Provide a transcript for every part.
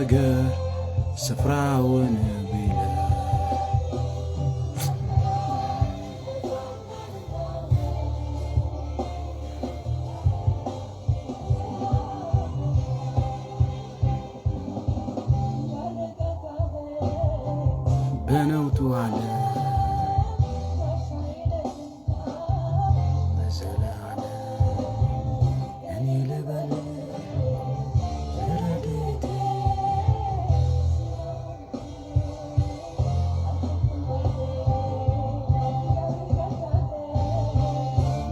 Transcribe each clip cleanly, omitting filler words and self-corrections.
ነገር ስፍራውን ቢለ በነውጡ አለ መዘላለ እኔ ልበል ረድኤቴ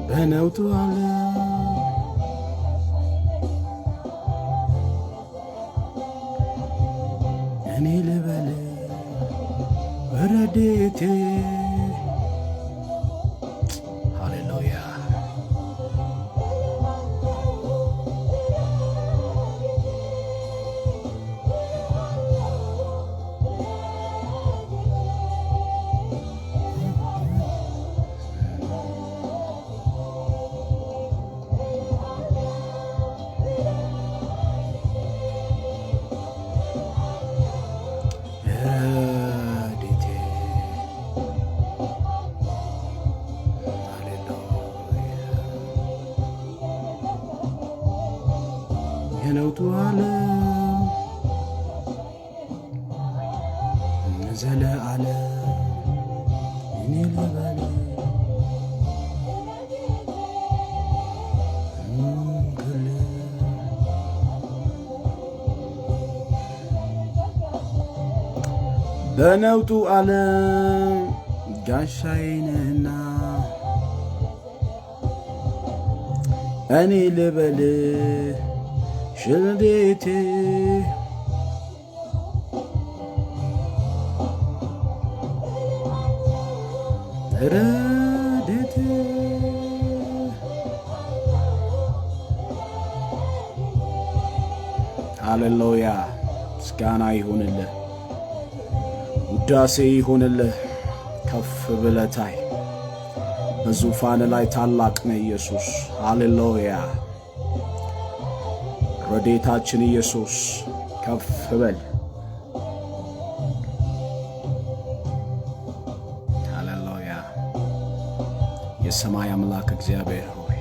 በነውጡ አለ እኔ ልበል ረድኤቴ ሃሌሉያ የነውጡ ዓለም ዘለዓለም እኔ ልበል በነውጡ ዓለም ጋሻዬ ነህና እኔ ልበል ረድኤቴ ረድኤቴ ሃሌሉያ ምስጋና ይሁንልህ ውዳሴ ይሁንልህ ከፍ ብለህ ታይ በዙፋን ላይ ታላቅ ነህ ኢየሱስ ሃሌሉያ ረድኤታችን ኢየሱስ ከፍ በል ሃሌሉያ የሰማይ አምላክ እግዚአብሔር ሆይ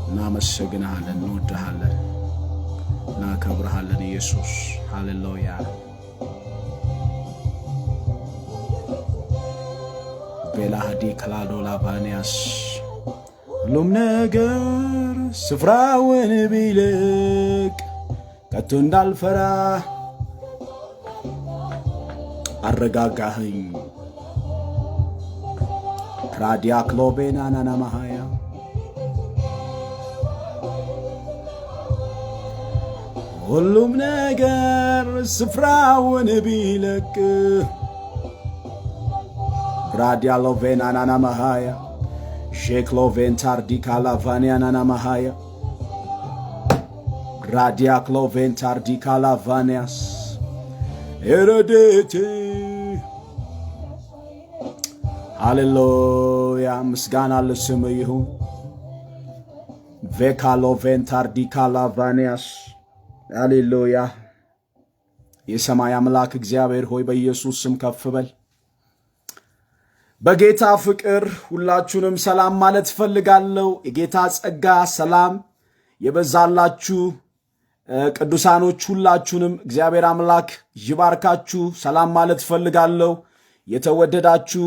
እናመሰግንሃለን እንወድሃለን እናከብርሃለን ኢየሱስ ሃሌሉያ ቤላሃዲ ክላዶ ላቫኒያስ ሁሉም ነገር ስፍራውን ቢልቅ ከቶ እንዳልፈራ አረጋጋኸኝ ራዲያክሎቤና ናናማሃያ ሁሉም ነገር ስፍራውን ቢልቅ ራዲያሎቬና ናናማሃያ ሼክሎቬን ታርዲካላ ቫኒያናና ማሃያ ራዲያክሎቬን ታርዲካላ ቫኒያስ ረድኤቴ ሃሌሉያ ምስጋና ለስምህ ይሁን ቬካሎቬን ታርዲካላ ቫኒያስ ሃሌሉያ የሰማይ አምላክ እግዚአብሔር ሆይ በኢየሱስ ስም ከፍ በል በጌታ ፍቅር ሁላችሁንም ሰላም ማለት ፈልጋለሁ የጌታ ጸጋ ሰላም የበዛላችሁ ቅዱሳኖች ሁላችሁንም እግዚአብሔር አምላክ ይባርካችሁ ሰላም ማለት ፈልጋለሁ የተወደዳችሁ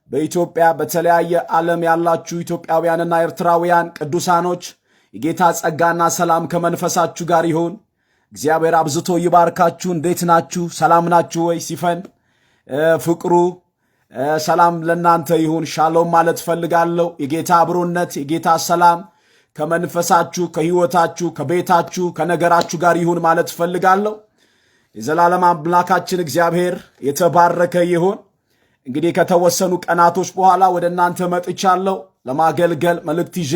በኢትዮጵያ በተለያየ ዓለም ያላችሁ ኢትዮጵያውያንና ኤርትራውያን ቅዱሳኖች የጌታ ጸጋና ሰላም ከመንፈሳችሁ ጋር ይሁን እግዚአብሔር አብዝቶ ይባርካችሁ እንዴት ናችሁ ሰላም ናችሁ ወይ ሲፈን ፍቅሩ ሰላም ለናንተ ይሁን ሻሎም ማለት ፈልጋለሁ የጌታ አብሮነት የጌታ ሰላም ከመንፈሳችሁ ከህይወታችሁ ከቤታችሁ ከነገራችሁ ጋር ይሁን ማለት ፈልጋለሁ የዘላለም አምላካችን እግዚአብሔር የተባረከ ይሁን እንግዲህ ከተወሰኑ ቀናቶች በኋላ ወደ እናንተ መጥቻለሁ ለማገልገል መልእክት ይዤ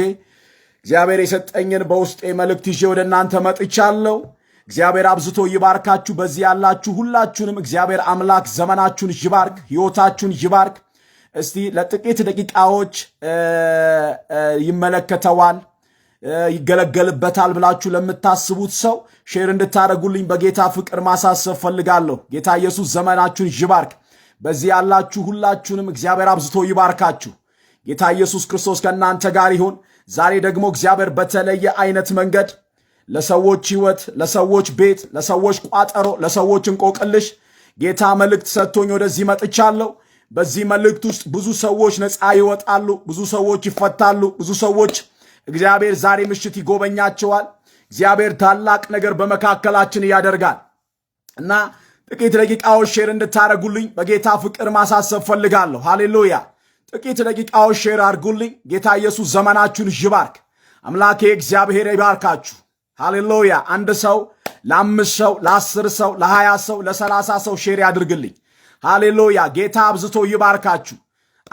እግዚአብሔር የሰጠኝን በውስጤ መልእክት ይዤ ወደ እናንተ መጥቻለሁ እግዚአብሔር አብዝቶ ይባርካችሁ በዚህ ያላችሁ ሁላችሁንም እግዚአብሔር አምላክ ዘመናችሁን ይባርክ ህይወታችሁን ይባርክ እስቲ ለጥቂት ደቂቃዎች ይመለከተዋል ይገለገልበታል ብላችሁ ለምታስቡት ሰው ሼር እንድታደርጉልኝ በጌታ ፍቅር ማሳሰብ ፈልጋለሁ። ጌታ ኢየሱስ ዘመናችሁን ይባርክ። በዚህ ያላችሁ ሁላችሁንም እግዚአብሔር አብዝቶ ይባርካችሁ። ጌታ ኢየሱስ ክርስቶስ ከእናንተ ጋር ይሁን። ዛሬ ደግሞ እግዚአብሔር በተለየ አይነት መንገድ ለሰዎች ሕይወት፣ ለሰዎች ቤት፣ ለሰዎች ቋጠሮ፣ ለሰዎች እንቆቅልሽ ጌታ መልእክት ሰጥቶኝ ወደዚህ መጥቻለሁ። በዚህ መልእክት ውስጥ ብዙ ሰዎች ነፃ ይወጣሉ፣ ብዙ ሰዎች ይፈታሉ፣ ብዙ ሰዎች እግዚአብሔር ዛሬ ምሽት ይጎበኛቸዋል። እግዚአብሔር ታላቅ ነገር በመካከላችን ያደርጋል እና ጥቂት ደቂቃዎች ሼር እንድታረጉልኝ በጌታ ፍቅር ማሳሰብ ፈልጋለሁ። ሃሌሉያ! ጥቂት ደቂቃዎች ሼር አድርጉልኝ። ጌታ ኢየሱስ ዘመናችሁን ይባርክ። አምላኬ እግዚአብሔር ይባርካችሁ። ሃሌሉያ! አንድ ሰው ለ5 ሰው፣ ለ10 ሰው፣ ለ20 ሰው፣ ለ30 ሰው ሼር ያድርግልኝ። ሃሌሉያ! ጌታ አብዝቶ ይባርካችሁ።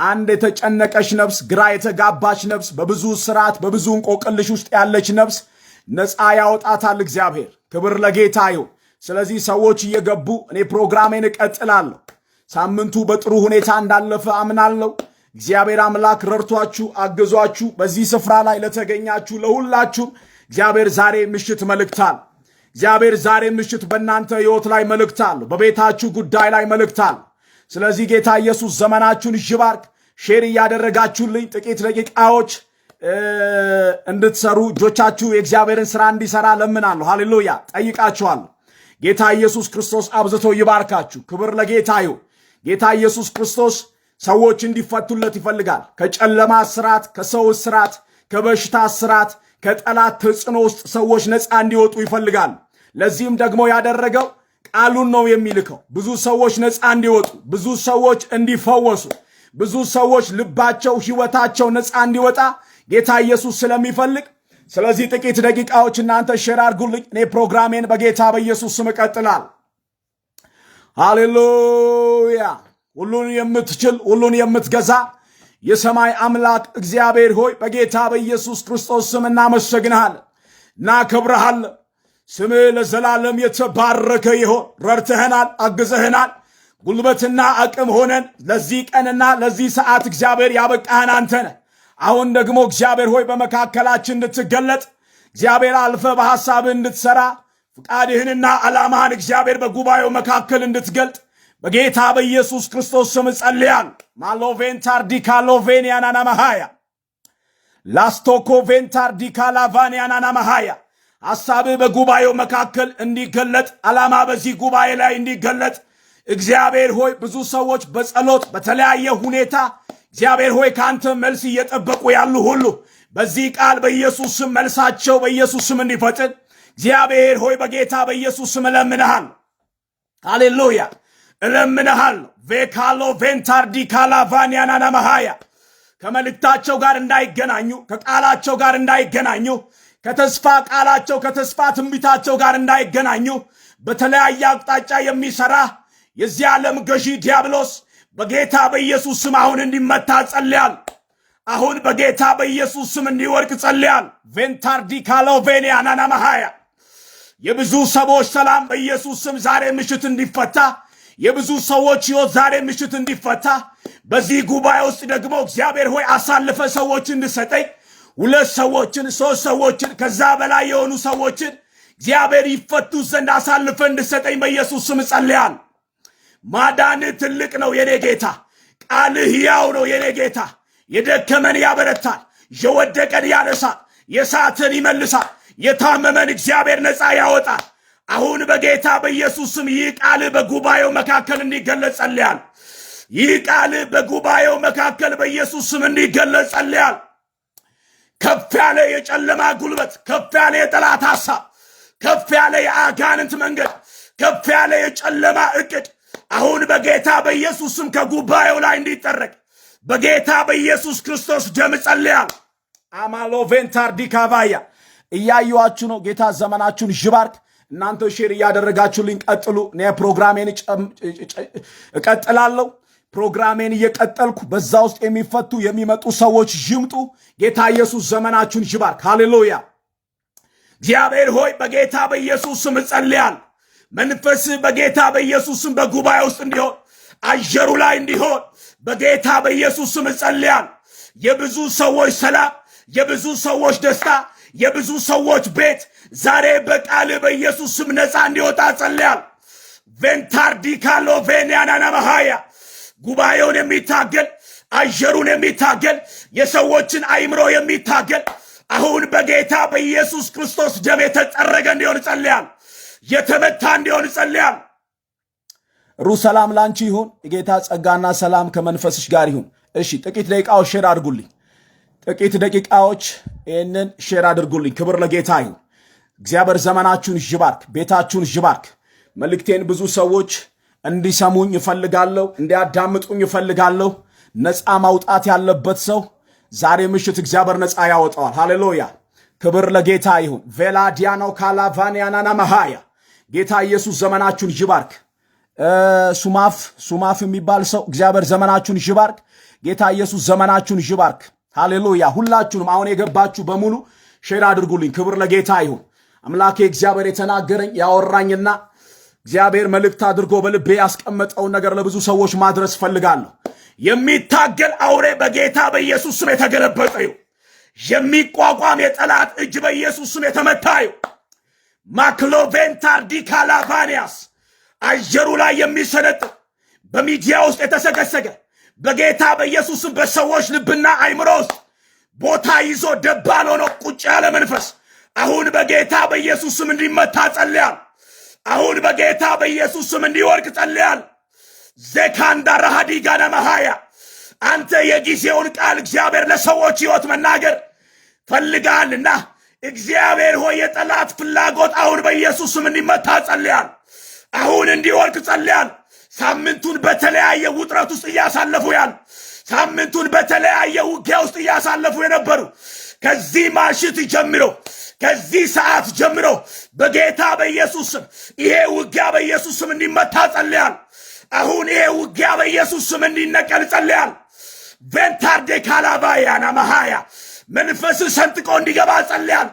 አንድ የተጨነቀች ነፍስ፣ ግራ የተጋባች ነፍስ፣ በብዙ ስርዓት በብዙ እንቆቅልሽ ውስጥ ያለች ነፍስ ነፃ ያወጣታል እግዚአብሔር። ክብር ለጌታ ይሁን። ስለዚህ ሰዎች እየገቡ እኔ ፕሮግራሜን እቀጥላለሁ። ሳምንቱ በጥሩ ሁኔታ እንዳለፈ አምናለሁ። እግዚአብሔር አምላክ ረድቷችሁ አግዟችሁ በዚህ ስፍራ ላይ ለተገኛችሁ ለሁላችሁም እግዚአብሔር ዛሬ ምሽት መልእክታል። እግዚአብሔር ዛሬ ምሽት በእናንተ ሕይወት ላይ መልእክታል፣ በቤታችሁ ጉዳይ ላይ መልእክታል። ስለዚህ ጌታ ኢየሱስ ዘመናችሁን ይባርክ። ሼር እያደረጋችሁልኝ ጥቂት ደቂቃዎች እንድትሰሩ እጆቻችሁ የእግዚአብሔርን ሥራ እንዲሰራ ለምናለሁ። ሃሌሉያ! ጠይቃችኋለሁ። ጌታ ኢየሱስ ክርስቶስ አብዝቶ ይባርካችሁ። ክብር ለጌታ ይሁን። ጌታ ኢየሱስ ክርስቶስ ሰዎች እንዲፈቱለት ይፈልጋል። ከጨለማ እስራት፣ ከሰው እስራት፣ ከበሽታ እስራት፣ ከጠላት ተጽዕኖ ውስጥ ሰዎች ነፃ እንዲወጡ ይፈልጋል። ለዚህም ደግሞ ያደረገው ቃሉን ነው የሚልከው። ብዙ ሰዎች ነፃ እንዲወጡ፣ ብዙ ሰዎች እንዲፈወሱ፣ ብዙ ሰዎች ልባቸው ሕይወታቸው ነፃ እንዲወጣ ጌታ ኢየሱስ ስለሚፈልግ ስለዚህ ጥቂት ደቂቃዎች እናንተ ሼር አድርጉልኝ። እኔ ፕሮግራሜን በጌታ በኢየሱስ ስም እቀጥላለሁ። ሃሌሉያ! ሁሉን የምትችል ሁሉን የምትገዛ የሰማይ አምላክ እግዚአብሔር ሆይ በጌታ በኢየሱስ ክርስቶስ ስም እናመሰግንሃለን፣ እናከብረሃለን። ስምህ ለዘላለም የተባረከ ይሆን። ረድተህናል፣ አግዘህናል፣ ጉልበትና አቅም ሆነን ለዚህ ቀንና ለዚህ ሰዓት እግዚአብሔር ያበቃህን አንተ ነህ። አሁን ደግሞ እግዚአብሔር ሆይ በመካከላችን እንድትገለጥ እግዚአብሔር አልፈ በሐሳብህ እንድትሰራ ፍቃድህንና ዓላማህን እግዚአብሔር በጉባኤው መካከል እንድትገልጥ በጌታ በኢየሱስ ክርስቶስ ስም ጸልያለሁ። ማሎቬንታር ዲካሎቬኒያናና መሃያ ላስቶኮ ቬንታር ዲካላቫኒያናና መሃያ ሐሳብህ በጉባኤው መካከል እንዲገለጥ፣ ዓላማ በዚህ ጉባኤ ላይ እንዲገለጥ እግዚአብሔር ሆይ ብዙ ሰዎች በጸሎት በተለያየ ሁኔታ እግዚአብሔር ሆይ ካንተ መልስ እየጠበቁ ያሉ ሁሉ በዚህ ቃል በኢየሱስ ስም መልሳቸው በኢየሱስ ስም እንዲፈጥን እግዚአብሔር ሆይ በጌታ በኢየሱስ ስም እለምንሃለሁ። ሃሌሉያ! እለምንሃለሁ። ቬካሎ ቬንታር ዲካላቫኒያናና መሃያ ከመልእክታቸው ጋር እንዳይገናኙ፣ ከቃላቸው ጋር እንዳይገናኙ፣ ከተስፋ ቃላቸው ከተስፋ ትንቢታቸው ጋር እንዳይገናኙ በተለያየ አቅጣጫ የሚሰራ የዚህ ዓለም ገዢ ዲያብሎስ በጌታ በኢየሱስ ስም አሁን እንዲመታ ጸልያል። አሁን በጌታ በኢየሱስ ስም እንዲወድቅ ጸልያል። ቬንታር ዲካሎቬኒያናና መሃያ የብዙ ሰዎች ሰላም በኢየሱስ ስም ዛሬ ምሽት እንዲፈታ፣ የብዙ ሰዎች ሕይወት ዛሬ ምሽት እንዲፈታ፣ በዚህ ጉባኤ ውስጥ ደግሞ እግዚአብሔር ሆይ አሳልፈ ሰዎች እንድሰጠኝ 2 ሰዎችን 3 ሰዎችን ከዛ በላይ የሆኑ ሰዎችን እግዚአብሔር ይፈቱ ዘንድ አሳልፈ እንድሰጠኝ በኢየሱስ ስም ጸልያል። ማዳንህ ትልቅ ነው የኔ ጌታ። ቃልህ ሕያው ነው የኔ ጌታ። የደከመን ያበረታል፣ የወደቀን ያነሳል፣ የሳትን ይመልሳል፣ የታመመን እግዚአብሔር ነፃ ያወጣል። አሁን በጌታ በኢየሱስ ስም ይህ ቃልህ በጉባኤው መካከል እንዲገለጽ ጸልያል። ይህ ቃልህ በጉባኤው መካከል በኢየሱስ ስም እንዲገለጽ ጸልያል። ከፍ ያለ የጨለማ ጉልበት፣ ከፍ ያለ የጠላት ሐሳብ፣ ከፍ ያለ የአጋንንት መንገድ፣ ከፍ ያለ የጨለማ ዕቅድ አሁን በጌታ በኢየሱስ ስም ከጉባኤው ላይ እንዲጠረቅ በጌታ በኢየሱስ ክርስቶስ ደም ጸልያል። አማሎቬንታር ዲካቫያ እያዩአችሁ ነው። ጌታ ዘመናችሁን ይባርክ። እናንተ ሼር እያደረጋችሁልኝ ቀጥሉ። እኔ ፕሮግራሜን እቀጥላለሁ። ፕሮግራሜን እየቀጠልኩ በዛ ውስጥ የሚፈቱ የሚመጡ ሰዎች ይምጡ። ጌታ ኢየሱስ ዘመናችሁን ይባርክ። ሃሌሉያ! እግዚአብሔር ሆይ በጌታ በኢየሱስ ስም ጸልያል። መንፈስ በጌታ በኢየሱስ ስም በጉባኤ ውስጥ እንዲሆን፣ አየሩ ላይ እንዲሆን በጌታ በኢየሱስ ስም ጸልያል። የብዙ ሰዎች ሰላም፣ የብዙ ሰዎች ደስታ፣ የብዙ ሰዎች ቤት ዛሬ በቃል በኢየሱስ ስም ነፃ እንዲወጣ ጸልያል። ቬንታርዲካሎ ቬንያናና መሃያ ጉባኤውን የሚታገል አየሩን የሚታገል የሰዎችን አይምሮ የሚታገል አሁን በጌታ በኢየሱስ ክርስቶስ ደም የተጠረገ እንዲሆን ጸልያል። የተመታ እንዲሆን ጸልያል። ሰላም ላንቺ ይሁን። የጌታ ጸጋና ሰላም ከመንፈስሽ ጋር ይሁን። እሺ ጥቂት ደቂቃዎች ሼር አድርጉልኝ። ጥቂት ደቂቃዎች ይህንን ሼር አድርጉልኝ። ክብር ለጌታ ይሁን። እግዚአብሔር ዘመናችሁን ይባርክ፣ ቤታችሁን ይባርክ። መልእክቴን ብዙ ሰዎች እንዲሰሙኝ ይፈልጋለሁ፣ እንዲያዳምጡኝ ይፈልጋለሁ። ነፃ ማውጣት ያለበት ሰው ዛሬ ምሽት እግዚአብሔር ነፃ ያወጣዋል። ሃሌሉያ! ክብር ለጌታ ይሁን። ቬላዲያኖ ካላቫኒያናና መሃያ ጌታ ኢየሱስ ዘመናችሁን ይባርክ። ሱማፍ የሚባል ሰው እግዚአብሔር ዘመናችሁን ይባርክ። ጌታ ኢየሱስ ዘመናችሁን ይባርክ። ሃሌሉያ! ሁላችሁንም አሁን የገባችሁ በሙሉ ሼር አድርጉልኝ። ክብር ለጌታ ይሁን። አምላኬ እግዚአብሔር የተናገረኝ ያወራኝና እግዚአብሔር መልእክት አድርጎ በልቤ ያስቀመጠውን ነገር ለብዙ ሰዎች ማድረስ ፈልጋለሁ። የሚታገል አውሬ በጌታ በኢየሱስ ስም የተገለበጠ ይሁን። የሚቋቋም የጠላት እጅ በኢየሱስ ስም የተመታ ይሁን። ማክሎቬንታር ዲካላቫኒያስ አየሩ ላይ የሚሰለጥን በሚዲያ ውስጥ የተሰገሰገ በጌታ በኢየሱስ ስም በሰዎች ልብና አይምሮ ውስጥ ቦታ ይዞ ደባል ሆኖ ቁጭ ያለ መንፈስ አሁን በጌታ በኢየሱስ ስም እንዲመታ ጸልያል። አሁን በጌታ በኢየሱስ ስም እንዲወርቅ ጸልያል። ዘካንዳ ረሃዲ ጋና መሃያ አንተ የጊዜውን ቃል እግዚአብሔር ለሰዎች ሕይወት መናገር ፈልጋልና እግዚአብሔር ሆይ የጠላት ፍላጎት አሁን በኢየሱስ ስም እንዲመታ ጸልያል። አሁን እንዲወርቅ ጸልያል። ሳምንቱን በተለያየ ውጥረት ውስጥ እያሳለፉ ያል ሳምንቱን በተለያየ ውጊያ ውስጥ እያሳለፉ የነበሩ ከዚህ ማሽት ጀምሮ ከዚህ ሰዓት ጀምሮ በጌታ በኢየሱስ ስም ይሄ ውጊያ በኢየሱስ ስም እንዲመታ ጸልያል። አሁን ይሄ ውጊያ በኢየሱስ ስም እንዲነቀል ጸልያል። ቬንታርዴ ካላባያና መሃያ መንፈስ ሰንጥቆ እንዲገባ ጸልያል።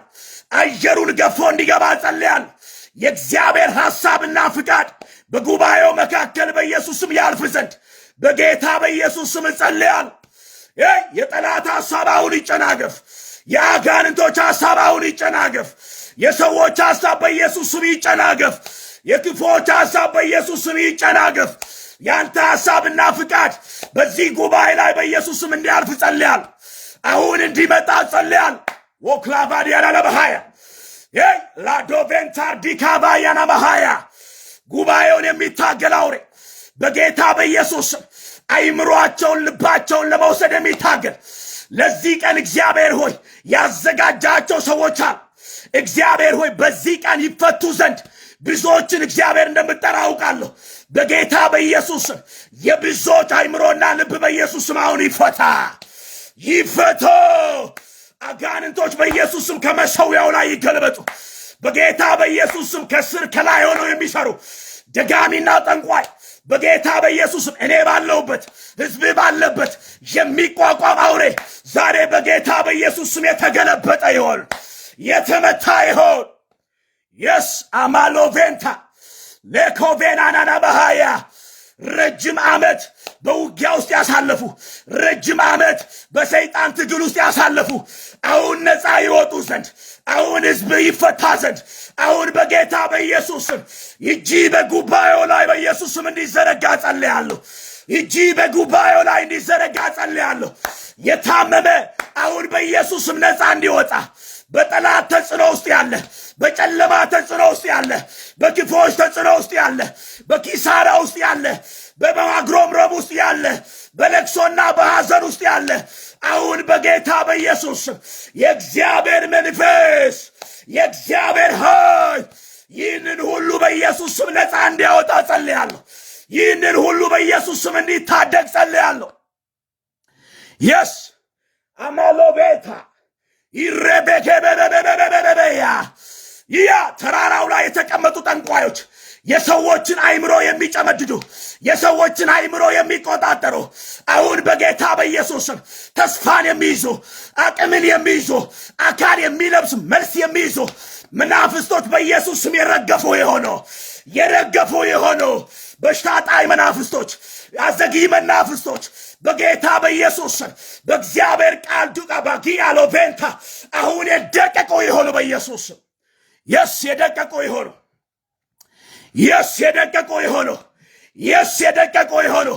አየሩን ገፎ እንዲገባ ጸልያል። የእግዚአብሔር ሐሳብና ፍቃድ በጉባኤው መካከል በኢየሱስ ስም ያልፍ ዘንድ በጌታ በኢየሱስ ስም ጸልያል። የጠላት ሐሳብ አሁን ይጨናገፍ። የአጋንንቶች ሐሳብ አሁን ይጨናገፍ። የሰዎች ሐሳብ በኢየሱስ ስም ይጨናገፍ። የክፎች ሐሳብ በኢየሱስ ስም ይጨናገፍ። ያንተ ሐሳብና ፍቃድ በዚህ ጉባኤ ላይ በኢየሱስ ስም እንዲያልፍ ጸልያል። አሁን እንዲመጣ ጸልያል። ወክላቫዲያና ለበሃያ ላዶቬንታር ዲካባያና በሃያ ጉባኤውን የሚታገል አውሬ በጌታ በኢየሱስ ስም አይምሯቸውን ልባቸውን ለመውሰድ የሚታገል ለዚህ ቀን እግዚአብሔር ሆይ ያዘጋጃቸው ሰዎች አሉ። እግዚአብሔር ሆይ በዚህ ቀን ይፈቱ ዘንድ ብዙዎችን እግዚአብሔር እንደምጠራ አውቃለሁ። በጌታ በኢየሱስ ስም የብዙዎች አይምሮና ልብ በኢየሱስ ስም አሁን ይፈታ። አጋንንቶች በኢየሱስ ስም ከመሠዊያው ላይ ይገልበጡ። በጌታ በኢየሱስ ስም ከስር ከላይ ሆነው የሚሰሩ ደጋሚና ጠንቋይ በጌታ በኢየሱስ ስም እኔ ባለሁበት ሕዝብ ባለበት የሚቋቋም አውሬ ዛሬ በጌታ በኢየሱስ ስም የተገለበጠ ይሆን፣ የተመታ ይሆን። የስ አማሎቬንታ ሌኮቬናናና በሃያ ረጅም ዓመት በውጊያ ውስጥ ያሳለፉ ረጅም ዓመት በሰይጣን ትግል ውስጥ ያሳለፉ አሁን ነፃ ይወጡ ዘንድ አሁን ሕዝብ ይፈታ ዘንድ አሁን በጌታ በኢየሱስ ስም እጅ በጉባኤው ላይ በኢየሱስ ስም እንዲዘረጋ ጸልያለሁ። እጅ በጉባኤው ላይ እንዲዘረጋ ጸልያለሁ። የታመመ አሁን በኢየሱስ ስም ነፃ እንዲወጣ በጠላት ተጽዕኖ ውስጥ ያለ በጨለማ ተጽዕኖ ውስጥ ያለ በክፎች ተጽዕኖ ውስጥ ያለ በኪሳራ ውስጥ ያለ በማግሮምረም ውስጥ ያለ በለቅሶና በሐዘን ውስጥ ያለ አሁን በጌታ በኢየሱስ የእግዚአብሔር መንፈስ የእግዚአብሔር ኃይል ይህንን ሁሉ በኢየሱስ ስም ነፃ እንዲያወጣ ጸልያለሁ። ይህንን ሁሉ በኢየሱስ ስም እንዲታደግ ጸልያለሁ። የስ አማሎቤታ ይረበከበበበበበያ ተራራው ላይ የተቀመጡ ጠንቋዮች የሰዎችን አይምሮ የሚጨመድዱ የሰዎችን አይምሮ የሚቆጣጠሩ አሁን በጌታ በኢየሱስ ስም ተስፋን የሚይዙ አቅምን የሚይዙ አካል የሚለብስ መልስ የሚይዙ መናፍስቶች በኢየሱስ ስም የረገፉ የሆኑ በሽታጣይ መናፍስቶች አዘጊ መናፍስቶች በጌታ በኢየሱስ በእግዚአብሔር ቃል ዱቃ ባጊያሎ ቬንታ አሁን የደቀቁ ይሆኑ በኢየሱስ የስ የደቀቁ ይሆኑ የስ የደቀቁ ይሆኑ የስ የደቀቁ ይሆኑ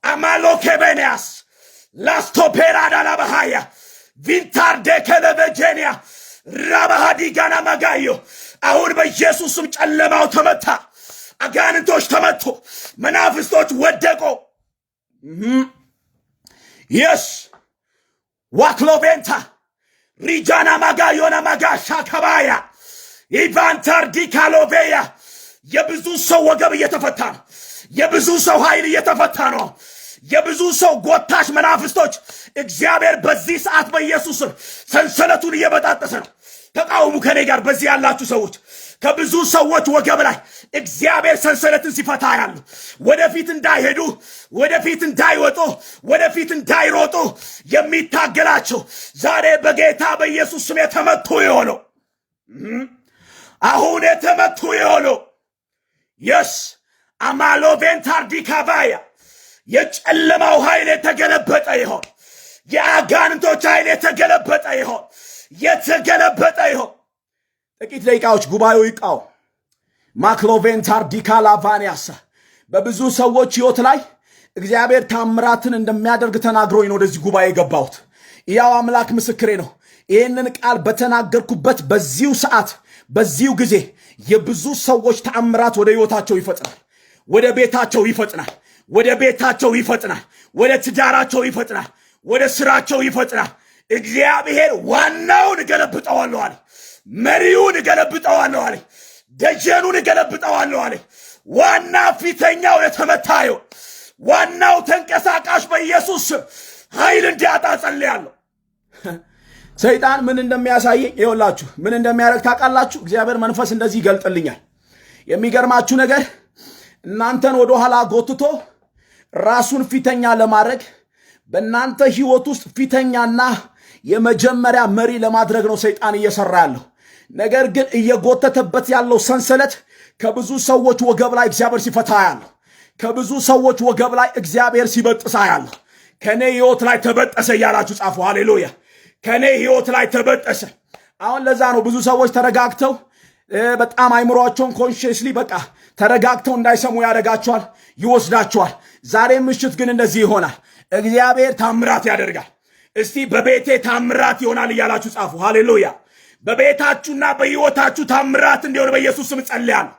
አማሎ ከበኒያስ ላስቶፔራዳ ላባሃያ ቪንታርዴ ከለበጀኒያ ራባሃዲ ጋና ማጋዮ አሁን በኢየሱስም ጨለማው ተመታ አጋንንቶች ተመቱ መናፍስቶች ወደቁ የስ ዋክሎቬንታ ሪጃና ማጋዮና ማጋሻ ከባያ ኢቫንታር ዲካሎቬያ የብዙ ሰው ወገብ እየተፈታ ነው የብዙ ሰው ኃይል እየተፈታ ነው የብዙ ሰው ጎታሽ መናፍስቶች እግዚአብሔር በዚህ ሰዓት በኢየሱስ ሰንሰለቱን እየበጣጠሰ ነው ተቃውሙ ከኔ ጋር በዚህ ያላችሁ ሰዎች ከብዙ ሰዎች ወገብ ላይ እግዚአብሔር ሰንሰለትን ሲፈታ ያሉ ወደፊት እንዳይሄዱ ወደፊት እንዳይወጡ ወደፊት እንዳይሮጡ የሚታገላቸው ዛሬ በጌታ በኢየሱስ ስም የተመቱ ይሆነው አሁን የተመቱ ይሆነው የስ አማሎ ቬንታር ዲካቫያ የጨለማው ኃይል የተገለበጠ ይሆን የአጋንንቶች ኃይል የተገለበጠ ይሆን የተገለበጠ ይሆን ጥቂት ደቂቃዎች ጉባኤው ይቃው ማክሎቬንታር ዲካላቫኒያስ በብዙ ሰዎች ሕይወት ላይ እግዚአብሔር ታምራትን እንደሚያደርግ ተናግሮኝ ነው ወደዚህ ጉባኤ ገባሁት ያው አምላክ ምስክሬ ነው ይህንን ቃል በተናገርኩበት በዚሁ ሰዓት በዚሁ ጊዜ የብዙ ሰዎች ታምራት ወደ ሕይወታቸው ይፈጥናል ወደ ቤታቸው ይፈጥናል ወደ ቤታቸው ይፈጥናል ወደ ትዳራቸው ይፈጥናል ወደ ስራቸው ይፈጥናል እግዚአብሔር ዋናውን ገለብጠዋለሁ አለ መሪውን ገለብጠዋለሁ አለ ደጀኑን ገለብጠዋለሁ አለ ዋና ፊተኛው የተመታዩ ዋናው ተንቀሳቃሽ በኢየሱስ ኃይል እንዲያጣ ጸልያለሁ ሰይጣን ምን እንደሚያሳየኝ ይኸውላችሁ ምን እንደሚያደርግ ታውቃላችሁ እግዚአብሔር መንፈስ እንደዚህ ይገልጥልኛል የሚገርማችሁ ነገር እናንተን ወደ ኋላ ጎትቶ ራሱን ፊተኛ ለማድረግ በእናንተ ህይወት ውስጥ ፊተኛና የመጀመሪያ መሪ ለማድረግ ነው ሰይጣን እየሰራ ያለው ነገር ግን እየጎተተበት ያለው ሰንሰለት ከብዙ ሰዎች ወገብ ላይ እግዚአብሔር ሲፈታ ያለው ከብዙ ሰዎች ወገብ ላይ እግዚአብሔር ሲበጥሳ ያለው ከኔ ህይወት ላይ ተበጠሰ ያላችሁ ጻፉ ሃሌሉያ ከኔ ህይወት ላይ ተበጠሰ አሁን ለዛ ነው ብዙ ሰዎች ተረጋግተው በጣም አይምሮአቸውን ኮንሺየስሊ በቃ ተረጋግተው እንዳይሰሙ ያደርጋቸዋል ይወስዳቸዋል ዛሬ ምሽት ግን እንደዚህ ይሆናል እግዚአብሔር ታምራት ያደርጋል እስቲ በቤቴ ታምራት ይሆናል እያላችሁ ጻፉ ሃሌሉያ በቤታችሁና በህይወታችሁ ታምራት እንዲሆን በኢየሱስ ስም ጸልያለሁ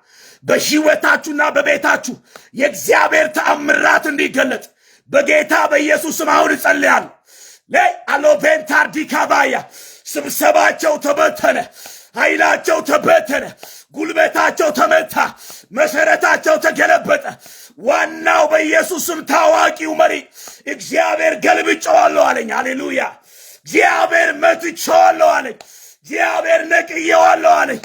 በህይወታችሁና በቤታችሁ የእግዚአብሔር ታምራት እንዲገለጥ በጌታ በኢየሱስ ስም አሁን ጸልያለሁ ለይ አሎቬንታር ዲካቫያ ስብሰባቸው ተበተነ ኃይላቸው ተበተነ ጉልበታቸው ተመታ መሰረታቸው ተገለበጠ ዋናው በኢየሱስም ታዋቂው መሪ እግዚአብሔር ገልብጨዋለሁ አለኝ ሃሌሉያ እግዚአብሔር መትቼዋለሁ አለኝ እግዚአብሔር ነቅዬዋለሁ አለኝ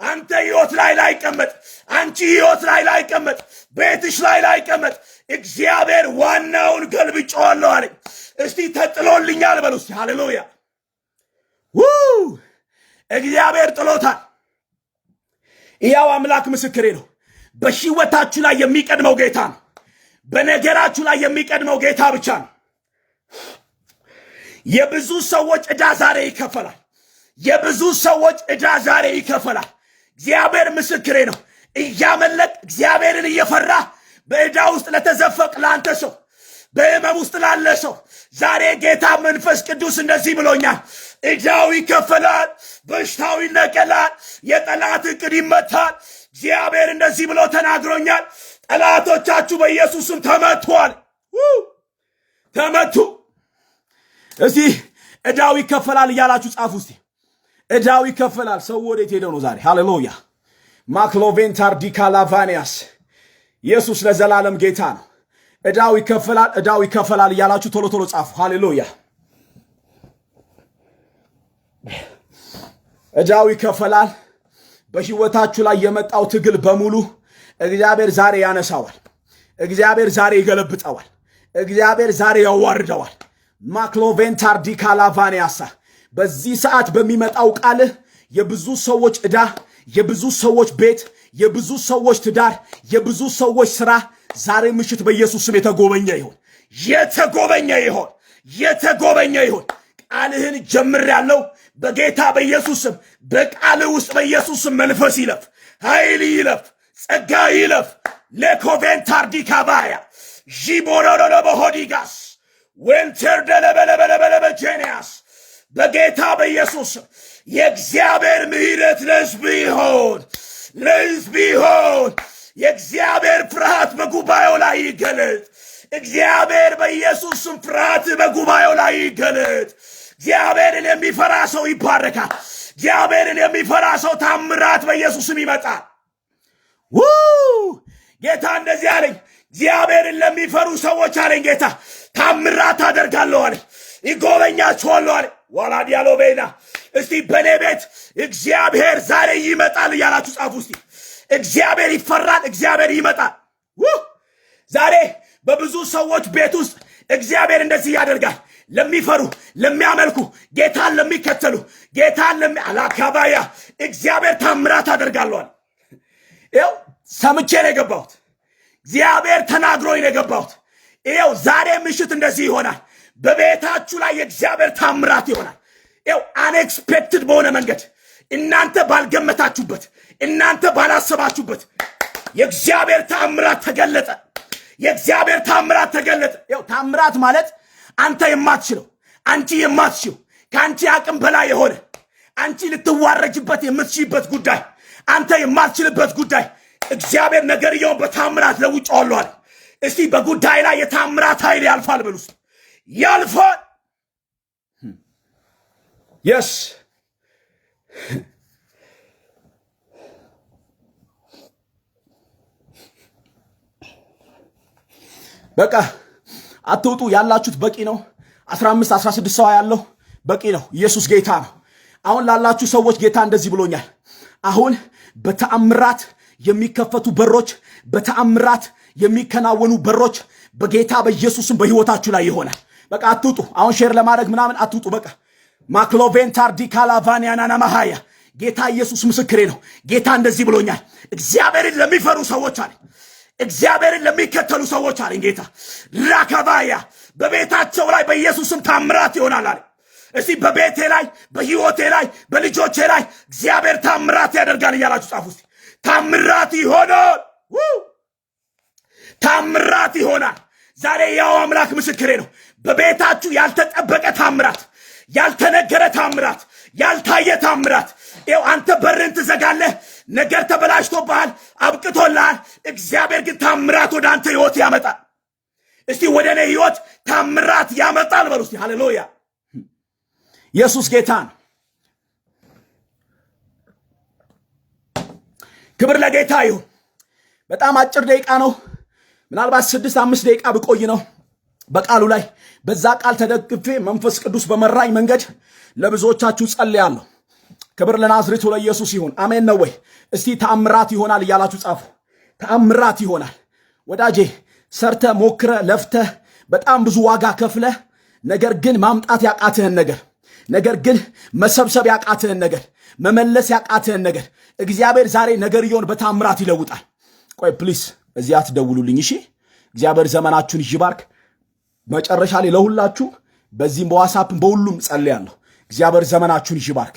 አንተ ህይወት ላይ ላይቀመጥ አንቺ ህይወት ላይ ላይቀመጥ ቤትሽ ላይ ላይቀመጥ እግዚአብሔር ዋናውን ገልብጨዋለሁ አለኝ እስቲ ተጥሎልኛል በሉ እስቲ ሃሌሉያ እግዚአብሔር ጥሎታል ያው አምላክ ምስክሬ ነው በህይወታችሁ ላይ የሚቀድመው ጌታ ነው በነገራችሁ ላይ የሚቀድመው ጌታ ብቻ ነው የብዙ ሰዎች ዕዳ ዛሬ ይከፈላል የብዙ ሰዎች ዕዳ ዛሬ ይከፈላል እግዚአብሔር ምስክሬ ነው እያመለክ እግዚአብሔርን እየፈራ በዕዳ ውስጥ ለተዘፈቅ ላንተ ሰው በህመም ውስጥ ላለ ሰው ዛሬ ጌታ መንፈስ ቅዱስ እንደዚህ ብሎኛል ዕዳው ይከፈላል በሽታው ይነቀላል የጠላት ዕቅድ ይመታል እግዚአብሔር እንደዚህ ብሎ ተናግሮኛል ጠላቶቻችሁ በኢየሱስም ተመቷል ተመቱ እስቲ ዕዳው ይከፈላል እያላችሁ ጻፉ እስቲ ዕዳው ይከፈላል ሰው ወዴት ሄደው ነው ዛሬ ሃሌሉያ ማክሎቬንታር ዲካላቫኒያስ ኢየሱስ ለዘላለም ጌታ ነው ዕዳው ይከፈላል እያላችሁ ቶሎ ቶሎ ጻፉ ሃሌሉያ ዕዳው ይከፈላል በህይወታችሁ ላይ የመጣው ትግል በሙሉ እግዚአብሔር ዛሬ ያነሳዋል እግዚአብሔር ዛሬ ይገለብጠዋል እግዚአብሔር ዛሬ ያዋርደዋል ማክሎቬንታር ዲካላቫኒያስ በዚህ ሰዓት በሚመጣው ቃል የብዙ ሰዎች ዕዳ የብዙ ሰዎች ቤት የብዙ ሰዎች ትዳር የብዙ ሰዎች ሥራ ዛሬ ምሽት በኢየሱስ ስም የተጎበኘ ይሁን፣ የተጎበኘ ይሁን፣ የተጎበኘ ይሁን። ቃልህን ጀምሬያለሁ በጌታ በኢየሱስ ስም። በቃልህ ውስጥ በኢየሱስ ስም መንፈስ ይለፍ፣ ኃይል ይለፍ፣ ጸጋ ይለፍ። ለኮቬንታርዲ ካባያ ጂቦሮሎሎ በሆዲጋስ ዌንተር ደለበለበለበለበ ጄኒያስ በጌታ በኢየሱስ የእግዚአብሔር ምሕረት ለሕዝብ ይሆን፣ ለሕዝብ ይሆን። የእግዚአብሔር ፍርሃት በጉባኤው ላይ ይገለጥ። እግዚአብሔር በኢየሱስ ስም ፍርሃት በጉባኤው ላይ ይገለጥ። እግዚአብሔርን የሚፈራ ሰው ይባረካል። እግዚአብሔርን የሚፈራ ሰው ታምራት በኢየሱስ ስም ይመጣል። ጌታ እንደዚህ አለኝ፣ እግዚአብሔርን ለሚፈሩ ሰዎች አለኝ ጌታ ታምራት አደርጋለሁ አለ፣ ይጎበኛችኋል አለ። ዋላዲያሎ ቤና እስቲ በኔ ቤት እግዚአብሔር ዛሬ ይመጣል እያላችሁ ጻፉ እስቲ። እግዚአብሔር ይፈራል፣ እግዚአብሔር ይመጣል። ዛሬ በብዙ ሰዎች ቤት ውስጥ እግዚአብሔር እንደዚህ ያደርጋል። ለሚፈሩ ለሚያመልኩ ጌታን ለሚከተሉ ጌታን አላካባያ እግዚአብሔር ታምራት አደርጋለሁ። ይኸው ሰምቼ ነው የገባሁት። እግዚአብሔር ተናግሮኝ ነው የገባሁት። ይኸው ዛሬ ምሽት እንደዚህ ይሆናል። በቤታችሁ ላይ የእግዚአብሔር ታምራት ይሆናል። ይኸው አንኤክስፔክትድ በሆነ መንገድ እናንተ ባልገመታችሁበት፣ እናንተ ባላሰባችሁበት የእግዚአብሔር ታምራት ተገለጠ። የእግዚአብሔር ታምራት ተገለጠ። ይኸው ታምራት ማለት አንተ የማትችለው፣ አንቺ የማትችለው፣ ከአንቺ አቅም በላይ የሆነ አንቺ ልትዋረጅበት የምትችይበት ጉዳይ፣ አንተ የማትችልበት ጉዳይ እግዚአብሔር ነገርየውን በታምራት ለውጫዋለሁ አለ። እስቲ በጉዳይ ላይ የታምራት ኃይል ያልፋል በሉ እስቲ። ያልፋል። የስ በቃ አትውጡ። ያላችሁት በቂ ነው። 15 16 ሰው ያለው በቂ ነው። ኢየሱስ ጌታ ነው። አሁን ላላችሁ ሰዎች ጌታ እንደዚህ ብሎኛል። አሁን በተአምራት የሚከፈቱ በሮች፣ በተአምራት የሚከናወኑ በሮች በጌታ በኢየሱስም በህይወታችሁ ላይ ይሆናል። በቃ አትውጡ። አሁን ሼር ለማድረግ ምናምን አትውጡ። በቃ ማክሎቬንታርዲ ካላቫኒያናና ማሃያ ጌታ ኢየሱስ ምስክሬ ነው። ጌታ እንደዚህ ብሎኛል። እግዚአብሔርን ለሚፈሩ ሰዎች አለ፣ እግዚአብሔርን ለሚከተሉ ሰዎች አለ ጌታ ራካባያ በቤታቸው ላይ በኢየሱስም ታምራት ይሆናል አለ። እስቲ በቤቴ ላይ፣ በህይወቴ ላይ፣ በልጆቼ ላይ እግዚአብሔር ታምራት ያደርጋል እያላችሁ ጻፉ እስቲ። ታምራት ይሆናል። ታምራት ይሆናል። ዛሬ ያው አምላክ ምስክሬ ነው። በቤታችሁ ያልተጠበቀ ታምራት፣ ያልተነገረ ታምራት፣ ያልታየ ታምራት። ይኸው አንተ በርን ትዘጋለህ፣ ነገር ተበላሽቶብሃል፣ አብቅቶልሃል። እግዚአብሔር ግን ታምራት ወደ አንተ ህይወት ያመጣል። እስቲ ወደ እኔ ህይወት ታምራት ያመጣል በሉ እስቲ። ሃሌሉያ! ኢየሱስ ጌታ ነው። ክብር ለጌታ ይሁን። በጣም አጭር ደቂቃ ነው። ምናልባት 6-5 ደቂቃ ብቆይ ነው በቃሉ ላይ። በዛ ቃል ተደግፌ መንፈስ ቅዱስ በመራኝ መንገድ ለብዙዎቻችሁ ጸልያለሁ። ክብር ለናዝሬቱ ለኢየሱስ ይሁን። አሜን ነው ወይ? እስቲ ተአምራት ይሆናል እያላችሁ ጻፉ። ተአምራት ይሆናል ወዳጄ። ሰርተ ሞክረ ለፍተ በጣም ብዙ ዋጋ ከፍለ ነገር ግን ማምጣት ያቃትህን ነገር፣ ነገር ግን መሰብሰብ ያቃትህን ነገር፣ መመለስ ያቃትህን ነገር እግዚአብሔር ዛሬ ነገርየውን በታምራት ይለውጣል። ቆይ ፕሊስ እዚህ አትደውሉልኝ እሺ። እግዚአብሔር ዘመናችሁን ይባርክ። መጨረሻ ላይ ለሁላችሁ በዚህም በዋትስአፕም በሁሉም ጸልያለሁ። እግዚአብሔር ዘመናችሁን ይባርክ።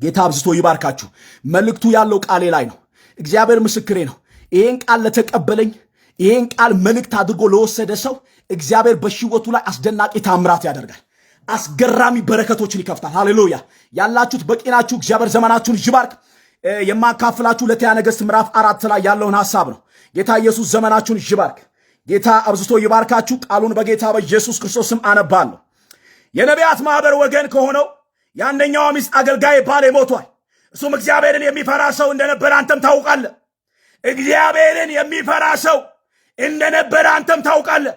ጌታ አብዝቶ ይባርካችሁ። መልእክቱ ያለው ቃሌ ላይ ነው። እግዚአብሔር ምስክሬ ነው። ይሄን ቃል ለተቀበለኝ፣ ይሄን ቃል መልእክት አድርጎ ለወሰደ ሰው እግዚአብሔር በሕይወቱ ላይ አስደናቂ ታምራት ያደርጋል። አስገራሚ በረከቶችን ይከፍታል። ሃሌሉያ! ያላችሁት በቂ ናችሁ። እግዚአብሔር ዘመናችሁን ይባርክ። የማካፍላችሁ ሁለተኛ ነገሥት ምዕራፍ 4 ላይ ያለውን ሐሳብ ነው። ጌታ ኢየሱስ ዘመናችሁን ይባርክ። ጌታ አብዝቶ ይባርካችሁ። ቃሉን በጌታ በኢየሱስ ክርስቶስ ስም አነባለሁ። የነቢያት ማህበር ወገን ከሆነው የአንደኛዋ ሚስት አገልጋይ ባሌ ሞቷል። እሱም እግዚአብሔርን የሚፈራ ሰው እንደነበረ አንተም ታውቃለህ። እግዚአብሔርን የሚፈራ ሰው እንደነበረ አንተም ታውቃለህ።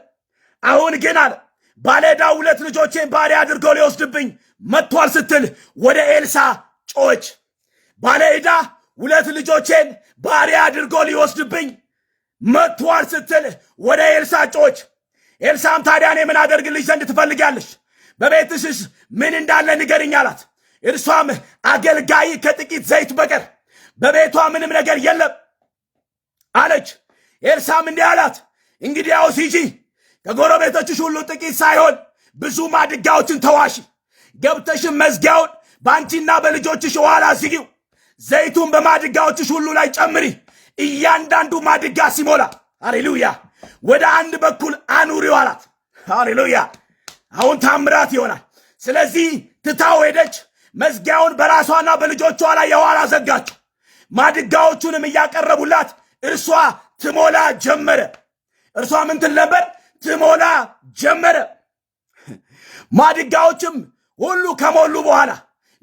አሁን ግን አለ ባለዕዳ 2 ልጆቼን ባሪያ አድርጎ ሊወስድብኝ መጥቷል ስትል ወደ ኤልሳ ጮች። ባለዕዳ 2 ልጆቼን ባሪያ አድርጎ ሊወስድብኝ መጥቷል ስትል ወደ ኤልሳ ጮች። ኤልሳም ታዲያ እኔ ምን አደርግልሽ ዘንድ ትፈልጋለሽ? በቤትሽስ ምን እንዳለ ንገሪኝ አላት። እርሷም አገልጋይ ከጥቂት ዘይት በቀር በቤቷ ምንም ነገር የለም አለች። ኤልሳም እንዲህ አላት፣ እንግዲያውስ ሂጂ ከጎረቤቶችሽ ሁሉ ጥቂት ሳይሆን ብዙ ማድጋዎችን ተዋሺ፣ ገብተሽም መዝጊያውን በአንቺና በልጆችሽ ኋላ ዝጊው፣ ዘይቱን በማድጋዎችሽ ሁሉ ላይ ጨምሪ፣ እያንዳንዱ ማድጋ ሲሞላ ሃሌሉያ ወደ አንድ በኩል አኑሪው አላት። ሃሌሉያ አሁን ታምራት ይሆናል። ስለዚህ ትታው ሄደች። መዝጊያውን በራሷና በልጆቿ ላይ የኋላ ዘጋችው። ማድጋዎቹንም እያቀረቡላት እርሷ ትሞላ ጀመረ። እርሷ ምን ትል ነበር? ትሞላ ጀመረ። ማድጋዎችም ሁሉ ከሞሉ በኋላ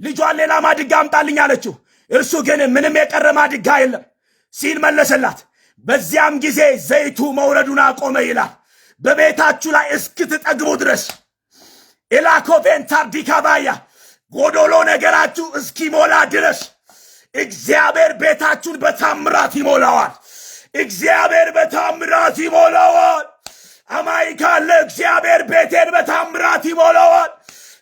ልጇን ሌላ ማድጋ አምጣልኝ አለችው። እርሱ ግን ምንም የቀረ ማድጋ የለም ሲል መለሰላት። በዚያም ጊዜ ዘይቱ መውረዱን አቆመ ይላል። በቤታችሁ ላይ እስክትጠግቡ ድረስ ኤላኮቬን ታርዲካባያ ጎዶሎ ነገራችሁ እስኪሞላ ድረስ እግዚአብሔር ቤታችሁን በታምራት ይሞላዋል። እግዚአብሔር በታምራት ይሞላዋል። አማኝ ካለ እግዚአብሔር ቤቴን በታምራት ይሞላዋል።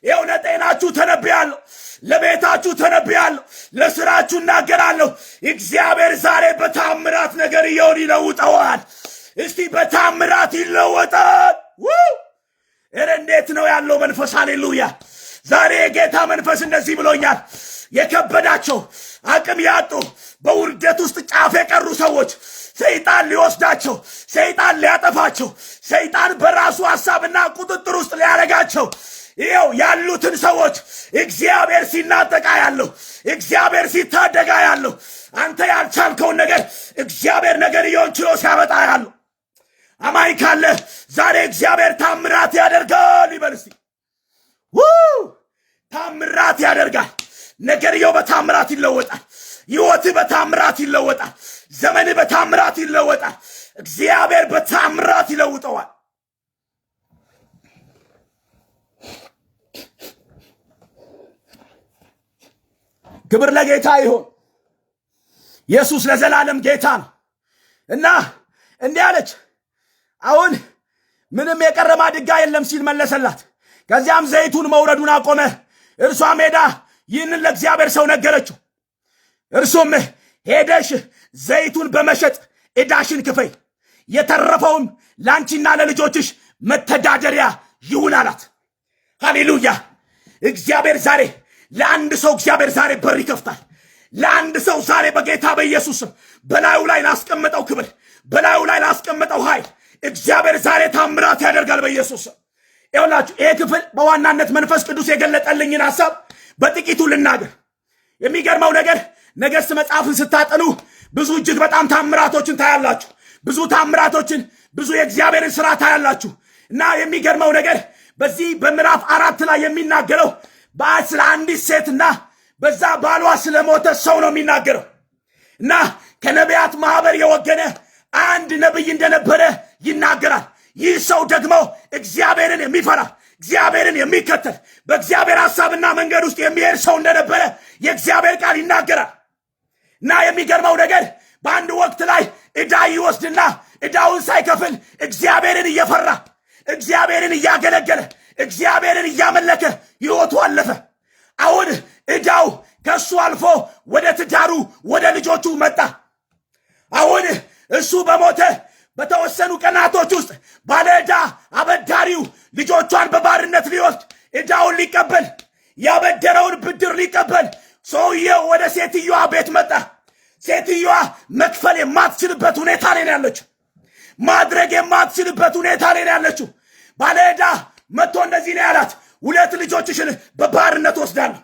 ይኸው ለጤናችሁ ተነብያለሁ፣ ለቤታችሁ ተነብያለሁ፣ ለስራችሁ እናገራለሁ። እግዚአብሔር ዛሬ በታምራት ነገር ይለውጠዋል። እስቲ በታምራት ይለወጣል። እንዴት ነው ያለው መንፈስ? ሃሌሉያ ዛሬ የጌታ መንፈስ እንደዚህ ብሎኛል። የከበዳቸው አቅም ያጡ በውርደት ውስጥ ጫፍ የቀሩ ሰዎች ሰይጣን ሊወስዳቸው፣ ሰይጣን ሊያጠፋቸው፣ ሰይጣን በራሱ ሐሳብና ቁጥጥር ውስጥ ሊያረጋቸው ይኸው ያሉትን ሰዎች እግዚአብሔር ሲናጠቃ ያለው፣ እግዚአብሔር ሲታደጋ ያለው፣ አንተ ያልቻልከውን ነገር እግዚአብሔር ነገር ይሆን ችሎ ሲያመጣ ያለው። አማኝ ካለ ዛሬ እግዚአብሔር ታምራት ያደርጋል ይበልሲ። ታምራት ያደርጋል። ነገርየው በታምራት ይለወጣል። ሕይወት በታምራት ይለወጣል። ዘመን በታምራት ይለወጣል። እግዚአብሔር በታምራት ይለውጠዋል። ክብር ለጌታ ይሁን። ኢየሱስ ለዘላለም ጌታ ነው እና እንዲህ አለች፣ አሁን ምንም የቀረ ማድጋ የለም ሲል መለሰላት። ከዚያም ዘይቱን መውረዱን አቆመ። እርሷም ሄዳ ይህንን ለእግዚአብሔር ሰው ነገረችው። እርሱም ሄደሽ ዘይቱን በመሸጥ ዕዳሽን ክፈይ፣ የተረፈውም ለአንቺና ለልጆችሽ መተዳደሪያ ይሁን አላት። ሃሌሉያ እግዚአብሔር ዛሬ ለአንድ ሰው እግዚአብሔር ዛሬ በር ይከፍታል። ለአንድ ሰው ዛሬ በጌታ በኢየሱስም በላዩ ላይ ላስቀመጠው ክብር፣ በላዩ ላይ ላስቀመጠው ኃይል እግዚአብሔር ዛሬ ታምራት ያደርጋል በኢየሱስ። ይኸውላችሁ ይሄ ክፍል በዋናነት መንፈስ ቅዱስ የገለጠልኝን ሐሳብ በጥቂቱ ልናገር። የሚገርመው ነገር ነገሥት መጽሐፍን ስታጠኑ ብዙ እጅግ በጣም ታምራቶችን ታያላችሁ። ብዙ ታምራቶችን፣ ብዙ የእግዚአብሔርን ሥራ ታያላችሁ። እና የሚገርመው ነገር በዚህ በምዕራፍ 4 ላይ የሚናገረው ስለ አንዲት ሴትና በዛ ባሏ ስለሞተ ሰው ነው የሚናገረው። እና ከነቢያት ማህበር የወገነ አንድ ነብይ እንደነበረ ይናገራል። ይህ ሰው ደግሞ እግዚአብሔርን የሚፈራ እግዚአብሔርን የሚከተል በእግዚአብሔር ሐሳብና መንገድ ውስጥ የሚሄድ ሰው እንደነበረ የእግዚአብሔር ቃል ይናገራል። እና የሚገርመው ነገር በአንድ ወቅት ላይ ዕዳ ይወስድና ዕዳውን ሳይከፍል እግዚአብሔርን እየፈራ እግዚአብሔርን እያገለገለ እግዚአብሔርን እያመለከ ሕይወቱ አለፈ። አሁን ዕዳው ከእሱ አልፎ ወደ ትዳሩ ወደ ልጆቹ መጣ። አሁን እሱ በሞተ በተወሰኑ ቀናቶች ውስጥ ባለ ዕዳ አበዳሪው ልጆቿን በባርነት ሊወስድ ዕዳውን ሊቀበል ያበደረውን ብድር ሊቀበል ሰውየው ወደ ሴትዮዋ ቤት መጣ። ሴትዮዋ መክፈል የማትችልበት ሁኔታ ላይ ያለችው፣ ማድረግ የማትችልበት ሁኔታ ላይ ያለችው። ባለ ዕዳ መጥቶ እንደዚህ ነው ያላት፣ 2 ልጆችሽን በባርነት ወስዳለሁ፣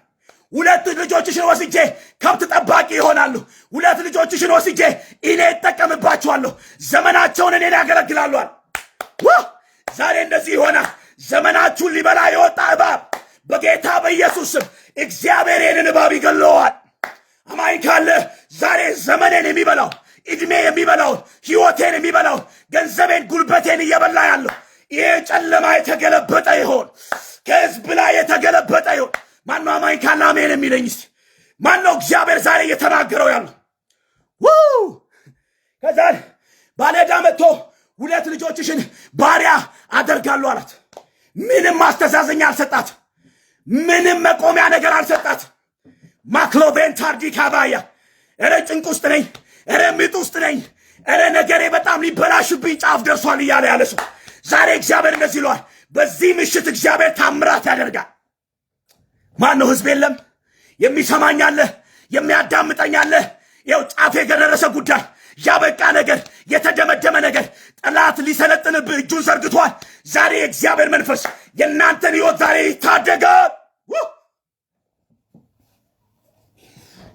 2 ልጆችሽን ወስጄ ከብት ጠባቂ ይሆናሉ፣ 2 ልጆችሽን ወስጄ እኔ እጠቀምባቸዋለሁ፣ ዘመናቸውን እኔን ያገለግላሉ። ዛሬ እንደዚህ ይሆናል። ዘመናችሁን ሊበላ የወጣ እባብ በጌታ በኢየሱስ ስም እግዚአብሔር ይህንን እባብ ይገለዋል። አማኝ ካለ ዛሬ ዘመኔን የሚበላው ዕድሜ የሚበላውን ሕይወቴን የሚበላውን ገንዘቤን ጉልበቴን እየበላ ያለው ይሄ ጨለማ የተገለበጠ ይሆን፣ ከሕዝብ ላይ የተገለበጠ ይሆን። ማነው አማኝ ካለ አሜን የሚለኝ? እስቲ ማነው እግዚአብሔር ዛሬ እየተናገረው ያለው? ከዛ ባለ ዕዳ መጥቶ 2 ልጆችሽን ባሪያ አደርጋለሁ አላት። ምንም ማስተዛዘኛ አልሰጣት፣ ምንም መቆሚያ ነገር አልሰጣት። ማክሎቬን ታርዲ ካባያ እረ ጭንቅ ውስጥ ነኝ፣ እረ ምጥ ውስጥ ነኝ፣ እረ ነገሬ በጣም ሊበላሽብኝ ጫፍ ደርሷል እያለ ያለ ሰው ዛሬ እግዚአብሔር እንደዚህ ይለዋል። በዚህ ምሽት እግዚአብሔር ታምራት ያደርጋል። ማን ነው? ህዝብ የለም? የሚሰማኛለ? የሚያዳምጠኛለ? ይኸው ጫፍ የደረሰ ጉዳይ፣ ያበቃ ነገር፣ የተደመደመ ነገር፣ ጠላት ሊሰለጥንብህ እጁን ዘርግቷል። ዛሬ የእግዚአብሔር መንፈስ የእናንተን ህይወት ዛሬ ይታደጋል፣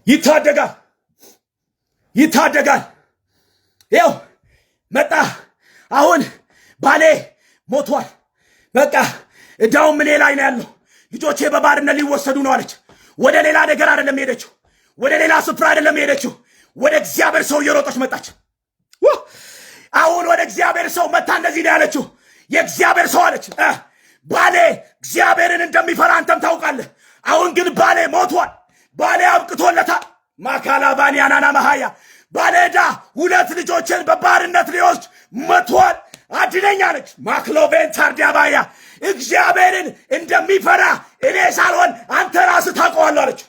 ይታደጋል፣ ይታደጋል። ይኸው መጣ። አሁን ባሌ ሞቷል። በቃ እዳውም እኔ ላይ ነው ያለው። ልጆቼ በባርነት ሊወሰዱ ነው አለች። ወደ ሌላ ነገር አይደለም ሄደችው፣ ወደ ሌላ ስፍራ አይደለም ሄደችው። ወደ እግዚአብሔር ሰው እየሮጠች መጣች። አሁን ወደ እግዚአብሔር ሰው መታ እንደዚህ ነው ያለችው። የእግዚአብሔር ሰው አለች፣ ባሌ እግዚአብሔርን እንደሚፈራ አንተም ታውቃለህ። አሁን ግን ባሌ ሞቷል፣ ባሌ አብቅቶለታል። ማካላባኒ አናና መሃያ ባለ ዕዳ 2 ልጆችን በባርነት ሊወስድ መጥቷል። አድነኝ አለች። ማክሎቬን ታርዲያባያ እግዚአብሔርን እንደሚፈራ እኔ ሳልሆን አንተ ራስህ ታውቀዋለህ አለች።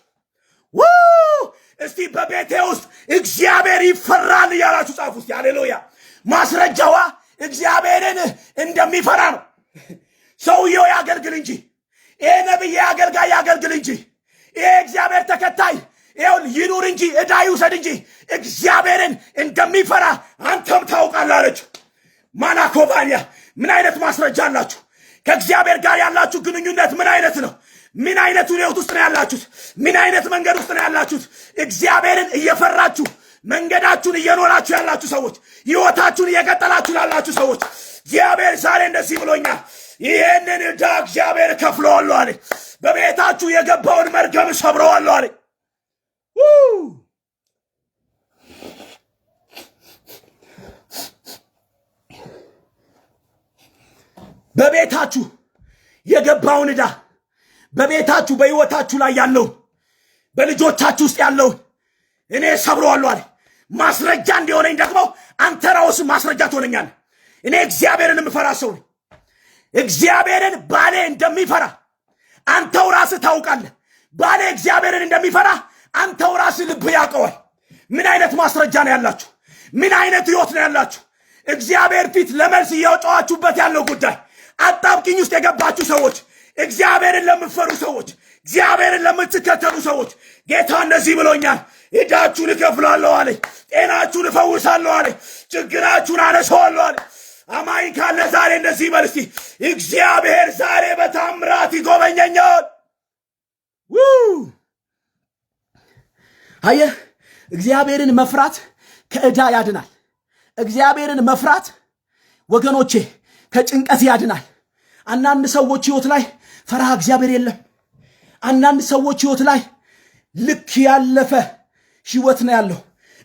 እስቲ በቤቴ ውስጥ እግዚአብሔር ይፈራል እያላችሁ ጻፉ እስቲ። ሃሌሉያ። ማስረጃዋ እግዚአብሔርን እንደሚፈራ ነው። ሰውየው ያገልግል እንጂ፣ ይሄ ነብይ አገልጋይ ያገልግል እንጂ፣ ይሄ እግዚአብሔር ተከታይ ይሁን ይኑር እንጂ፣ ዕዳ ይውሰድ እንጂ እግዚአብሔርን እንደሚፈራ አንተም ታውቃለህ አለች። ማናኮባንያ ምን አይነት ማስረጃ አላችሁ? ከእግዚአብሔር ጋር ያላችሁ ግንኙነት ምን አይነት ነው? ምን አይነት ህይወት ውስጥ ነው ያላችሁት? ምን አይነት መንገድ ውስጥ ነው ያላችሁት? እግዚአብሔርን እየፈራችሁ መንገዳችሁን እየኖራችሁ ያላችሁ ሰዎች፣ ህይወታችሁን እየቀጠላችሁ ያላችሁ ሰዎች እግዚአብሔር ዛሬ እንደዚህ ብሎኛል፣ ይሄንን ዕዳ እግዚአብሔር ከፍለዋለሁ አለ። በቤታችሁ የገባውን መርገም ሰብረዋለሁ አለ። በቤታችሁ የገባውን ዕዳ፣ በቤታችሁ በህይወታችሁ ላይ ያለውን፣ በልጆቻችሁ ውስጥ ያለውን እኔ ሰብረዋለሁ አለ። ማስረጃ እንዲሆነኝ ደግሞ አንተ ራስህ ማስረጃ ትሆነኛለህ። እኔ እግዚአብሔርን የምፈራ ሰው ነኝ። እግዚአብሔርን ባሌ እንደሚፈራ አንተው ራስህ ታውቃለህ። ባሌ እግዚአብሔርን እንደሚፈራ አንተው ራስህ ልብ ያውቀዋል። ምን አይነት ማስረጃ ነው ያላችሁ? ምን አይነት ህይወት ነው ያላችሁ? እግዚአብሔር ፊት ለመልስ እያወጣዋችሁበት ያለው ጉዳይ፣ አጣብቂኝ ውስጥ የገባችሁ ሰዎች፣ እግዚአብሔርን ለምትፈሩ ሰዎች፣ እግዚአብሔርን ለምትከተሉ ሰዎች ጌታ እንደዚህ ብሎኛል፣ ዕዳችሁን እከፍላለሁ አለ፣ ጤናችሁን እፈውሳለሁ አለ፣ ችግራችሁን አነሳዋለሁ አለ። አማኝ ካለ ዛሬ እንደዚህ ይበል እስቲ፣ እግዚአብሔር ዛሬ በታምራት ይጎበኘኛል። አየህ፣ እግዚአብሔርን መፍራት ከዕዳ ያድናል። እግዚአብሔርን መፍራት ወገኖቼ ከጭንቀት ያድናል። አንዳንድ ሰዎች ህይወት ላይ ፈርሃ እግዚአብሔር የለም። አንዳንድ ሰዎች ህይወት ላይ ልክ ያለፈ ህይወት ነው ያለው።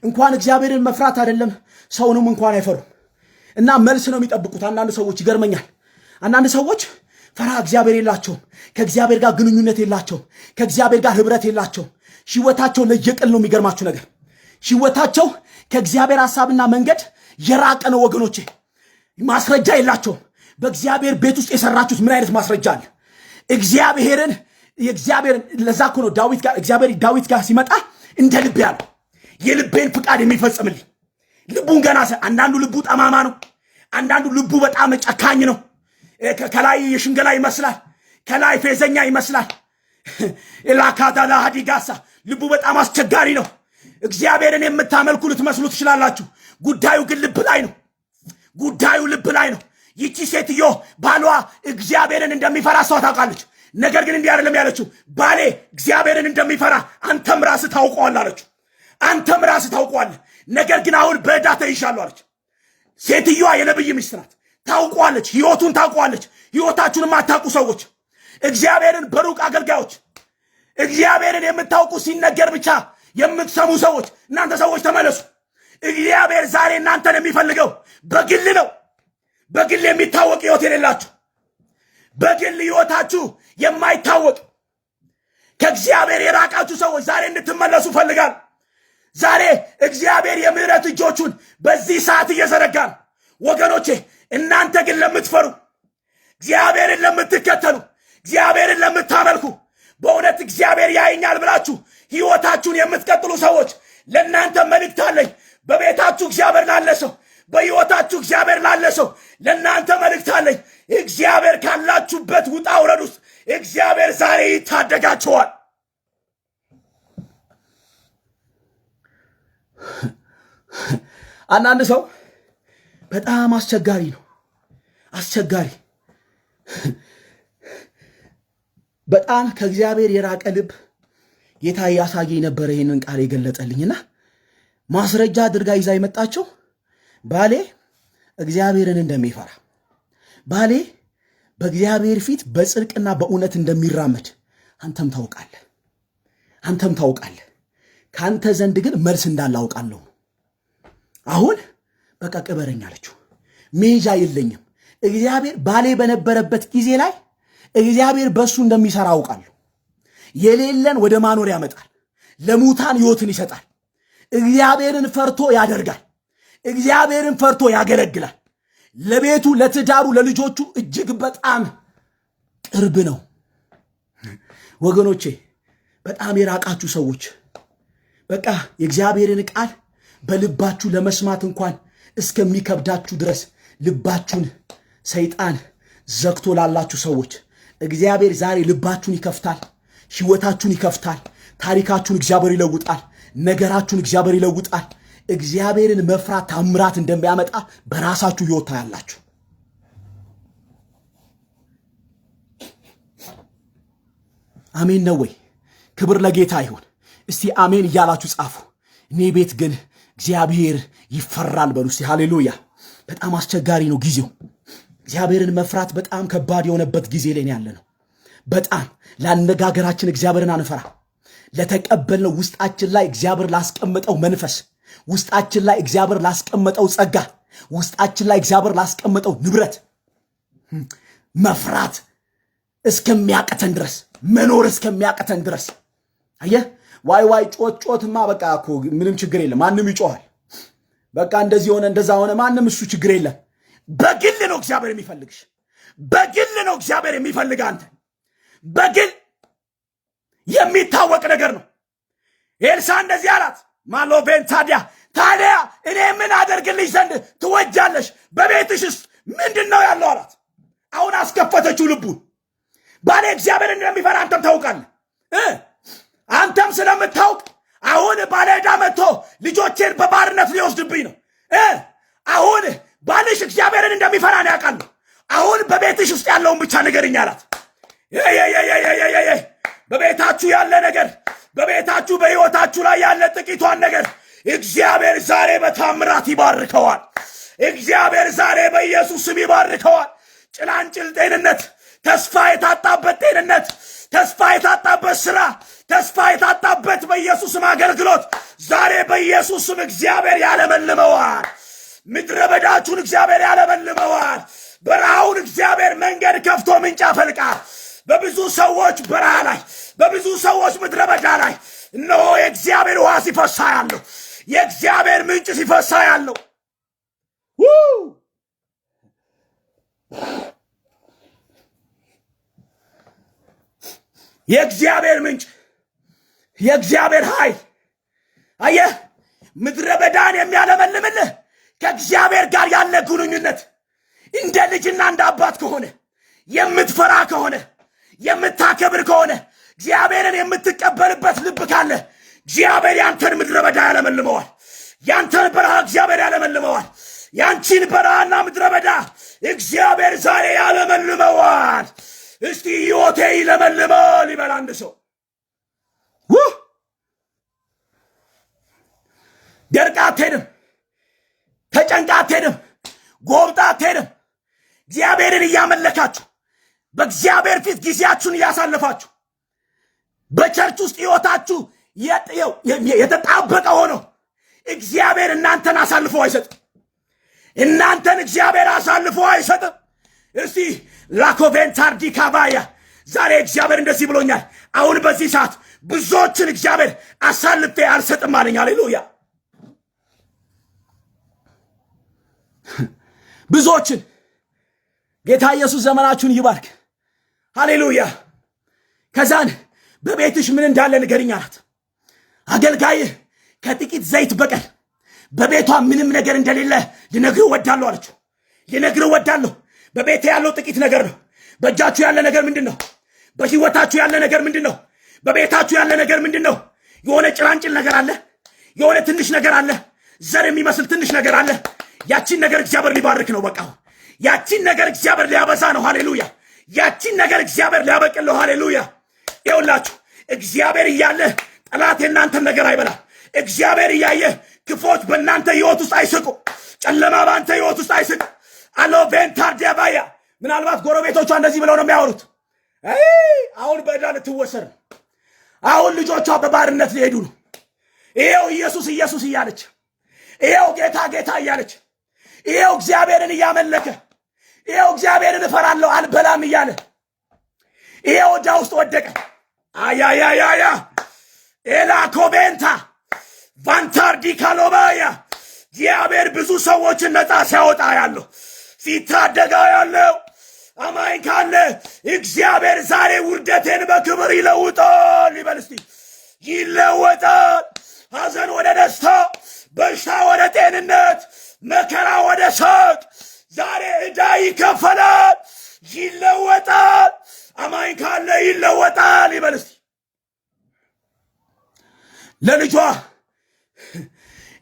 እንኳን እግዚአብሔርን መፍራት አይደለም ሰውንም እንኳን አይፈሩም እና መልስ ነው የሚጠብቁት። አንዳንድ ሰዎች ይገርመኛል። አንዳንድ ሰዎች ፈርሃ እግዚአብሔር የላቸውም። ከእግዚአብሔር ጋር ግንኙነት የላቸውም። ከእግዚአብሔር ጋር ህብረት የላቸውም። ህይወታቸው ለየቅል ነው። የሚገርማችሁ ነገር ህይወታቸው ከእግዚአብሔር ሐሳብና መንገድ የራቀ ነው ወገኖቼ። ማስረጃ የላቸውም። በእግዚአብሔር ቤት ውስጥ የሰራችሁት ምን አይነት ማስረጃ አለ? እግዚአብሔርን ለዛ እኮ ነው እግዚአብሔር ዳዊት ጋር ሲመጣ እንደ ልብ ያለው የልቤን ፍቃድ የሚፈጽምልኝ። ልቡን ገና አንዳንዱ ልቡ ጠማማ ነው። አንዳንዱ ልቡ በጣም ጨካኝ ነው። ከላይ የሽንገላ ይመስላል፣ ከላይ ፌዘኛ ይመስላል። ኢላካዳላ ሀዲጋሳ ልቡ በጣም አስቸጋሪ ነው። እግዚአብሔርን የምታመልኩ ልትመስሉ ትችላላችሁ። ጉዳዩ ግን ልብ ላይ ነው። ጉዳዩ ልብ ላይ ነው። ይቺ ሴትዮ ባሏ እግዚአብሔርን እንደሚፈራ ሰው ታውቃለች። ነገር ግን እንዲህ አይደለም ያለችው። ባሌ እግዚአብሔርን እንደሚፈራ አንተም ራስህ ታውቀዋለህ አለችው። አንተም ራስህ ታውቀዋለህ፣ ነገር ግን አሁን በዕዳ ተይዣለሁ አለች። ሴትዮዋ የነብይ ሚስት ናት። ታውቀዋለች፣ ህይወቱን ታውቀዋለች። ህይወታችሁን የማታውቁ ሰዎች፣ እግዚአብሔርን በሩቅ አገልጋዮች፣ እግዚአብሔርን የምታውቁ ሲነገር ብቻ የምትሰሙ ሰዎች፣ እናንተ ሰዎች ተመለሱ። እግዚአብሔር ዛሬ እናንተን የሚፈልገው በግል ነው። በግል የሚታወቅ ህይወት የሌላችሁ፣ በግል ህይወታችሁ የማይታወቅ ከእግዚአብሔር የራቃችሁ ሰዎች ዛሬ እንድትመለሱ ፈልጋል። ዛሬ እግዚአብሔር የምህረት እጆቹን በዚህ ሰዓት እየዘረጋ ነው ወገኖቼ። እናንተ ግን ለምትፈሩ፣ እግዚአብሔርን ለምትከተሉ፣ እግዚአብሔርን ለምታመልኩ፣ በእውነት እግዚአብሔር ያየኛል ብላችሁ ህይወታችሁን የምትቀጥሉ ሰዎች ለእናንተ መልእክት አለኝ። በቤታችሁ እግዚአብሔር ላለ ሰው፣ በሕይወታችሁ እግዚአብሔር ላለ ሰው ለእናንተ መልእክት አለኝ። እግዚአብሔር ካላችሁበት ውጣ ውረድ ውስጥ እግዚአብሔር ዛሬ ይታደጋችኋል። አንዳንድ ሰው በጣም አስቸጋሪ ነው። አስቸጋሪ በጣም ከእግዚአብሔር የራቀ ልብ ጌታ ያሳየኝ ነበር። ይህንን ቃል የገለጠልኝና ማስረጃ አድርጋ ይዛ የመጣቸው ባሌ እግዚአብሔርን እንደሚፈራ፣ ባሌ በእግዚአብሔር ፊት በጽድቅና በእውነት እንደሚራመድ አንተም ታውቃለህ። ከአንተ ዘንድ ግን መልስ እንዳላውቃለሁ። አሁን በቃ ቅበረኝ አለችው። መሄጃ የለኝም። እግዚአብሔር ባሌ በነበረበት ጊዜ ላይ እግዚአብሔር በሱ እንደሚሰራ አውቃለሁ። የሌለን ወደ ማኖር ያመጣል፣ ለሙታን ሕይወትን ይሰጣል። እግዚአብሔርን ፈርቶ ያደርጋል። እግዚአብሔርን ፈርቶ ያገለግላል። ለቤቱ፣ ለትዳሩ፣ ለልጆቹ እጅግ በጣም ቅርብ ነው። ወገኖቼ በጣም የራቃችሁ ሰዎች በቃ የእግዚአብሔርን ቃል በልባችሁ ለመስማት እንኳን እስከሚከብዳችሁ ድረስ ልባችሁን ሰይጣን ዘግቶ ላላችሁ ሰዎች እግዚአብሔር ዛሬ ልባችሁን ይከፍታል፣ ሕይወታችሁን ይከፍታል፣ ታሪካችሁን እግዚአብሔር ይለውጣል፣ ነገራችሁን እግዚአብሔር ይለውጣል። እግዚአብሔርን መፍራት ታምራት እንደሚያመጣ በራሳችሁ ሕይወት ታያላችሁ። አሜን ነው ወይ? ክብር ለጌታ ይሁን። እስቲ አሜን እያላችሁ ጻፉ። እኔ ቤት ግን እግዚአብሔር ይፈራል በሉ እስቲ። ሃሌሉያ። በጣም አስቸጋሪ ነው ጊዜው። እግዚአብሔርን መፍራት በጣም ከባድ የሆነበት ጊዜ ላይ ያለ ነው። በጣም ለአነጋገራችን እግዚአብሔርን አንፈራ። ለተቀበልነው ውስጣችን ላይ እግዚአብሔር ላስቀመጠው መንፈስ፣ ውስጣችን ላይ እግዚአብሔር ላስቀመጠው ጸጋ፣ ውስጣችን ላይ እግዚአብሔር ላስቀመጠው ንብረት መፍራት እስከሚያቀተን ድረስ፣ መኖር እስከሚያቀተን ድረስ አየህ፣ ዋይ ጮትማ በቃ እኮ ምንም ችግር የለም። ማንም ይጮሃል። በቃ እንደዚህ ሆነ እንደዛ ሆነ፣ ማንም እሱ ችግር የለም። በግል ነው እግዚአብሔር የሚፈልግሽ። በግል ነው እግዚአብሔር የሚፈልግ አንተ። በግል የሚታወቅ ነገር ነው። ኤልሳ እንደዚህ አላት፣ ማሎቬን ታዲያ እኔ ምን አደርግልሽ ዘንድ ትወጃለሽ? በቤትሽ ውስጥ ምንድን ነው ያለው አላት። አሁን አስከፈተችው ልቡን። ባሌ እግዚአብሔርን እንደሚፈራ አንተም ታውቃለህ። አንተም ስለምታውቅ አሁን ባለ ዕዳ መጥቶ ልጆቼን በባርነት ሊወስድብኝ ነው። አሁን ባልሽ እግዚአብሔርን እንደሚፈራ ነው ያውቃለሁ። አሁን በቤትሽ ውስጥ ያለውን ብቻ ንገሪኝ አላት። በቤታችሁ ያለ ነገር፣ በቤታችሁ በሕይወታችሁ ላይ ያለ ጥቂቷን ነገር እግዚአብሔር ዛሬ በታምራት ይባርከዋል። እግዚአብሔር ዛሬ በኢየሱስ ስም ይባርከዋል። ጭላንጭል ጤንነት፣ ተስፋ የታጣበት ጤንነት፣ ተስፋ የታጣበት ስራ፣ ተስፋ የታጣበት በኢየሱስም አገልግሎት ዛሬ በኢየሱስም እግዚአብሔር ያለመልመዋል። ምድረ በዳችሁን እግዚአብሔር ያለመልመዋል። በረሃውን እግዚአብሔር መንገድ ከፍቶ ምንጭ ያፈልቃል። በብዙ ሰዎች በረሃ ላይ፣ በብዙ ሰዎች ምድረ በዳ ላይ እነሆ የእግዚአብሔር ውሃ ሲፈሳ ያለው፣ የእግዚአብሔር ምንጭ ሲፈሳ ያለው የእግዚአብሔር ምንጭ፣ የእግዚአብሔር ኃይል። አየህ፣ ምድረ በዳን የሚያለመልምልህ ከእግዚአብሔር ጋር ያለ ግንኙነት እንደ ልጅና እንደ አባት ከሆነ፣ የምትፈራ ከሆነ፣ የምታከብር ከሆነ፣ እግዚአብሔርን የምትቀበልበት ልብ ካለ እግዚአብሔር ያንተን ምድረ በዳ ያለመልመዋል። ያንተን በረሃ እግዚአብሔር ያለመልመዋል። ያንቺን በረሃና ምድረ በዳ እግዚአብሔር ዛሬ ያለመልመዋል። እስቲ ሕይወቴ ይለመልማል ይበል አንድ ሰው። ደርቃ አትሄድም፣ ተጨንቃ አትሄድም፣ ጎብጣ አትሄድም። እግዚአብሔርን እያመለካችሁ በእግዚአብሔር ፊት ጊዜያችሁን እያሳለፋችሁ በቸርች ውስጥ ሕይወታችሁ የተጣበቀ ሆኖ እግዚአብሔር እናንተን አሳልፎ አይሰጥም። እናንተን እግዚአብሔር አሳልፎ አይሰጥም። እስቲ ላኮቬንታር ዲካባያ ዛሬ እግዚአብሔር እንደዚህ ብሎኛል። አሁን በዚህ ሰዓት ብዙዎችን እግዚአብሔር አሳልፌ አልሰጥም አለኝ። ሃሌሉያ! ብዙዎችን ጌታ ኢየሱስ ዘመናችሁን ይባርክ። ሃሌሉያ! ከዛን በቤትሽ ምን እንዳለ ንገሪኝ አላት። አገልጋይህ ከጥቂት ዘይት በቀር በቤቷ ምንም ነገር እንደሌለ ልነግርህ እወዳለሁ አለችው። ልነግርህ እወዳለሁ። በቤቴ ያለው ጥቂት ነገር ነው። በእጃችሁ ያለ ነገር ምንድን ነው? በህይወታችሁ ያለ ነገር ምንድን ነው? በቤታችሁ ያለ ነገር ምንድን ነው? የሆነ ጭላንጭል ነገር አለ። የሆነ ትንሽ ነገር አለ። ዘር የሚመስል ትንሽ ነገር አለ። ያቺን ነገር እግዚአብሔር ሊባርክ ነው። በቃ ያቺን ነገር እግዚአብሔር ሊያበዛ ነው። ሃሌሉያ። ያቺን ነገር እግዚአብሔር ሊያበቅል ነው። ሃሌሉያ። ይኸውላችሁ እግዚአብሔር እያለ ጠላት የእናንተን ነገር አይበላም። እግዚአብሔር እያየ ክፎች በእናንተ ህይወት ውስጥ አይስቁ። ጨለማ በአንተ ህይወት ውስጥ አይስቅ። አሎ ቬንታር ዲያባያ ምናልባት ጎረቤቶቿ እንደዚህ ብለው ነው የሚያወሩት። አሁን በዕዳ ልትወሰድ ነው። አሁን ልጆቿ በባርነት ሊሄዱ ነው። ይሄው ኢየሱስ ኢየሱስ እያለች፣ ይሄው ጌታ ጌታ እያለች፣ ይሄው እግዚአብሔርን እያመለከ፣ ይሄው እግዚአብሔርን እፈራለሁ አልበላም እያለ ይሄው ዕዳ ውስጥ ወደቀ። አያያያያ ኤላ ኮቤንታ ቫንታር ዲካሎባያ እግዚአብሔር ብዙ ሰዎችን ነፃ ሲያወጣ ያለው ሲታደጋ ያለው አማኝ ካለ እግዚአብሔር ዛሬ ውርደቴን በክብር ይለውጣል። ይበል እስቲ ይለወጣል። ሐዘን ወደ ደስታ፣ በሽታ ወደ ጤንነት፣ መከራ ወደ ሳቅ። ዛሬ ዕዳ ይከፈላል፣ ይለወጣል። አማኝ ካለ ይለወጣል። ይበል እስቲ ለልጇ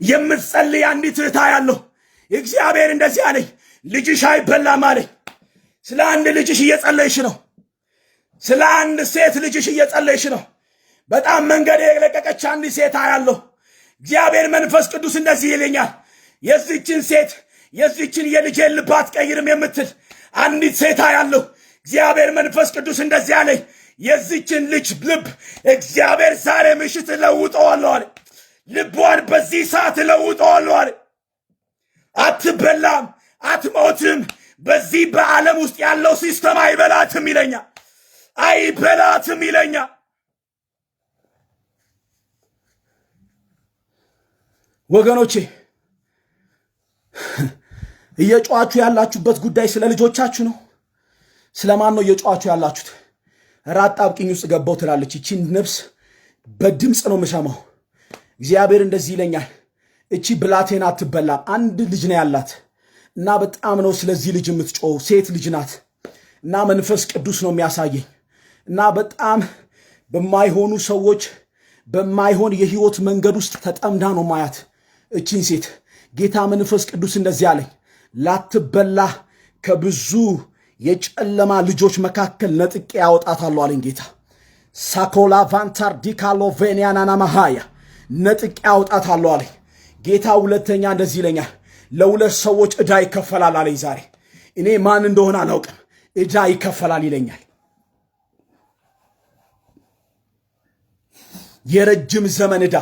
የምትጸልይ አንዲት እህታ ያለው እግዚአብሔር እንደዚህ አለኝ፣ ልጅሽ አይበላም አለኝ። ስለ አንድ ልጅሽ እየጸለይሽ ነው። ስለ አንድ ሴት ልጅሽ እየጸለይሽ ነው። በጣም መንገድ የለቀቀች አንዲት ሴት ያለው እግዚአብሔር መንፈስ ቅዱስ እንደዚህ ይለኛል፣ የዚችን ሴት የዚችን የልጄን ልብ አትቀይርም የምትል አንዲት ሴት ያለው እግዚአብሔር መንፈስ ቅዱስ እንደዚህ አለኝ፣ የዚችን ልጅ ልብ እግዚአብሔር ዛሬ ምሽት እለውጠዋለሁ አለ። ልቧን በዚህ ሰዓት እለውጠዋለሁ አለ። አትበላም፣ አትሞትም። በዚህ በዓለም ውስጥ ያለው ሲስተም አይበላትም ይለኛል፣ አይበላትም ይለኛል። ወገኖቼ እየጮኻችሁ ያላችሁበት ጉዳይ ስለ ልጆቻችሁ ነው። ስለማን ነው እየጮኻችሁ ያላችሁት? ራጣ አጣብቂኝ ውስጥ ገባው ትላለች እቺ ነፍስ። በድምፅ ነው የምሰማው። እግዚአብሔር እንደዚህ ይለኛል፣ እቺ ብላቴና አትበላም። አንድ ልጅ ነው ያላት እና በጣም ነው ስለዚህ ልጅ የምትጮው። ሴት ልጅ ናት እና መንፈስ ቅዱስ ነው የሚያሳየኝ እና በጣም በማይሆኑ ሰዎች በማይሆን የህይወት መንገድ ውስጥ ተጠምዳ ነው ማያት እቺን ሴት። ጌታ መንፈስ ቅዱስ እንደዚህ አለኝ፣ ላትበላ ከብዙ የጨለማ ልጆች መካከል ነጥቄ ያወጣታለሁ አለኝ ጌታ። ሳኮላ ቫንታር ዲካሎ ቬኒያናና ማሃያ ነጥቄ ያወጣታለሁ አለኝ ጌታ። ሁለተኛ እንደዚህ ይለኛል፣ ለሁለት ሰዎች ዕዳ ይከፈላል አለኝ ዛሬ። እኔ ማን እንደሆነ አላውቅም፣ ዕዳ ይከፈላል ይለኛል። የረጅም ዘመን ዕዳ፣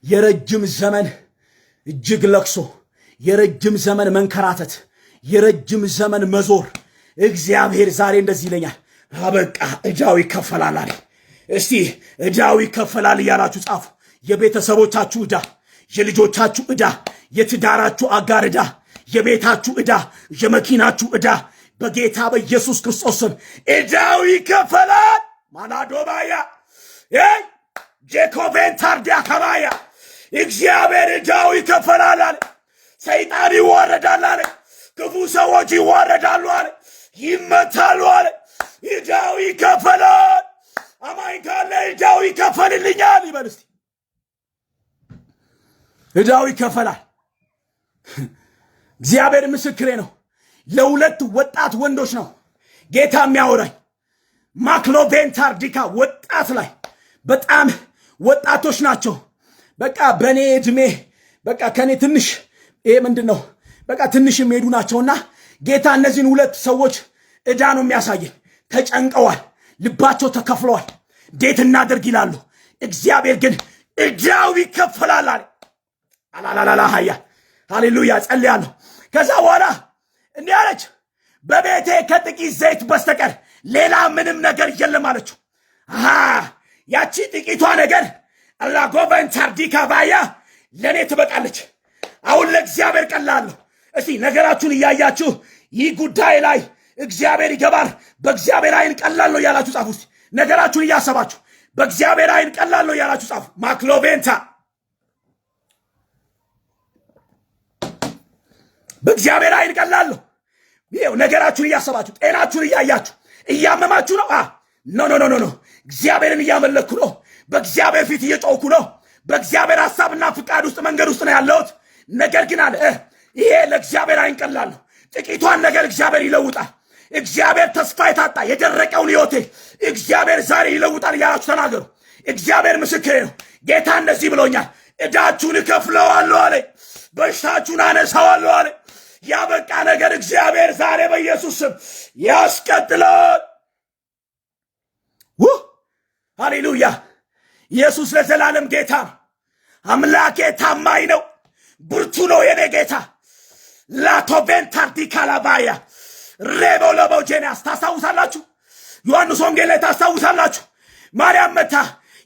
የረጅም ዘመን እጅግ ለቅሶ፣ የረጅም ዘመን መንከራተት፣ የረጅም ዘመን መዞር እግዚአብሔር ዛሬ እንደዚህ ይለኛል፣ አበቃ፣ ዕዳው ይከፈላል አለ። እስቲ ዕዳው ይከፈላል እያላችሁ ጻፉ። የቤተሰቦቻችሁ ዕዳ፣ የልጆቻችሁ ዕዳ፣ የትዳራችሁ አጋር ዕዳ፣ የቤታችሁ ዕዳ፣ የመኪናችሁ ዕዳ በጌታ በኢየሱስ ክርስቶስ ስም ዕዳው ይከፈላል። ማናዶባያ ጄኮቬን ታርዲያ ከባያ እግዚአብሔር ዕዳው ይከፈላል አለ። ሰይጣን ይዋረዳል አለ። ክፉ ሰዎች ይዋረዳሉ አለ፣ ይመታሉ አለ። ዕዳው ይከፈላል። አማኝ ካለ ዕዳው ይከፈልልኛል ይበል እስቲ። ዕዳው ይከፈላል። እግዚአብሔር ምስክሬ ነው። ለሁለት ወጣት ወንዶች ነው ጌታ የሚያወራኝ። ማክሎቬን ታርዲካ ወጣት ላይ በጣም ወጣቶች ናቸው። በቃ በእኔ ዕድሜ በቃ ከኔ ትንሽ ይሄ ምንድነው በቃ ትንሽ የሚሄዱ ናቸውና ጌታ እነዚህን ሁለት ሰዎች ዕዳ ነው የሚያሳየኝ። ተጨንቀዋል፣ ልባቸው ተከፍለዋል። እንዴት እናደርግ ይላሉ። እግዚአብሔር ግን ዕዳው ይከፈላል አለ። አላላላ ሃያ ሃሌሉያ። ጸልያለሁ። ከዛ በኋላ እንዲህ አለች፣ በቤቴ ከጥቂት ዘይት በስተቀር ሌላ ምንም ነገር የለም አለችው። ያቺ ጥቂቷ ነገር አላጎቨን ታርዲካ ባያ ለእኔ ትበቃለች። አሁን ለእግዚአብሔር ቀላለሁ። እስቲ ነገራችሁን እያያችሁ ይህ ጉዳይ ላይ እግዚአብሔር ይገባል፣ በእግዚአብሔር አይን ቀላል ነው ያላችሁ ጻፉ። እስቲ ነገራችሁን እያሰባችሁ በእግዚአብሔር አይን ቀላል ነው ያላችሁ ጻፉ። ማክሎቬንታ በእግዚአብሔር አይን ቀላል ነው። ይኸው ነገራችሁን እያሰባችሁ ጤናችሁን እያያችሁ እያመማችሁ ነው። ኖ ኖ ኖ ኖ፣ እግዚአብሔርን እያመለኩ ነው። በእግዚአብሔር ፊት እየጮኩ ነው። በእግዚአብሔር ሐሳብና ፍቃድ ውስጥ መንገድ ውስጥ ነው ያለሁት። ነገር ግን አለ ይሄ ለእግዚአብሔር አይን ቀላል ነው። ጥቂቷን ነገር እግዚአብሔር ይለውጣል። እግዚአብሔር ተስፋ የታጣ የደረቀውን ሕይወቴ እግዚአብሔር ዛሬ ይለውጣል እያላችሁ ተናገሩ። እግዚአብሔር ምስክሬ ነው። ጌታ እንደዚህ ብሎኛል፣ ዕዳችሁን እከፍለዋለሁ አለ፣ በሽታችሁን አነሳዋለሁ አለ። ያበቃ ነገር እግዚአብሔር ዛሬ በኢየሱስ ስም ያስቀጥላል። ሃሌሉያ! ኢየሱስ ለዘላለም ጌታ ነው። አምላኬ ታማኝ ነው፣ ብርቱ ነው የኔ ጌታ። ላቶቬንታርዲ ካላባያ ሬቦሎቦጄንያስ ታስታውሳላችሁ? ዮሐንስ ወንጌል ላይ ታስታውሳላችሁ? ማርያም መታ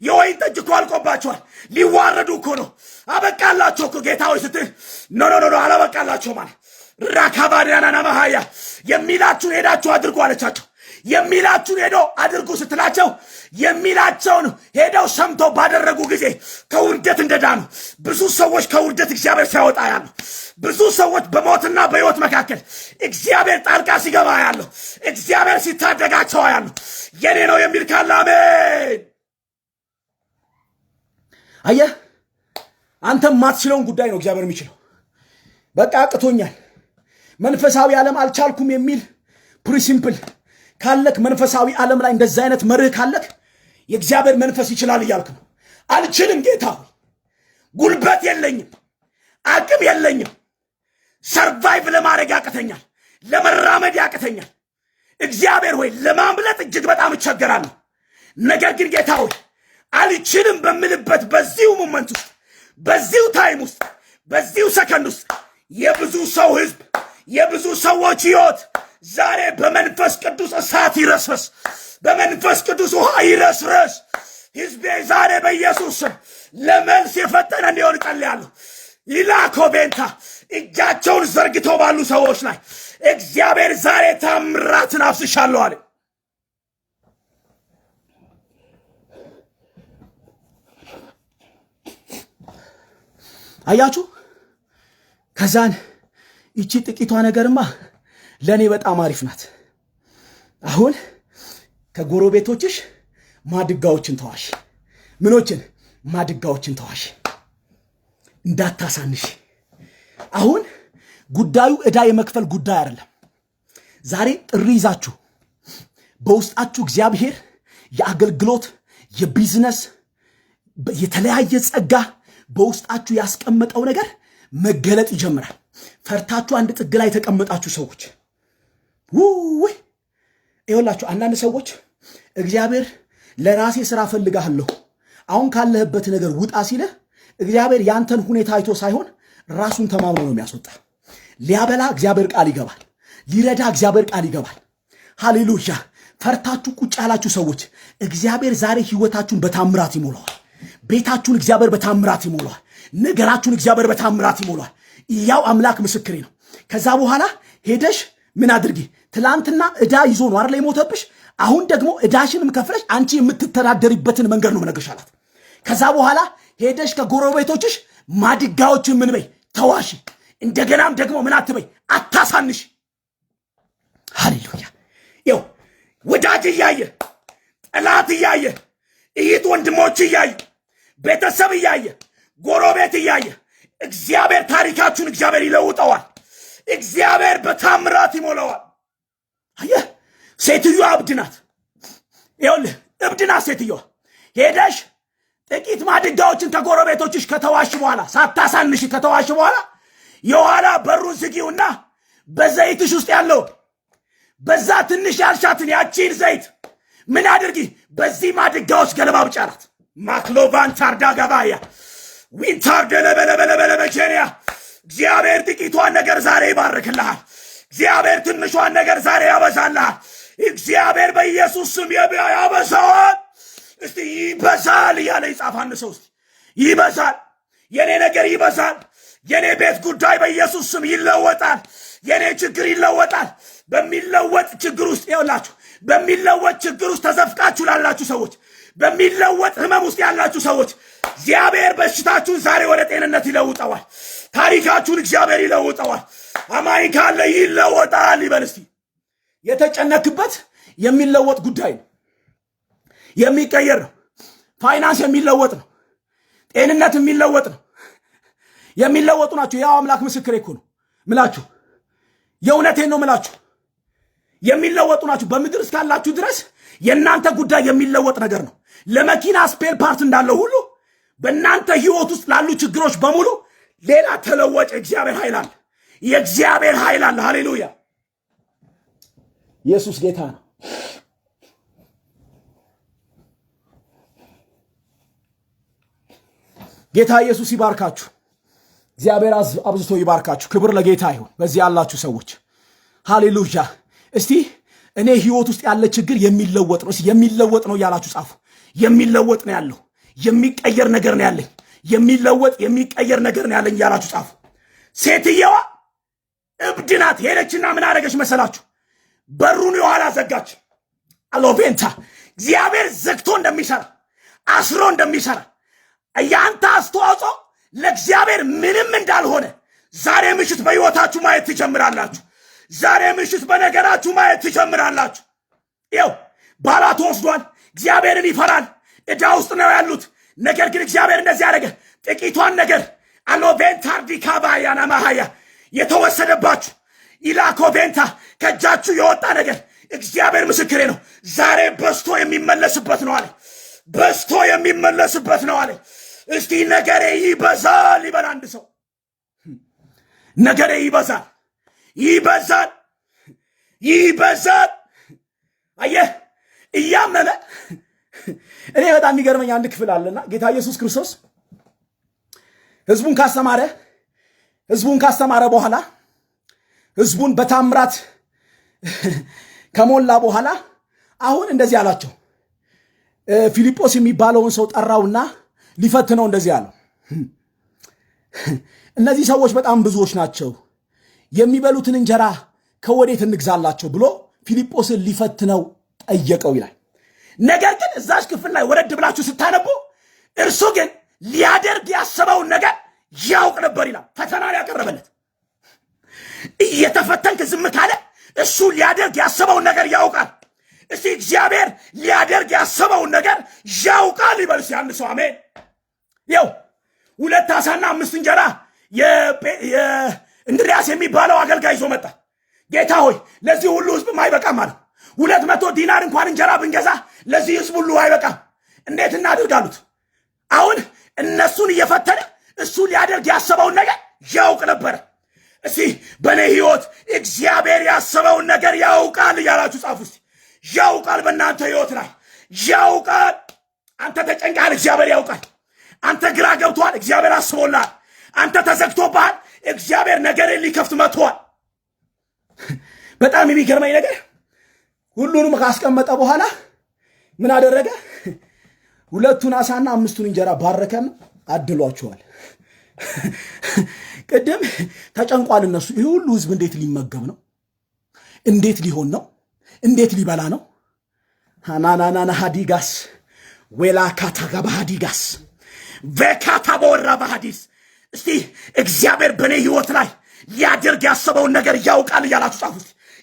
የወይን ጠጅ እኮ አልቆባቸዋል፣ ሊዋረዱ እኮ ነው። አበቃላቸው እኮ ጌታ ሆይ ስትል ኖ ኖ ኖ አላበቃላቸው ማለት ራካባዲያና ማሃያ የሚላችሁን ሄዳችሁ አድርጉ አለቻቸው። የሚላችሁን ሄዶ አድርጉ ስትላቸው የሚላቸውን ሄደው ሰምቶ ባደረጉ ጊዜ ከውርደት እንደዳኑ ብዙ ሰዎች ከውርደት እግዚአብሔር ሲያወጣ ያለው፣ ብዙ ሰዎች በሞትና በሕይወት መካከል እግዚአብሔር ጣልቃ ሲገባ ያለው፣ እግዚአብሔር ሲታደጋቸው ያለው የኔ ነው የሚል ካለ አሜን። አየህ፣ አንተ ማትችለውን ጉዳይ ነው እግዚአብሔር የሚችለው። በቃ አቅቶኛል፣ መንፈሳዊ ዓለም አልቻልኩም የሚል ፕሪንሲፕል ካለክ፣ መንፈሳዊ ዓለም ላይ እንደዛ አይነት መርህ ካለክ የእግዚአብሔር መንፈስ ይችላል እያልክ ነው። አልችልም ጌታ ሆይ፣ ጉልበት የለኝም፣ አቅም የለኝም፣ ሰርቫይቭ ለማድረግ ያቅተኛል፣ ለመራመድ ያቅተኛል። እግዚአብሔር ሆይ ለማምለጥ እጅግ በጣም እቸገራለሁ። ነገር ግን ጌታ ሆይ አልችልም በምልበት በዚሁ ሞመንት ውስጥ፣ በዚሁ ታይም ውስጥ፣ በዚሁ ሰከንድ ውስጥ የብዙ ሰው ህዝብ፣ የብዙ ሰዎች ህይወት ዛሬ በመንፈስ ቅዱስ እሳት ይረስረስ፣ በመንፈስ ቅዱስ ውሃ ይረስረስ። ህዝቤ ዛሬ በኢየሱስ ስም ለመልስ የፈጠነ እንዲሆን እጸልያለሁ። ይላኮቤንታ እጃቸውን ዘርግተው ባሉ ሰዎች ላይ እግዚአብሔር ዛሬ ታምራትን አፍስሻለሁ አለ። አያችሁ? ከዛን ይቺ ጥቂቷ ነገርማ ለእኔ በጣም አሪፍ ናት። አሁን ከጎረቤቶችሽ ማድጋዎችን ተዋሽ። ምኖችን? ማድጋዎችን ተዋሽ፣ እንዳታሳንሽ። አሁን ጉዳዩ ዕዳ የመክፈል ጉዳይ አይደለም። ዛሬ ጥሪ ይዛችሁ በውስጣችሁ እግዚአብሔር የአገልግሎት፣ የቢዝነስ፣ የተለያየ ጸጋ በውስጣችሁ ያስቀመጠው ነገር መገለጥ ይጀምራል። ፈርታችሁ አንድ ጥግ ላይ የተቀመጣችሁ ሰዎች ውይ ይኸውላችሁ፣ አንዳንድ ሰዎች እግዚአብሔር ለራሴ ስራ ፈልጋለሁ አሁን ካለህበት ነገር ውጣ ሲልህ እግዚአብሔር ያንተን ሁኔታ አይቶ ሳይሆን ራሱን ተማምኖ ነው የሚያስወጣ። ሊያበላ እግዚአብሔር ቃል ይገባል፣ ሊረዳ እግዚአብሔር ቃል ይገባል። ሃሌሉያ! ፈርታችሁ ቁጭ ያላችሁ ሰዎች እግዚአብሔር ዛሬ ህይወታችሁን በታምራት ይሞላዋል። ቤታችሁን እግዚአብሔር በታምራት ይሞላዋል። ነገራችሁን እግዚአብሔር በታምራት ይሞላዋል። ያው አምላክ ምስክሬ ነው። ከዛ በኋላ ሄደሽ ምን አድርጊ? ትላንትና ዕዳ ይዞ ነው አይደል የሞተብሽ? አሁን ደግሞ ዕዳሽንም ከፍለሽ አንቺ የምትተዳደሪበትን መንገድ ነው መነገርሽ አላት። ከዛ በኋላ ሄደሽ ከጎረቤቶችሽ ማድጋዎችን ምን በይ? ተዋሺ። እንደገናም ደግሞ ምን አትበይ? አታሳንሽ። ሃሌሉያ! ይው ወዳጅ እያየ፣ ጠላት እያየ፣ እህት ወንድሞች እያዩ፣ ቤተሰብ እያየ፣ ጎረቤት እያየ እግዚአብሔር ታሪካችሁን እግዚአብሔር ይለውጠዋል። እግዚአብሔር በታምራት ይሞላዋል። አየህ፣ ሴትዮዋ እብድ ናት። ይኸውልህ እብድ ናት ሴትዮዋ። ሄደሽ ጥቂት ማድጋዎችን ከጎረቤቶችሽ ከተዋሽ በኋላ፣ ሳታሳንሽ ከተዋሽ በኋላ የኋላ በሩን ዝጊውና በዘይትሽ ውስጥ ያለው በዛ ትንሽ ያልሻትን ያቺን ዘይት ምን አድርጊ? በዚህ ማድጋዎች ገለባብጪ አላት። ማክሎቫን ታርዳ ገባያ ዊንታር ደለበለበለበለበቼንያ እግዚአብሔር ጥቂቷን ነገር ዛሬ ይባርክልሃል። እግዚአብሔር ትንሿን ነገር ዛሬ ያበዛልሃል። እግዚአብሔር በኢየሱስ ስም ያበዛዋል። እስቲ ይበዛል እያለ ይጻፋን ሰው እስቲ ይበዛል። የኔ ነገር ይበዛል። የኔ ቤት ጉዳይ በኢየሱስ ስም ይለወጣል። የኔ ችግር ይለወጣል። በሚለወጥ ችግር ውስጥ ይኸውላችሁ፣ በሚለወጥ ችግር ውስጥ ተዘፍቃችሁ ላላችሁ ሰዎች፣ በሚለወጥ ህመም ውስጥ ያላችሁ ሰዎች እግዚአብሔር በሽታችሁን ዛሬ ወደ ጤንነት ይለውጠዋል። ታሪካችሁን እግዚአብሔር ይለውጠዋል። አማኝ ካለ ይለወጣል ይበል እስቲ። የተጨነክበት የሚለወጥ ጉዳይ ነው፣ የሚቀየር ነው። ፋይናንስ የሚለወጥ ነው። ጤንነት የሚለወጥ ነው። የሚለወጡ ናቸው። ያው አምላክ ምስክሬ እኮ ነው ምላችሁ፣ የእውነቴን ነው ምላችሁ። የሚለወጡ ናቸው። በምድር እስካላችሁ ድረስ የእናንተ ጉዳይ የሚለወጥ ነገር ነው። ለመኪና ስፔር ፓርት እንዳለው ሁሉ በእናንተ ህይወት ውስጥ ላሉ ችግሮች በሙሉ ሌላ ተለወጭ እግዚአብሔር ኃይል አለ። የእግዚአብሔር ኃይል አለ። ሃሌሉያ! ኢየሱስ ጌታ ነው። ጌታ ኢየሱስ ይባርካችሁ። እግዚአብሔር አብዝቶ ይባርካችሁ። ክብር ለጌታ ይሁን። በዚህ ያላችሁ ሰዎች ሃሌሉያ። እስቲ እኔ ህይወት ውስጥ ያለ ችግር የሚለወጥ ነው፣ የሚለወጥ ነው እያላችሁ ጻፉ። የሚለወጥ ነው ያለው፣ የሚቀየር ነገር ነው ያለኝ፣ የሚለወጥ የሚቀየር ነገር ነው ያለኝ እያላችሁ ጻፉ። ሴትየዋ እብድ ናት። ሄደችና ምን አደረገች መሰላችሁ? በሩን የኋላ ዘጋች። አሎቬንታ እግዚአብሔር ዘግቶ እንደሚሰራ አስሮ እንደሚሰራ ያንተ አስተዋጽኦ ለእግዚአብሔር ምንም እንዳልሆነ ዛሬ ምሽት በሕይወታችሁ ማየት ትጀምራላችሁ። ዛሬ ምሽት በነገራችሁ ማየት ትጀምራላችሁ። ይው ባሏ ተወስዷል። እግዚአብሔርን ይፈራል። ዕዳ ውስጥ ነው ያሉት። ነገር ግን እግዚአብሔር እንደዚህ ያደረገ ጥቂቷን ነገር አሎቬንታ ዲካባያና ማሃያ የተወሰደባችሁ ኢላኮቬንታ ከእጃችሁ የወጣ ነገር እግዚአብሔር ምስክሬ ነው ዛሬ በስቶ የሚመለስበት ነው አለ። በስቶ የሚመለስበት ነው አለ። እስቲ ነገሬ ይበዛል ይበል አንድ ሰው። ነገሬ ይበዛል፣ ይበዛል፣ ይበዛል። አየህ እያመነ እኔ በጣም የሚገርመኝ አንድ ክፍል አለና ጌታ ኢየሱስ ክርስቶስ ህዝቡን ካስተማረ በኋላ ህዝቡን በታምራት ከሞላ በኋላ አሁን እንደዚህ አላቸው። ፊልጶስ የሚባለውን ሰው ጠራውና ሊፈትነው እንደዚህ አለው፣ እነዚህ ሰዎች በጣም ብዙዎች ናቸው፣ የሚበሉትን እንጀራ ከወዴት እንግዛላቸው ብሎ ፊልጶስን ሊፈትነው ጠየቀው ይላል። ነገር ግን እዛች ክፍል ላይ ወረድ ብላችሁ ስታነቡ እርሱ ግን ሊያደርግ ያሰበውን ነገር ያውቅ ነበር ይላል። ፈተናን ያቀረበለት እየተፈተንክ ዝም ካለ እሱ ሊያደርግ ያሰበውን ነገር ያውቃል። እስቲ እግዚአብሔር ሊያደርግ ያሰበውን ነገር ያውቃል ይበል ሲያንድ ሰው አሜን። ይው 2 ዓሣና 5 እንጀራ እንድሪያስ የሚባለው አገልጋይ ይዞ መጣ። ጌታ ሆይ ለዚህ ሁሉ ህዝብ አይበቃም አለ። 200 ዲናር እንኳን እንጀራ ብንገዛ ለዚህ ህዝብ ሁሉ አይበቃም፣ እንዴት እናድርጋሉት? አሁን እነሱን እየፈተነ እሱ ሊያደርግ ያሰበውን ነገር ያውቅ ነበር። እስቲ በእኔ ህይወት እግዚአብሔር ያሰበውን ነገር ያውቃል እያላችሁ ጻፉ እስቲ። ያውቃል፣ በእናንተ ህይወት ላይ ያውቃል። አንተ ተጨንቃል፣ እግዚአብሔር ያውቃል። አንተ ግራ ገብቷል፣ እግዚአብሔር አስቦልሃል። አንተ ተዘግቶብሃል፣ እግዚአብሔር ነገርን ሊከፍት መጥቷል። በጣም የሚገርመኝ ነገር ሁሉንም ካስቀመጠ በኋላ ምን አደረገ? 2 ዓሣና 5 እንጀራ ባረከም አድሏቸዋል። ቅድም ተጨንቋል እነሱ። ይህ ሁሉ ህዝብ እንዴት ሊመገብ ነው? እንዴት ሊሆን ነው? እንዴት ሊበላ ነው? ሃናናና ሃዲጋስ ወላ ካታጋ ባሃዲጋስ ወካታ ቦራ ባሃዲስ። እስቲ እግዚአብሔር በኔ ህይወት ላይ ሊያደርግ ያሰበውን ነገር ያውቃል እያላችሁ ጻፉ።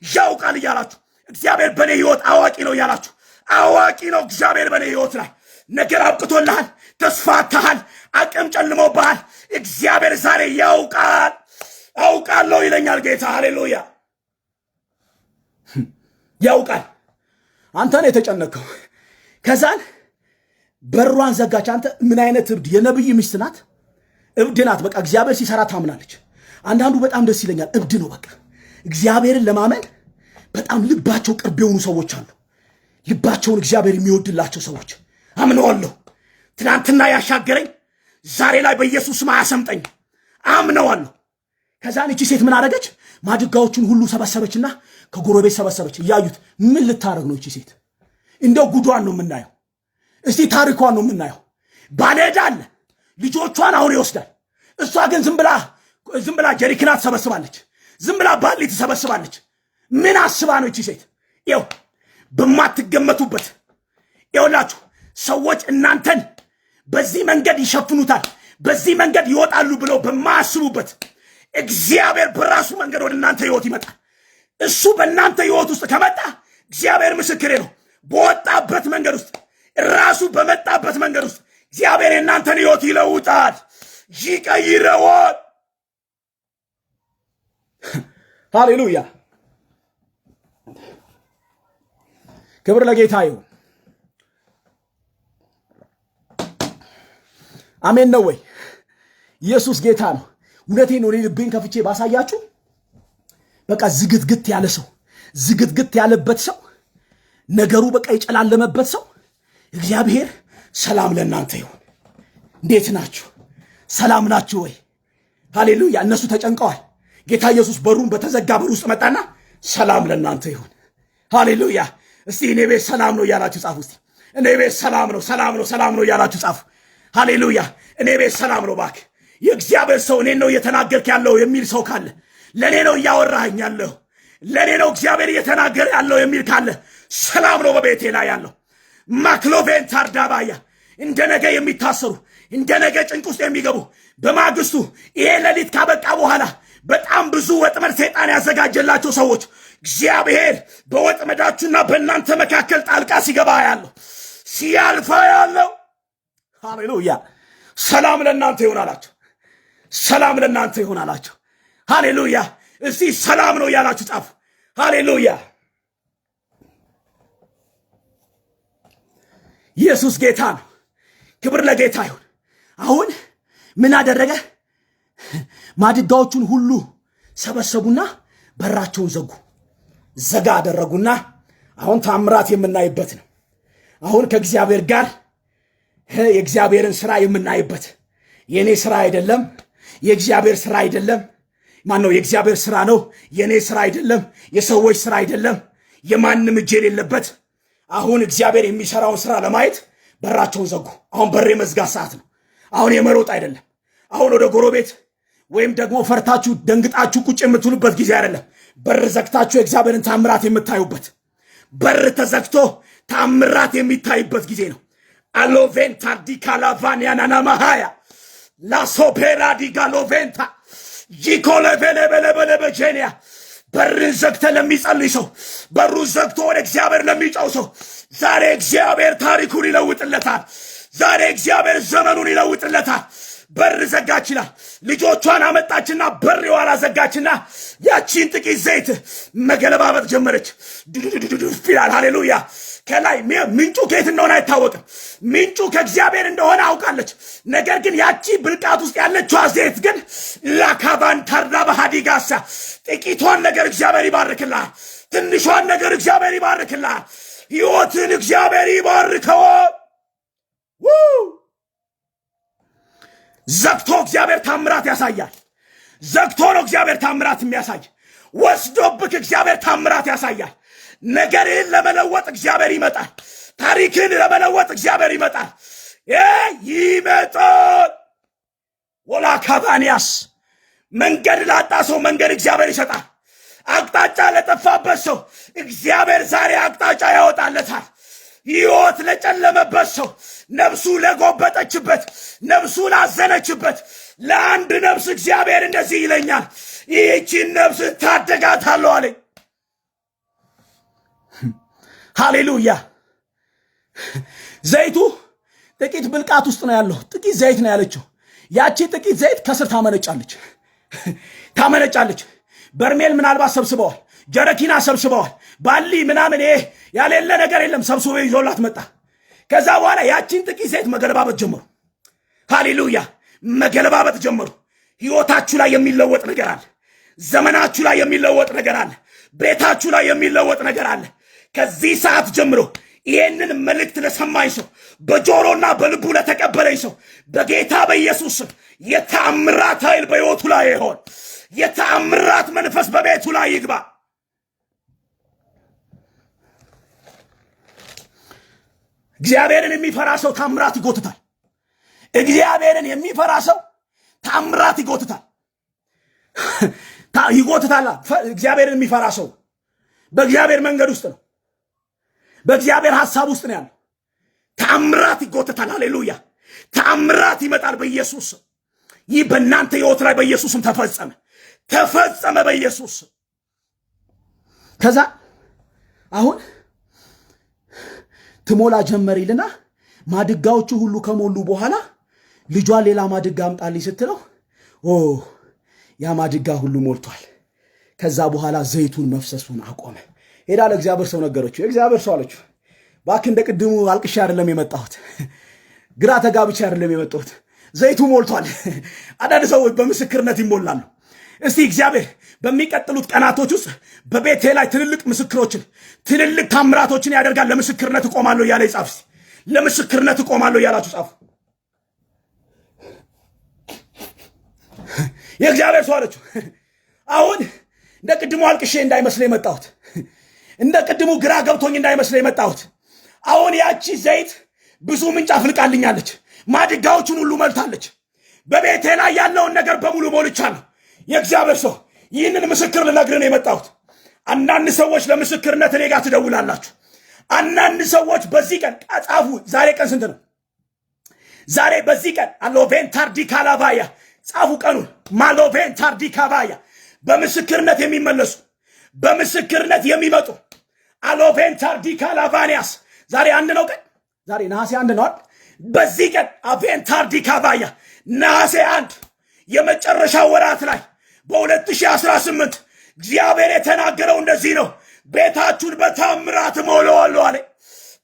ያውቃል እያላችሁ እግዚአብሔር በኔ ህይወት አዋቂ ነው እያላችሁ። አዋቂ ነው እግዚአብሔር በኔ ህይወት ላይ። ነገር አብቅቶልሃል፣ ተስፋ አጥተሃል፣ አቅም ጨልሞብሃል። እግዚአብሔር ዛሬ ያውቃል። አውቃለሁ ይለኛል ጌታ። ሃሌሉያ! ያውቃል። አንተ ነው የተጨነቀው። ከዛን በሯን ዘጋች። አንተ ምን አይነት እብድ! የነብይ ሚስት ናት፣ እብድ ናት። በቃ እግዚአብሔር ሲሰራ ታምናለች። አንዳንዱ በጣም ደስ ይለኛል፣ እብድ ነው። በቃ እግዚአብሔርን ለማመን በጣም ልባቸው ቅርብ የሆኑ ሰዎች አሉ። ልባቸውን እግዚአብሔር የሚወድላቸው ሰዎች አምነዋለሁ። ትናንትና ያሻገረኝ ዛሬ ላይ በኢየሱስ ስም አያሰምጠኝ። አምነዋለሁ። ከዛን እቺ ሴት ምን አደረገች? ማድጋዎቹን ሁሉ ሰበሰበችና ከጎረቤት ሰበሰበች። እያዩት ምን ልታረግ ነው እቺ ሴት? እንደው ጉዷን ነው የምናየው። እስቲ ታሪኳን ነው የምናየው። ባለዕዳ አለ፣ ልጆቿን አሁን ይወስዳል። እሷ ግን ዝም ብላ ጀሪክና ትሰበስባለች፣ ዝም ብላ ባሊ ትሰበስባለች። ምን አስባ ነው እቺ ሴት? ይው በማትገመቱበት ይውላችሁ ሰዎች እናንተን በዚህ መንገድ ይሸፍኑታል። በዚህ መንገድ ይወጣሉ ብለው በማያስቡበት እግዚአብሔር በራሱ መንገድ ወደ እናንተ ህይወት ይመጣል። እሱ በእናንተ ህይወት ውስጥ ከመጣ እግዚአብሔር ምስክሬ ነው። በወጣበት መንገድ ውስጥ ራሱ በመጣበት መንገድ ውስጥ እግዚአብሔር የእናንተን ህይወት ይለውጣል፣ ይቀይረዋል። ሃሌሉያ! ክብር ለጌታ ይሁን። አሜን ነው ወይ? ኢየሱስ ጌታ ነው። እውነቴን ነው። ልቤን ከፍቼ ባሳያችሁ በቃ ዝግትግት ያለ ሰው፣ ዝግትግት ያለበት ሰው፣ ነገሩ በቃ የጨላለመበት ሰው እግዚአብሔር ሰላም ለእናንተ ይሁን። እንዴት ናችሁ? ሰላም ናችሁ ወይ? ሃሌሉያ! እነሱ ተጨንቀዋል። ጌታ ኢየሱስ በሩን በተዘጋ በር ውስጥ መጣና ሰላም ለእናንተ ይሁን። ሃሌሉያ! እስቲ እኔ ቤት ሰላም ነው እያላችሁ ጻፉ። እስቲ እኔ ቤት ሰላም ነው፣ ሰላም ነው፣ ሰላም ነው እያላችሁ ጻፉ። ሃሌሉያ! እኔ ቤት ሰላም ነው። ባክ የእግዚአብሔር ሰው እኔን ነው እየተናገርክ ያለው የሚል ሰው ካለ፣ ለእኔ ነው እያወራኸኝ ያለው፣ ለእኔ ነው እግዚአብሔር እየተናገረ ያለው የሚል ካለ ሰላም ነው በቤቴ ላይ ያለው። ማክሎቬን ታርዳባያ እንደ ነገ የሚታሰሩ እንደ ነገ ጭንቅ ውስጥ የሚገቡ በማግስቱ ይሄ ሌሊት ካበቃ በኋላ በጣም ብዙ ወጥመድ ሰይጣን ያዘጋጀላቸው ሰዎች እግዚአብሔር በወጥመዳችሁና በእናንተ መካከል ጣልቃ ሲገባ ያለው ሲያልፋ ያለው። ሃሌሉያ! ሰላም ለእናንተ ይሆን አላቸው። ሰላም ለእናንተ ይሆን አላቸው። ሃሌሉያ! እስቲ ሰላም ነው ያላችሁ ጻፉ። ሃሌሉያ! ኢየሱስ ጌታ ነው። ክብር ለጌታ ይሁን። አሁን ምን አደረገ? ማድጋዎቹን ሁሉ ሰበሰቡና በራቸውን ዘጋ አደረጉና አሁን ታምራት የምናይበት ነው። አሁን ከእግዚአብሔር ጋር የእግዚአብሔርን ስራ የምናይበት፣ የኔ ስራ አይደለም፣ የእግዚአብሔር ስራ አይደለም። ማን ነው? የእግዚአብሔር ስራ ነው፣ የኔ ስራ አይደለም፣ የሰዎች ስራ አይደለም፣ የማንም እጅ የሌለበት። አሁን እግዚአብሔር የሚሰራውን ስራ ለማየት በራቸውን ዘጉ። አሁን በር የመዝጋት ሰዓት ነው። አሁን የመሮጥ አይደለም። አሁን ወደ ጎረቤት ወይም ደግሞ ፈርታችሁ ደንግጣችሁ ቁጭ የምትሉበት ጊዜ አይደለም። በር ዘግታችሁ የእግዚአብሔርን ታምራት የምታዩበት፣ በር ተዘግቶ ታምራት የሚታይበት ጊዜ ነው። አሎቬንታ ዲካላቫንያናና ማሃያ ላሶፔራ ዲጋሎቬንታ ጂኮለቬለበለበለበጄንያ በርን ዘግተ ለሚጸልይ ሰው፣ በሩን ዘግቶ ወደ እግዚአብሔር ለሚጫው ሰው ዛሬ እግዚአብሔር ታሪኩን ይለውጥለታል። ዛሬ እግዚአብሔር ዘመኑን ይለውጥለታል። በር ዘጋችና ልጆቿን አመጣችና በር የኋላ ዘጋችና ያቺን ጥቂት ዘይት መገለባበጥ ጀመረች። ፊላል ሃሌሉያ! ከላይ ምንጩ ከየት እንደሆነ አይታወቅም። ምንጩ ከእግዚአብሔር እንደሆነ አውቃለች። ነገር ግን ያቺ ብልቃት ውስጥ ያለችዋ ዘይት ግን ላካባን ታርዳ በሃዲጋሳ ጥቂቷን ነገር እግዚአብሔር ይባርክልሃል። ትንሿን ነገር እግዚአብሔር ይባርክልሃል። ሕይወትን እግዚአብሔር ይባርከው። ዘግቶ እግዚአብሔር ታምራት ያሳያል። ዘግቶ ነው እግዚአብሔር ታምራት የሚያሳይ። ወስዶብክ እግዚአብሔር ታምራት ያሳያል። ነገርህን ለመለወጥ እግዚአብሔር ይመጣል። ታሪክን ለመለወጥ እግዚአብሔር ይመጣል። ይመጣል። ወላካባንያስ መንገድ ላጣ ሰው መንገድ እግዚአብሔር ይሰጣል። አቅጣጫ ለጠፋበት ሰው እግዚአብሔር ዛሬ አቅጣጫ ያወጣለታል። ሕይወት ለጨለመበት ሰው፣ ነፍሱ ለጎበጠችበት፣ ነፍሱ ላዘነችበት ለአንድ ነፍስ እግዚአብሔር እንደዚህ ይለኛል፣ ይህቺን ነፍስ ታደጋታለሁ አለኝ። ሃሌሉያ! ዘይቱ ጥቂት ብልቃት ውስጥ ነው ያለው። ጥቂት ዘይት ነው ያለችው። ያቺ ጥቂት ዘይት ከስር ታመነጫለች። በርሜል ምናልባት ሰብስበዋል፣ ጀረኪና ሰብስበዋል፣ ባሊ ምናምን ይሄ ያሌለ ነገር የለም ሰብስቦ ይዞላት መጣ። ከዛ በኋላ ያቺን ጥቂት ዘይት መገለባበት ጀመሩ። ሃሌሉያ! መገለባበት ጀመሩ። ሕይወታችሁ ላይ የሚለወጥ ነገር አለ። ዘመናችሁ ላይ የሚለወጥ ነገር አለ። ቤታችሁ ላይ የሚለወጥ ነገር አለ። ከዚህ ሰዓት ጀምሮ ይህንን መልእክት ለሰማኝ ሰው፣ በጆሮና በልቡ ለተቀበለኝ ሰው በጌታ በኢየሱስ ስም የተአምራት ኃይል በሕይወቱ ላይ ይሆን። የተአምራት መንፈስ በቤቱ ላይ ይግባ። እግዚአብሔርን የሚፈራ ሰው ታምራት ይጎትታል። እግዚአብሔርን የሚፈራ ሰው ታምራት ይጎትታል። እግዚአብሔርን የሚፈራ ሰው በእግዚአብሔር መንገድ ውስጥ ነው፣ በእግዚአብሔር ሐሳብ ውስጥ ነው ያለው። ታምራት ይጎትታል። ሃሌሉያ! ታምራት ይመጣል በኢየሱስ ይህ በእናንተ ሕይወት ላይ በኢየሱስም ተፈጸመ በኢየሱስ። ከዛ አሁን ትሞላ ጀመር ይልና ማድጋዎቹ ሁሉ ከሞሉ በኋላ ልጇ ሌላ ማድጋ አምጣልኝ ስትለው ያ ማድጋ ሁሉ ሞልቷል። ከዛ በኋላ ዘይቱን መፍሰሱን አቆመ። ሄዳ ለእግዚአብሔር ሰው ነገረችው። የእግዚአብሔር ሰው አለችው እባክህ እንደ ቅድሙ አልቅሼ አይደለም የመጣሁት፣ ግራ ተጋብቼ አይደለም የመጣሁት፣ ዘይቱ ሞልቷል። አንዳንድ ሰዎች በምስክርነት ይሞላሉ። እስቲ እግዚአብሔር በሚቀጥሉት ቀናቶች ውስጥ በቤቴ ላይ ትልልቅ ምስክሮችን ትልልቅ ታምራቶችን ያደርጋል፣ ለምስክርነት እቆማለሁ እያለ ይጻፍ። እስቲ ለምስክርነት እቆማለሁ እያላችሁ ጻፉ። የእግዚአብሔር ሰው አለችው አሁን እንደ ቅድሙ አልቅሼ እንዳይመስል የመጣሁት፣ እንደ ቅድሙ ግራ ገብቶኝ እንዳይመስል የመጣሁት፣ አሁን ያቺ ዘይት ብዙ ምንጭ አፍልቃልኛለች፣ ማድጋዎቹን ሁሉ መልታለች፣ በቤቴ ላይ ያለውን ነገር በሙሉ ሞልቻለሁ። የእግዚአብሔር ሰው ይህንን ምስክር ልነግርህ ነው የመጣሁት። አንዳንድ ሰዎች ለምስክርነት እኔ ጋር ትደውላላችሁ። አንዳንድ ሰዎች በዚህ ቀን ጻፉ። ዛሬ ቀን ስንት ነው? ዛሬ በዚህ ቀን አሎቬንታር ዲካላባያ ጻፉ ቀኑን። ማሎቬንታር ዲካባያ በምስክርነት የሚመለሱ በምስክርነት የሚመጡ አሎቬንታር ዲካላቫኒያስ ዛሬ አንድ ነው ቀን። ዛሬ ነሐሴ 1 ነው። በዚህ ቀን አቬንታር ዲካባያ ነሐሴ 1 የመጨረሻ ወራት ላይ በ2018 እግዚአብሔር የተናገረው እንደዚህ ነው። ቤታችሁን በታምራት ሞላዋለሁ አለ።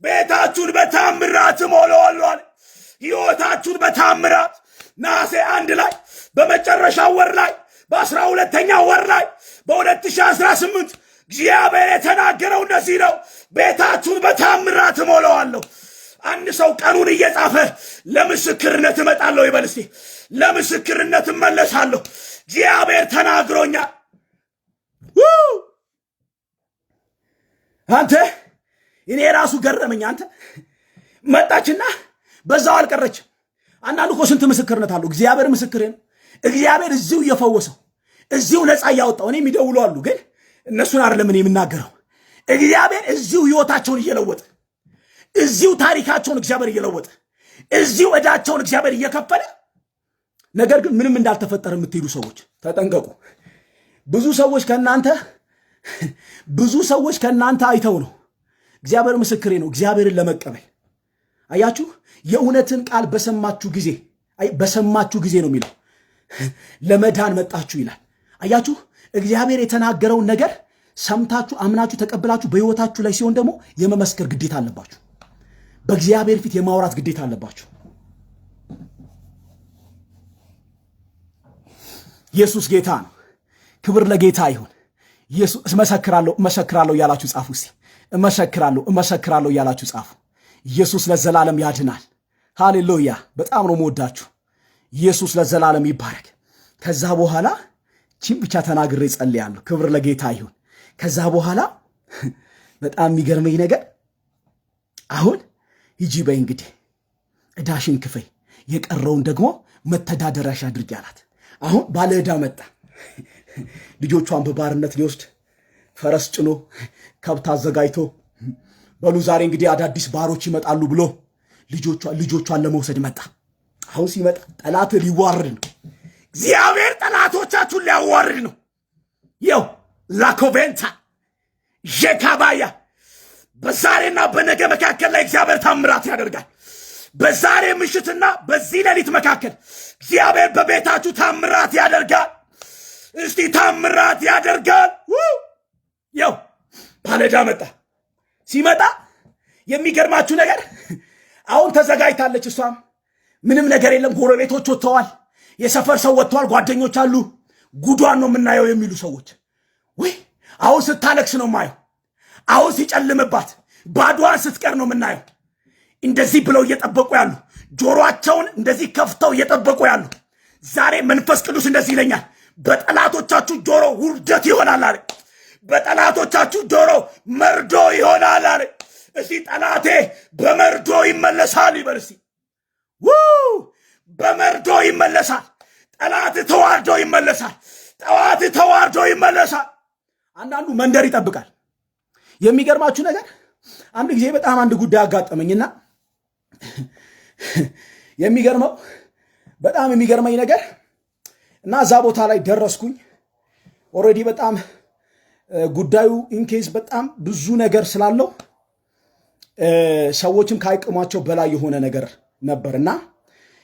ቤታችሁን በታምራት ሞላዋለሁ አለ። ሕይወታችሁን በታምራት ነሐሴ 1 ላይ በመጨረሻው ወር ላይ በ12ኛው ወር ላይ በ2018 እግዚአብሔር የተናገረው እንደዚህ ነው። ቤታችሁን በታምራት ሞላዋለሁ። አንድ ሰው ቀኑን እየጻፈ ለምስክርነት እመጣለሁ ይበል እስቲ። ለምስክርነት እመለሳለሁ። እግዚአብሔር ተናግሮኛል። አንተ እኔ ራሱ ገረመኝ። አንተ መጣችና በዛው አልቀረችም። አንዳንዱ እኮ ስንት ምስክርነት አለው። እግዚአብሔር ምስክሬ ነው። እግዚአብሔር እዚሁ እየፈወሰው እዚሁ ነፃ እያወጣው። እኔ የሚደውሉ አሉ፣ ግን እነሱን አይደለም እኔ የምናገረው። እግዚአብሔር እዚሁ ሕይወታቸውን እየለወጠ እዚሁ ታሪካቸውን እግዚአብሔር እየለወጠ እዚሁ ዕዳቸውን እግዚአብሔር እየከፈለ፣ ነገር ግን ምንም እንዳልተፈጠረ የምትሄዱ ሰዎች ተጠንቀቁ። ብዙ ሰዎች ከእናንተ አይተው ነው። እግዚአብሔር ምስክሬ ነው። እግዚአብሔርን ለመቀበል አያችሁ፣ የእውነትን ቃል በሰማችሁ ጊዜ ነው የሚለው። ለመዳን መጣችሁ ይላል። አያችሁ፣ እግዚአብሔር የተናገረውን ነገር ሰምታችሁ አምናችሁ ተቀብላችሁ በሕይወታችሁ ላይ ሲሆን ደግሞ የመመስከር ግዴታ አለባችሁ። በእግዚአብሔር ፊት የማውራት ግዴታ አለባችሁ። ኢየሱስ ጌታ ነው። ክብር ለጌታ ይሁን። ኢየሱስ እመሰክራለሁ እያላችሁ ጻፉ። እስቲ እመሰክራለሁ እያላችሁ ጻፉ። ኢየሱስ ለዘላለም ያድናል። ሃሌሉያ። በጣም ነው የምወዳችሁ። ኢየሱስ ለዘላለም ይባረክ። ከዛ በኋላ ቺም ብቻ ተናግሬ ጸልያለሁ። ክብር ለጌታ ይሁን። ከዛ በኋላ በጣም የሚገርመኝ ነገር አሁን ሂጂ በይ እንግዲህ ዕዳሽን ክፈይ፣ የቀረውን ደግሞ መተዳደሪያሽ አድርጊ አላት። አሁን ባለ ዕዳ መጣ። ልጆቿን በባርነት ሊወስድ ፈረስ ጭኖ ከብት አዘጋጅቶ በሉ ዛሬ እንግዲህ አዳዲስ ባሮች ይመጣሉ ብሎ ልጆቿን ለመውሰድ መጣ። አሁን ሲመጣ ጠላት ሊዋርድ ነው። እግዚአብሔር ጠላቶቻችሁን ሊያዋርድ ነው። ይው ላኮቬንታ ዤካባያ በዛሬና በነገ መካከል ላይ እግዚአብሔር ታምራት ያደርጋል። በዛሬ ምሽትና በዚህ ሌሊት መካከል እግዚአብሔር በቤታችሁ ታምራት ያደርጋል። እስቲ ታምራት ያደርጋል። ይው ባለዕዳ መጣ። ሲመጣ የሚገርማችሁ ነገር አሁን ተዘጋጅታለች። እሷም ምንም ነገር የለም። ጎረቤቶች ወጥተዋል። የሰፈር ሰው ወጥተዋል። ጓደኞች አሉ። ጉዷን ነው የምናየው የሚሉ ሰዎች ወይ አሁን ስታለቅስ ነው የማየው። አሁን ሲጨልምባት ባዷን ስትቀር ነው የምናየው። እንደዚህ ብለው እየጠበቁ ያሉ፣ ጆሮአቸውን እንደዚህ ከፍተው እየጠበቁ ያሉ። ዛሬ መንፈስ ቅዱስ እንደዚህ ይለኛል፣ በጠላቶቻችሁ ጆሮ ውርደት ይሆናል አለ። በጠላቶቻችሁ ጆሮ መርዶ ይሆናል አለ። እስቲ ጠላቴ በመርዶ ይመለሳል ይበል እስቲ። በመርዶ ይመለሳል። ጠላት ተዋርዶ ይመለሳል። ጠላት ተዋርዶ ይመለሳል። አንዳንዱ መንደር ይጠብቃል። የሚገርማችሁ ነገር አንድ ጊዜ በጣም አንድ ጉዳይ አጋጠመኝና በጣም የሚገርመኝ ነገር እና እዛ ቦታ ላይ ደረስኩኝ። ኦልሬዲ በጣም ጉዳዩ ኢንኬዝ በጣም ብዙ ነገር ስላለው ሰዎችም ካይቅሟቸው በላይ የሆነ ነገር ነበርና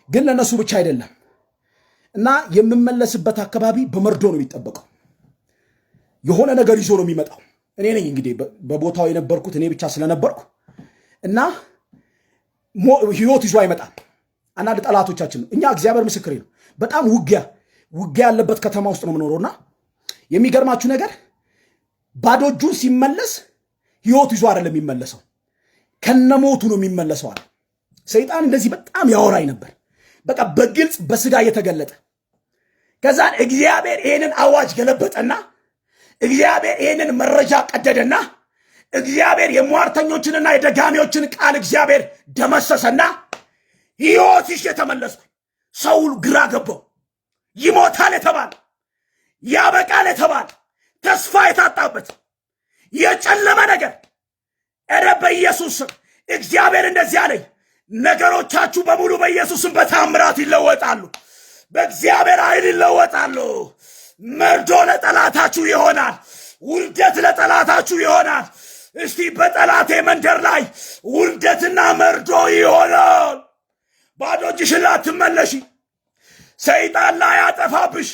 ግን ለነሱ ብቻ አይደለም እና የምመለስበት አካባቢ በመርዶ ነው የሚጠበቀው። የሆነ ነገር ይዞ ነው የሚመጣው። እኔ ነኝ እንግዲህ በቦታው የነበርኩት እኔ ብቻ ስለነበርኩ እና ህይወት ይዞ አይመጣም። አንዳንድ ጠላቶቻችን እኛ እግዚአብሔር ምስክሬ ነው በጣም ውጊያ ያለበት ከተማ ውስጥ ነው የምኖረውና የሚገርማችሁ ነገር ባዶ እጁን ሲመለስ ህይወት ይዞ አይደለም የሚመለሰው፣ ከነሞቱ ነው የሚመለሰው አለ ሰይጣን። እንደዚህ በጣም ያወራኝ ነበር፣ በቃ በግልጽ በስጋ እየተገለጠ። ከዛን እግዚአብሔር ይሄንን አዋጅ ገለበጠና እግዚአብሔር ይሄንን መረጃ ቀደደና እግዚአብሔር የሟርተኞችንና የደጋሚዎችን ቃል እግዚአብሔር ደመሰሰና ሕይወት ይዤ ተመለስኩ። ሰው ግራ ገባው። ይሞታል የተባለ ያበቃል የተባለ ተስፋ የታጣበት የጨለመ ነገር እረ በኢየሱስ እግዚአብሔር እንደዚህ አለኝ፣ ነገሮቻችሁ በሙሉ በኢየሱስም በታምራት ይለወጣሉ፣ በእግዚአብሔር ኃይል ይለወጣሉ። መርዶ ለጠላታችሁ ይሆናል፣ ውርደት ለጠላታችሁ ይሆናል። እስቲ በጠላቴ መንደር ላይ ውርደትና መርዶ ይሆናል። ባዶ እጅሽን ላትመለሺ፣ ሰይጣን ላይ ያጠፋብሽ፣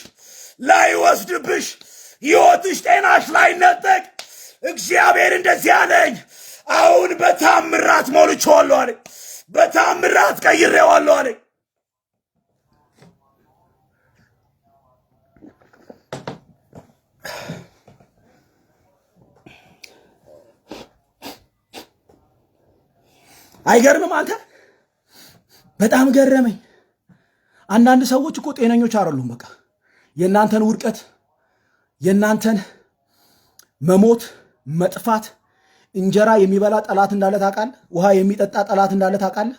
ላይ ወስድብሽ፣ ሕይወትሽ ጤናሽ ላይ ነጠቅ። እግዚአብሔር እንደዚህ አለኝ፣ አሁን በታምራት ሞልቼዋለሁ አለኝ፣ በታምራት ቀይሬዋለሁ አለኝ። አይገርምም? አንተ በጣም ገረመኝ። አንዳንድ ሰዎች እኮ ጤነኞች አይደሉም። በቃ የእናንተን ውድቀት፣ የእናንተን መሞት፣ መጥፋት እንጀራ የሚበላ ጠላት እንዳለ ታውቃለህ? ውሃ የሚጠጣ ጠላት እንዳለ ታውቃለህ?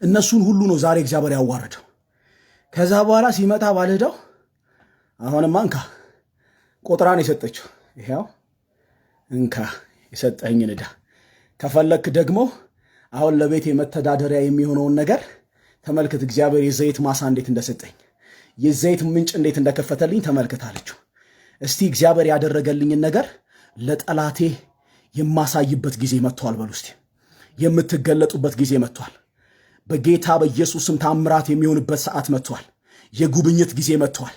እነሱን ሁሉ ነው ዛሬ እግዚአብሔር ያዋረደው። ከዛ በኋላ ሲመጣ ባልሄደው አሁንማ እንካ ቆጥራን የሰጠችው ይሄው እንካ የሰጠኝን ዕዳ ከፈለክ ደግሞ አሁን ለቤት የመተዳደሪያ የሚሆነውን ነገር ተመልከት። እግዚአብሔር የዘይት ማሳ እንዴት እንደሰጠኝ የዘይት ምንጭ እንዴት እንደከፈተልኝ ተመልከት አለችው። እስቲ እግዚአብሔር ያደረገልኝን ነገር ለጠላቴ የማሳይበት ጊዜ መጥቷል። በሉ እስቲ የምትገለጡበት ጊዜ መጥቷል። በጌታ በኢየሱስም ታምራት የሚሆንበት ሰዓት መጥቷል። የጉብኝት ጊዜ መጥቷል።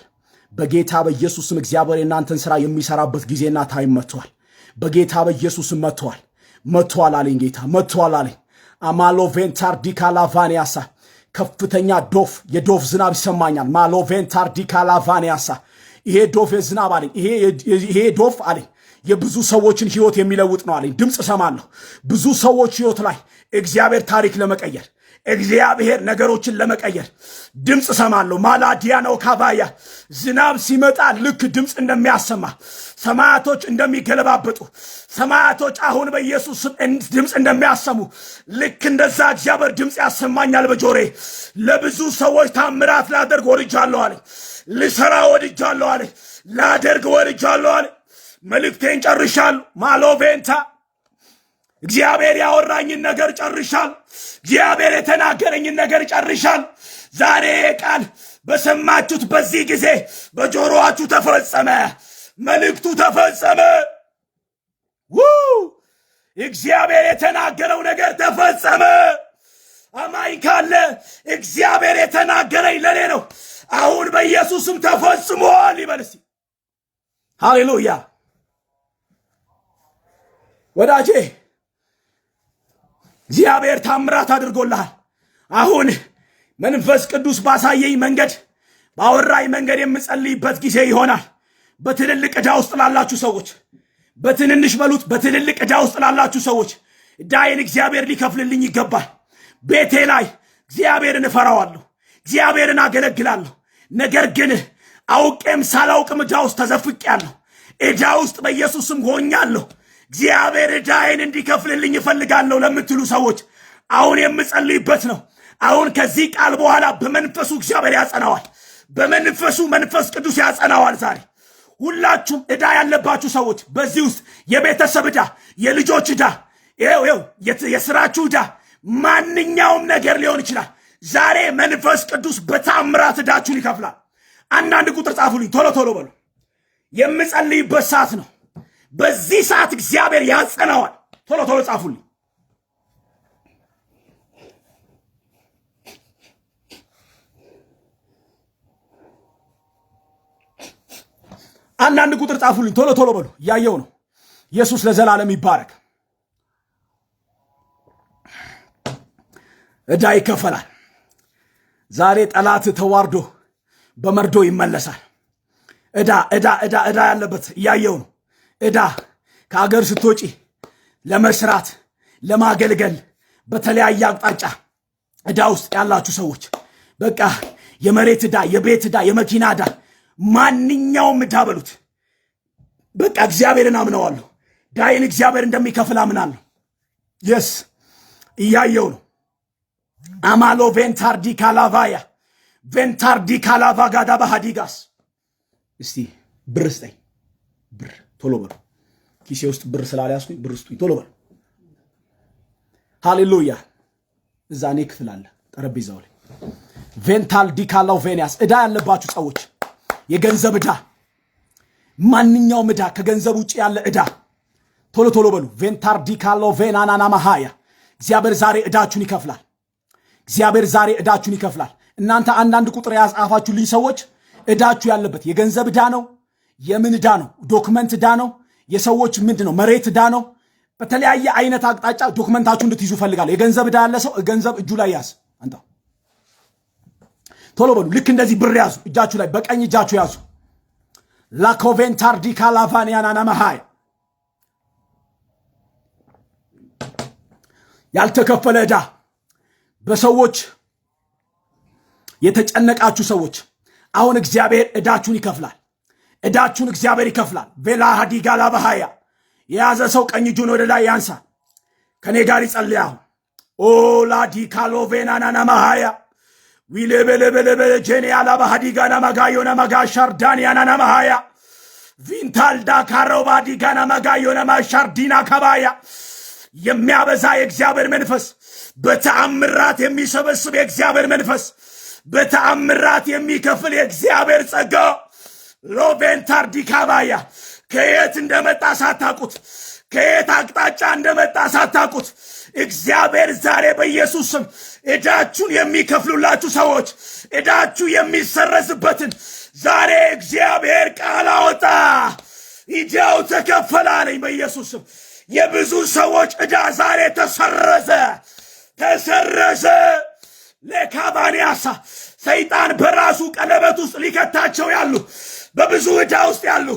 በጌታ በኢየሱስም እግዚአብሔር የእናንተን ሥራ የሚሰራበት ጊዜና ታይም መጥቷል። በጌታ በኢየሱስም መጥቷል አለኝ ጌታ፣ መጥቷል አለኝ። አማሎቬንታር ዲካላቫኒያሳ ከፍተኛ የዶፍ ዝናብ ይሰማኛል። ማሎቬንታር ዲካላቫኒያሳ ይሄ ዶፍ የዝናብ አለኝ፣ ይሄ ዶፍ አለኝ የብዙ ሰዎችን ህይወት የሚለውጥ ነው አለኝ። ድምፅ ሰማለሁ ብዙ ሰዎች ህይወት ላይ እግዚአብሔር ታሪክ ለመቀየር፣ እግዚአብሔር ነገሮችን ለመቀየር ድምፅ ሰማለሁ። ማላዲያ ነው ካባያ ዝናብ ሲመጣ ልክ ድምፅ እንደሚያሰማ ሰማያቶች እንደሚገለባበጡ ሰማያቶች አሁን በኢየሱስ ስም ድምፅ እንደሚያሰሙ ልክ እንደዛ እግዚአብሔር ድምፅ ያሰማኛል በጆሬ። ለብዙ ሰዎች ታምራት ላደርግ ወድጃለሁ አለኝ። ልሰራ ወድጃለሁ አለኝ። ላደርግ ወድጃለሁ አለኝ። መልእክቴን ጨርሻለሁ። ማሎቬንታ እግዚአብሔር ያወራኝን ነገር ጨርሻል። እግዚአብሔር የተናገረኝን ነገር ጨርሻል። ዛሬ ቃል በሰማችሁት በዚህ ጊዜ በጆሮአችሁ ተፈጸመ። መልእክቱ ተፈጸመ። እግዚአብሔር የተናገረው ነገር ተፈጸመ። አማኝ ካለ እግዚአብሔር የተናገረኝ ለኔ ነው። አሁን በኢየሱስም ተፈጽሟል ይበል እስቲ። ሃሌሉያ ወዳጄ፣ እግዚአብሔር ታምራት አድርጎልሃል። አሁን መንፈስ ቅዱስ ባሳየኝ መንገድ ባወራኝ መንገድ የምጸልይበት ጊዜ ይሆናል። በትልልቅ ዕዳ ውስጥ ላላችሁ ሰዎች፣ በትንንሽ በሉት በትልልቅ ዕዳ ውስጥ ላላችሁ ሰዎች ዕዳዬን እግዚአብሔር ሊከፍልልኝ ይገባል። ቤቴ ላይ እግዚአብሔርን እፈራዋለሁ፣ እግዚአብሔርን አገለግላለሁ። ነገር ግን አውቄም ሳላውቅም ዕዳ ውስጥ ተዘፍቄያለሁ። ዕዳ ውስጥ በኢየሱስም ሆኛለሁ። እግዚአብሔር ዕዳዬን እንዲከፍልልኝ እፈልጋለሁ ለምትሉ ሰዎች አሁን የምጸልይበት ነው። አሁን ከዚህ ቃል በኋላ በመንፈሱ እግዚአብሔር ያጸናዋል። በመንፈሱ መንፈስ ቅዱስ ያጸናዋል። ዛሬ ሁላችሁም ዕዳ ያለባችሁ ሰዎች በዚህ ውስጥ የቤተሰብ ዕዳ፣ የልጆች ዕዳ፣ የስራችሁ ዕዳ፣ ማንኛውም ነገር ሊሆን ይችላል። ዛሬ መንፈስ ቅዱስ በታምራት ዕዳችሁን ይከፍላል። አንዳንድ ቁጥር ጻፉልኝ ቶሎ ቶሎ በሉ። የምጸልይበት ሰዓት ነው። በዚህ ሰዓት እግዚአብሔር ያጸናዋል። ቶሎ ቶሎ ጻፉልኝ። አንዳንድ ቁጥር ጻፉልኝ ቶሎ ቶሎ በሉ። ያየው ነው። ኢየሱስ ለዘላለም ይባረክ። ዕዳ ይከፈላል። ዛሬ ጠላት ተዋርዶ በመርዶ ይመለሳል። ዕዳ ያለበት እያየው ነው። ዕዳ ከአገር ስትወጪ ለመስራት ለማገልገል በተለያየ አቅጣጫ ዕዳ ውስጥ ያላችሁ ሰዎች በቃ የመሬት ዕዳ፣ የቤት ዕዳ፣ የመኪና ዕዳ፣ ማንኛውም ዕዳ በሉት። በቃ እግዚአብሔርን አምነዋለሁ። ዳይን እግዚአብሔር እንደሚከፍል አምናለሁ። የስ እያየው ነው። አማሎ ቬንታርዲ ካላቫያ ቬንታርዲ ካላቫ ጋዳ ባህዲጋስ። እስቲ ብር ስጠኝ፣ ብር ቶሎ በሉ። ኪሴ ውስጥ ብር ስላልያዝኩኝ ብር ስጡኝ ቶሎ በሉ። ሃሌሉያ። እዛ እኔ ክፍል አለ ጠረጴዛው ላይ። ቬንታል ዲካላው ቬኒያስ። ዕዳ ያለባችሁ ሰዎች የገንዘብ ዕዳ፣ ማንኛውም ዕዳ፣ ከገንዘብ ውጭ ያለ ዕዳ ቶሎ ቶሎ በሉ። ቬንታር ዲካላው ቬናናና ማሃያ። እግዚአብሔር ዛሬ ዕዳችሁን ይከፍላል። እግዚአብሔር ዛሬ ዕዳችሁን ይከፍላል። እናንተ አንዳንድ ቁጥር ያጻፋችሁልኝ ሰዎች ዕዳችሁ ያለበት የገንዘብ ዕዳ ነው። የምን ዕዳ ነው? ዶክመንት ዕዳ ነው። የሰዎች ምንድን ነው? መሬት ዕዳ ነው። በተለያየ አይነት አቅጣጫ ዶክመንታችሁ እንድትይዙ ፈልጋለሁ። የገንዘብ ዕዳ ያለ ሰው ገንዘብ እጁ ላይ ያዝ። አንተ ቶሎ በሉ። ልክ እንደዚህ ብር ያዙ እጃችሁ ላይ፣ በቀኝ እጃችሁ ያዙ። ላኮቬንታር ዲካላቫኒያናና ማሃይ። ያልተከፈለ ዕዳ በሰዎች የተጨነቃችሁ ሰዎች አሁን እግዚአብሔር ዕዳችሁን ይከፍላል። ዕዳችሁን እግዚአብሔር ይከፍላል። ቬላ ሃዲጋ ላባሃያ። የያዘ ሰው ቀኝ እጁን ወደ ላይ ያንሳ። ከኔ ጋር ይጸልይ። አሁን ኦላ ዲካሎቬናናና ማሃያ ዊሌበለበለበለ ጄኔ አላባሃዲጋና ማጋዮና ማጋሻርዳንያናና ማሃያ ቪንታልዳ ካሮባዲጋና ማጋዮና ማሻርዲና ከባያ። የሚያበዛ የእግዚአብሔር መንፈስ፣ በተአምራት የሚሰበስብ የእግዚአብሔር መንፈስ፣ በተአምራት የሚከፍል የእግዚአብሔር ጸጋ። ሎቬንታር ዲካባያ። ከየት እንደመጣ ሳታቁት፣ ከየት አቅጣጫ እንደመጣ ሳታቁት እግዚአብሔር ዛሬ በኢየሱስ ስም ዕዳችሁን የሚከፍሉላችሁ ሰዎች ዕዳችሁ የሚሰረዝበትን ዛሬ እግዚአብሔር ቃል አወጣ። ዕዳው ተከፈለ አለኝ በኢየሱስ ስም። የብዙ ሰዎች ዕዳ ዛሬ ተሰረዘ፣ ተሰረዘ። ለካባንያሳ ሰይጣን በራሱ ቀለበት ውስጥ ሊከታቸው ያሉ፣ በብዙ ዕዳ ውስጥ ያሉ፣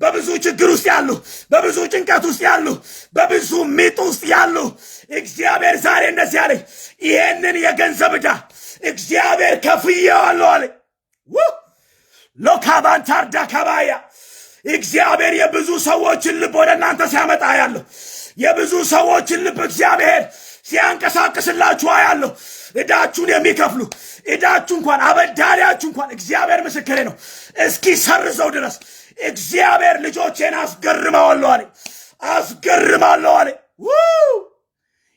በብዙ ችግር ውስጥ ያሉ፣ በብዙ ጭንቀት ውስጥ ያሉ፣ በብዙ ምጥ ውስጥ ያሉ እግዚአብሔር ዛሬ እንደዚህ አለኝ፣ ይሄንን የገንዘብ ዕዳ እግዚአብሔር ከፍዬዋለሁ አለኝ። ሎካባንታርዳ ከባያ። እግዚአብሔር የብዙ ሰዎችን ልብ ወደ እናንተ ሲያመጣ ያለሁ፣ የብዙ ሰዎችን ልብ እግዚአብሔር ሲያንቀሳቅስላችሁ ያለሁ። ዕዳችሁን የሚከፍሉ ዕዳችሁ እንኳን አበዳሪያችሁ እንኳን እግዚአብሔር ምስክሬ ነው እስኪ ሰርዘው ድረስ እግዚአብሔር ልጆቼን አስገርመዋለሁ አለኝ፣ አስገርማለሁ አለኝ።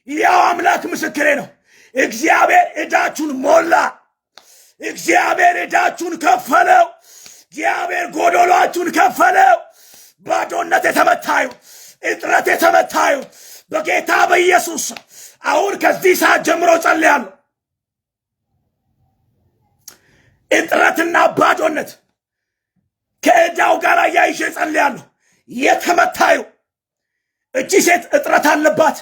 ያው አምላክ ምስክሬ ነው። እግዚአብሔር ዕዳችሁን ሞላ። እግዚአብሔር ዕዳችሁን ከፈለው። እግዚአብሔር ጎዶሏችሁን ከፈለው። ባዶነት የተመታዩ፣ እጥረት የተመታዩ በጌታ በኢየሱስ አሁን ከዚህ ሰዓት ጀምሮ ጸልያለሁ። እጥረትና ባዶነት ከዕዳው ጋር ያይሼ ጸልያለሁ። የተመታዩ እቺ ሴት እጥረት አለባት፣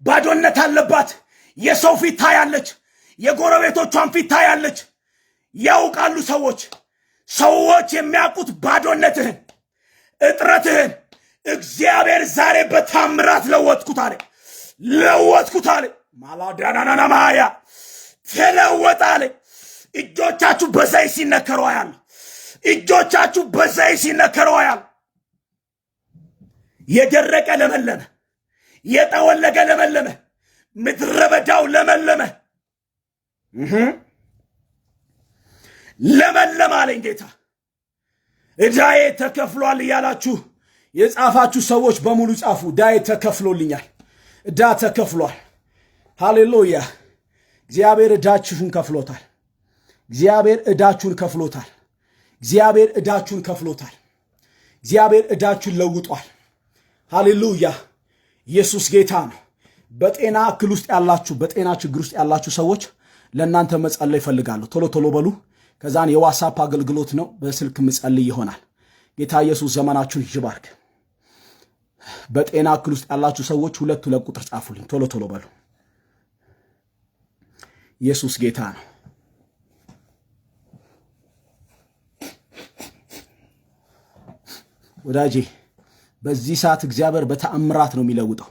ባዶነት አለባት። የሰው ፊት ታያለች፣ የጎረቤቶቿን ፊት ታያለች። ያውቃሉ ሰዎች የሚያውቁት ባዶነትህን፣ እጥረትህን እግዚአብሔር ዛሬ በታምራት ለወጥኩት አለ፣ ለወጥኩት አለ። ማላዳናናና ማያ ተለወጣ አለ። እጆቻችሁ በዘይት ሲነከሩ አያለሁ፣ እጆቻችሁ በዘይት ሲነከሩ አያለሁ። የደረቀ ለመለመ፣ የጠወለገ ለመለመ፣ ምድረ በዳው ለመለመ፣ ለመለመ አለኝ ጌታ። ዕዳዬ ተከፍሏል እያላችሁ የጻፋችሁ ሰዎች በሙሉ ጻፉ። ዕዳዬ ተከፍሎልኛል፣ ዕዳ ተከፍሏል። ሃሌሉያ። እግዚአብሔር ዕዳችሁን ከፍሎታል። እግዚአብሔር ዕዳችሁን ከፍሎታል። እግዚአብሔር ዕዳችሁን ከፍሎታል። እግዚአብሔር ዕዳችሁን ለውጧል። ሃሌሉያ! ኢየሱስ ጌታ ነው። በጤና እክል ውስጥ ያላችሁ፣ በጤና ችግር ውስጥ ያላችሁ ሰዎች ለእናንተ መጸለይ እፈልጋለሁ። ቶሎ ቶሎ በሉ። ከዛን የዋትስአፕ አገልግሎት ነው፣ በስልክ መጸለይ ይሆናል። ጌታ ኢየሱስ ዘመናችሁን ይባርክ። በጤና እክል ውስጥ ያላችሁ ሰዎች 2 ቁጥር ጻፉልኝ። ቶሎ ቶሎ በሉ። ኢየሱስ ጌታ ነው። ወዳጄ በዚህ ሰዓት እግዚአብሔር በተአምራት ነው የሚለውጠው።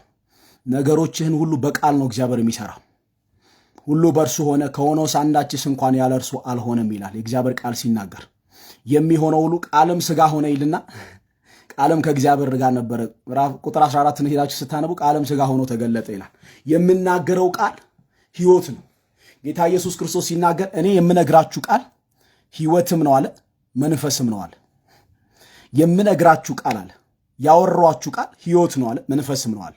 ነገሮችህን ሁሉ በቃል ነው እግዚአብሔር የሚሰራው። ሁሉ በእርሱ ሆነ፣ ከሆነውስ አንዳችስ እንኳን ያለ እርሱ አልሆነም ይላል የእግዚአብሔር ቃል ሲናገር። የሚሆነው ሁሉ ቃልም ሥጋ ሆነ ይልና ቃልም ከእግዚአብሔር ጋር ነበረ። ቁጥር 14 ሄዳችሁ ስታነቡ ቃልም ሥጋ ሆኖ ተገለጠ ይላል። የምናገረው ቃል ሕይወት ነው። ጌታ ኢየሱስ ክርስቶስ ሲናገር እኔ የምነግራችሁ ቃል ሕይወትም ነው አለ፣ መንፈስም ነው አለ። የምነግራችሁ ቃል አለ፣ ያወራችሁ ቃል ሕይወት ነው አለ፣ መንፈስም ነው አለ።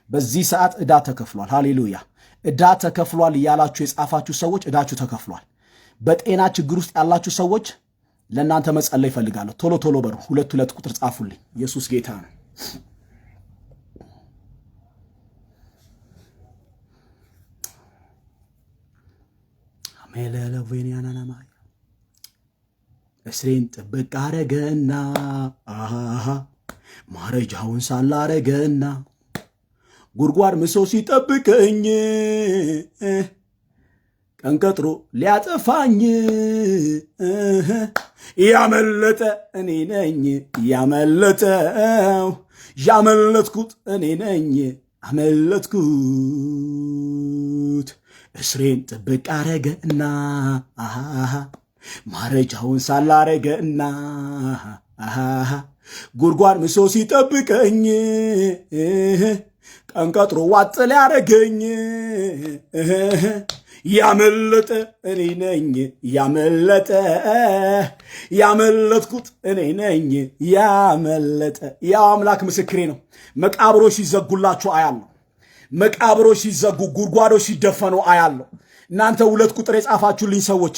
በዚህ ሰዓት ዕዳ ተከፍሏል። ሃሌሉያ! ዕዳ ተከፍሏል እያላችሁ የጻፋችሁ ሰዎች ዕዳችሁ ተከፍሏል። በጤና ችግር ውስጥ ያላችሁ ሰዎች ለእናንተ መጸለይ ይፈልጋለሁ። ቶሎ ቶሎ በሩ 2 ቁጥር ጻፉልኝ። ኢየሱስ ጌታ ነው። አሜለለቬንያናናማ እስሬን ጥብቅ አረገና ማረጃውን ሳላረገና ጉድጓድ ምሶ ሲጠብቀኝ ቀን ቀጥሮ ሊያጠፋኝ ያመለጠ እኔ ነኝ። ያመለጥኩት እኔ ነኝ። አመለጥኩት። እስሬን ጥብቅ አረገና ማረጃውን ሳላረገና ጉድጓድ ምሶ ሲጠብቀኝ ቀን ቀጥሮ ዋጥ ሊያረገኝ ያመለጠ እኔ ነኝ። ያመለጥኩት እኔ ነኝ። ያመለጠ ያው አምላክ ምስክሬ ነው። መቃብሮች ሲዘጉላችሁ አያለሁ። መቃብሮች ሲዘጉ፣ ጉድጓዶች ሲደፈኑ አያለሁ። እናንተ 2 ቁጥር የጻፋችሁልኝ ሰዎች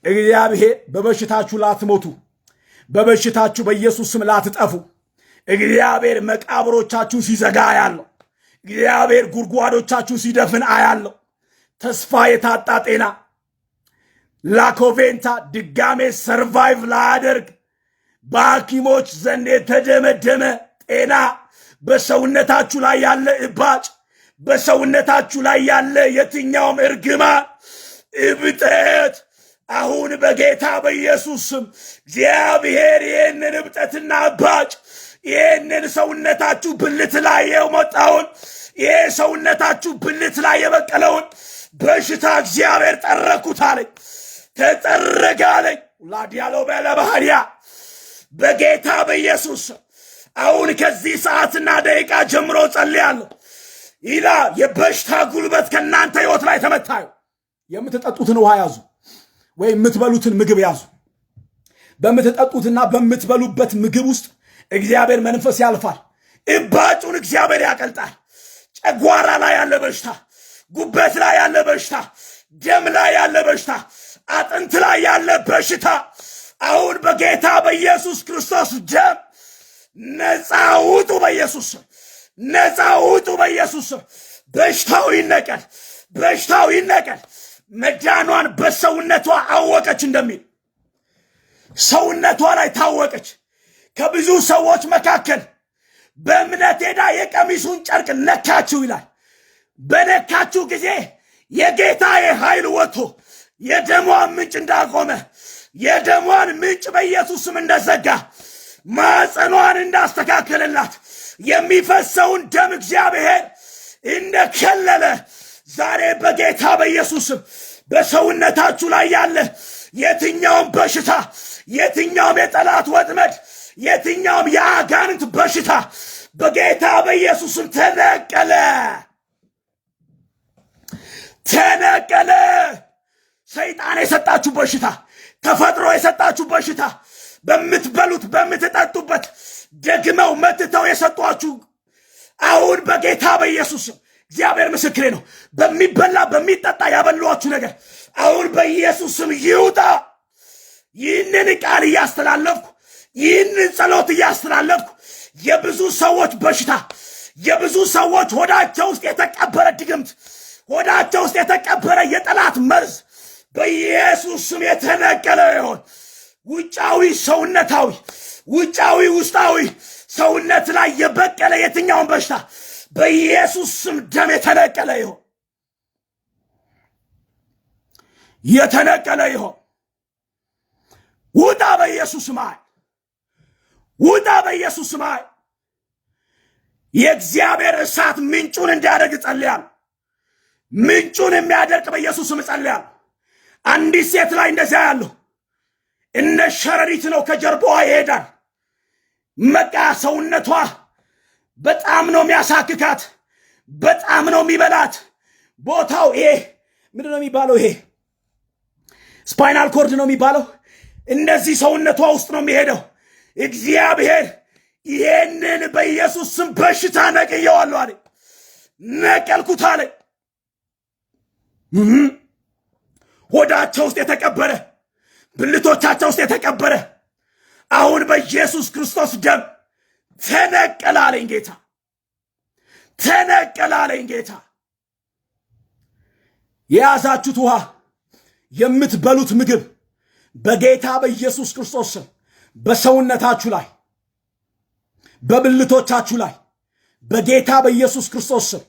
እግዚአብሔር በበሽታችሁ ላትሞቱ፣ በበሽታችሁ በኢየሱስ ስም ላትጠፉ እግዚአብሔር መቃብሮቻችሁን ሲዘጋ አያለሁ። እግዚአብሔር ጉድጓዶቻችሁን ሲደፍን አያለሁ። ተስፋ የታጣ ጤና ላኮቬንታ ድጋሜ ሰርቫይቭ ላያደርግ በሐኪሞች ዘንድ የተደመደመ ጤና፣ በሰውነታችሁ ላይ ያለ እባጭ፣ በሰውነታችሁ ላይ ያለ የትኛውም እርግማን፣ እብጠት አሁን በጌታ በኢየሱስ ስም እግዚአብሔር ይህንን እብጠትና እባጭ፣ ይህንን ሰውነታችሁ ብልት ላይ የመጣውን፣ ይህ ሰውነታችሁ ብልት ላይ የበቀለውን በሽታ እግዚአብሔር ጠረኩት አለኝ። ተጠረገ አለኝ። ላዲያለው በለባህሪያ በጌታ በኢየሱስ አሁን ከዚህ ሰዓትና ደቂቃ ጀምሮ ጸልያለሁ። ይላ የበሽታ ጉልበት ከእናንተ ሕይወት ላይ ተመታዩ። የምትጠጡትን ውሃ ያዙ፣ ወይም የምትበሉትን ምግብ ያዙ። በምትጠጡትና በምትበሉበት ምግብ ውስጥ እግዚአብሔር መንፈስ ያልፋል። እባጩን እግዚአብሔር ያቀልጣል። ጨጓራ ላይ ያለ በሽታ፣ ጉበት ላይ ያለ በሽታ፣ ደም ላይ ያለ በሽታ፣ አጥንት ላይ ያለ በሽታ አሁን በጌታ በኢየሱስ ክርስቶስ ደም ነፃ ውጡ። በኢየሱስ ነፃ ውጡ። በኢየሱስ በሽታው ይነቀል፣ በሽታው ይነቀል። መዳኗን በሰውነቷ አወቀች እንደሚል ሰውነቷ ላይ ታወቀች። ከብዙ ሰዎች መካከል በእምነት ሄዳ የቀሚሱን ጨርቅ ነካችው ይላል። በነካችው ጊዜ የጌታ ኃይል ወጥቶ የደሟን ምንጭ እንዳቆመ፣ የደሟን ምንጭ በኢየሱስ ስም እንደዘጋ፣ ማዕፀኗን እንዳስተካከለላት፣ የሚፈሰውን ደም እግዚአብሔር እንደከለለ ዛሬ በጌታ በኢየሱስ ስም በሰውነታችሁ ላይ ያለ የትኛውም በሽታ፣ የትኛውም የጠላት ወጥመድ፣ የትኛውም የአጋንንት በሽታ በጌታ በኢየሱስ ስም ተነቀለ፣ ተነቀለ። ሰይጣን የሰጣችሁ በሽታ፣ ተፈጥሮ የሰጣችሁ በሽታ፣ በምትበሉት በምትጠጡበት ደግመው መትተው የሰጧችሁ አሁን በጌታ በኢየሱስ ስም እግዚአብሔር ምስክሬ ነው። በሚበላ በሚጠጣ ያበሏችሁ ነገር አሁን በኢየሱስ ስም ይውጣ፣ ይህንን ቃል እያስተላለፍኩ ይህንን ጸሎት እያስተላለፍኩ የብዙ ሰዎች በሽታ የብዙ ሰዎች ሆዳቸው ውስጥ የተቀበረ ድግምት ሆዳቸው ውስጥ የተቀበረ የጠላት መርዝ በኢየሱስ ስም የተነቀለ ይሆን። ውጫዊ ሰውነታዊ ውጫዊ ውስጣዊ ሰውነት ላይ የበቀለ የትኛውን በሽታ በኢየሱስ ስም ደም የተነቀለ ይሆን። የተነቀለ ይሆን። ውጣ በኢየሱስ ስም። ውጣ በኢየሱስ ስም። የእግዚአብሔር እሳት ምንጩን እንዲያደርግ ጸልያለሁ። ምንጩን የሚያደርግ በኢየሱስ ስም ጸልያለሁ። አንዲት ሴት ላይ እንደዚያ ያለው እነ ሸረሪት ነው ከጀርባዋ ይሄዳል። መቃ ሰውነቷ በጣም ነው የሚያሳክካት፣ በጣም ነው የሚበላት። ቦታው ይሄ ምንድን ነው የሚባለው? ይሄ ስፓይናል ኮርድ ነው የሚባለው። እንደዚህ ሰውነቷ ውስጥ ነው የሚሄደው። እግዚአብሔር ይሄንን በኢየሱስ ስም በሽታ ነቅየዋለሁ አለ። ነቀልኩት አለ። ሆዳቸው ውስጥ የተቀበረ ብልቶቻቸው ውስጥ የተቀበረ አሁን በኢየሱስ ክርስቶስ ደም ተነቀለ አለኝ ጌታ። ተነቀለ አለኝ ጌታ። የያዛችሁት ውሃ የምትበሉት ምግብ በጌታ በኢየሱስ ክርስቶስ ስም በሰውነታችሁ ላይ በብልቶቻችሁ ላይ በጌታ በኢየሱስ ክርስቶስ ስም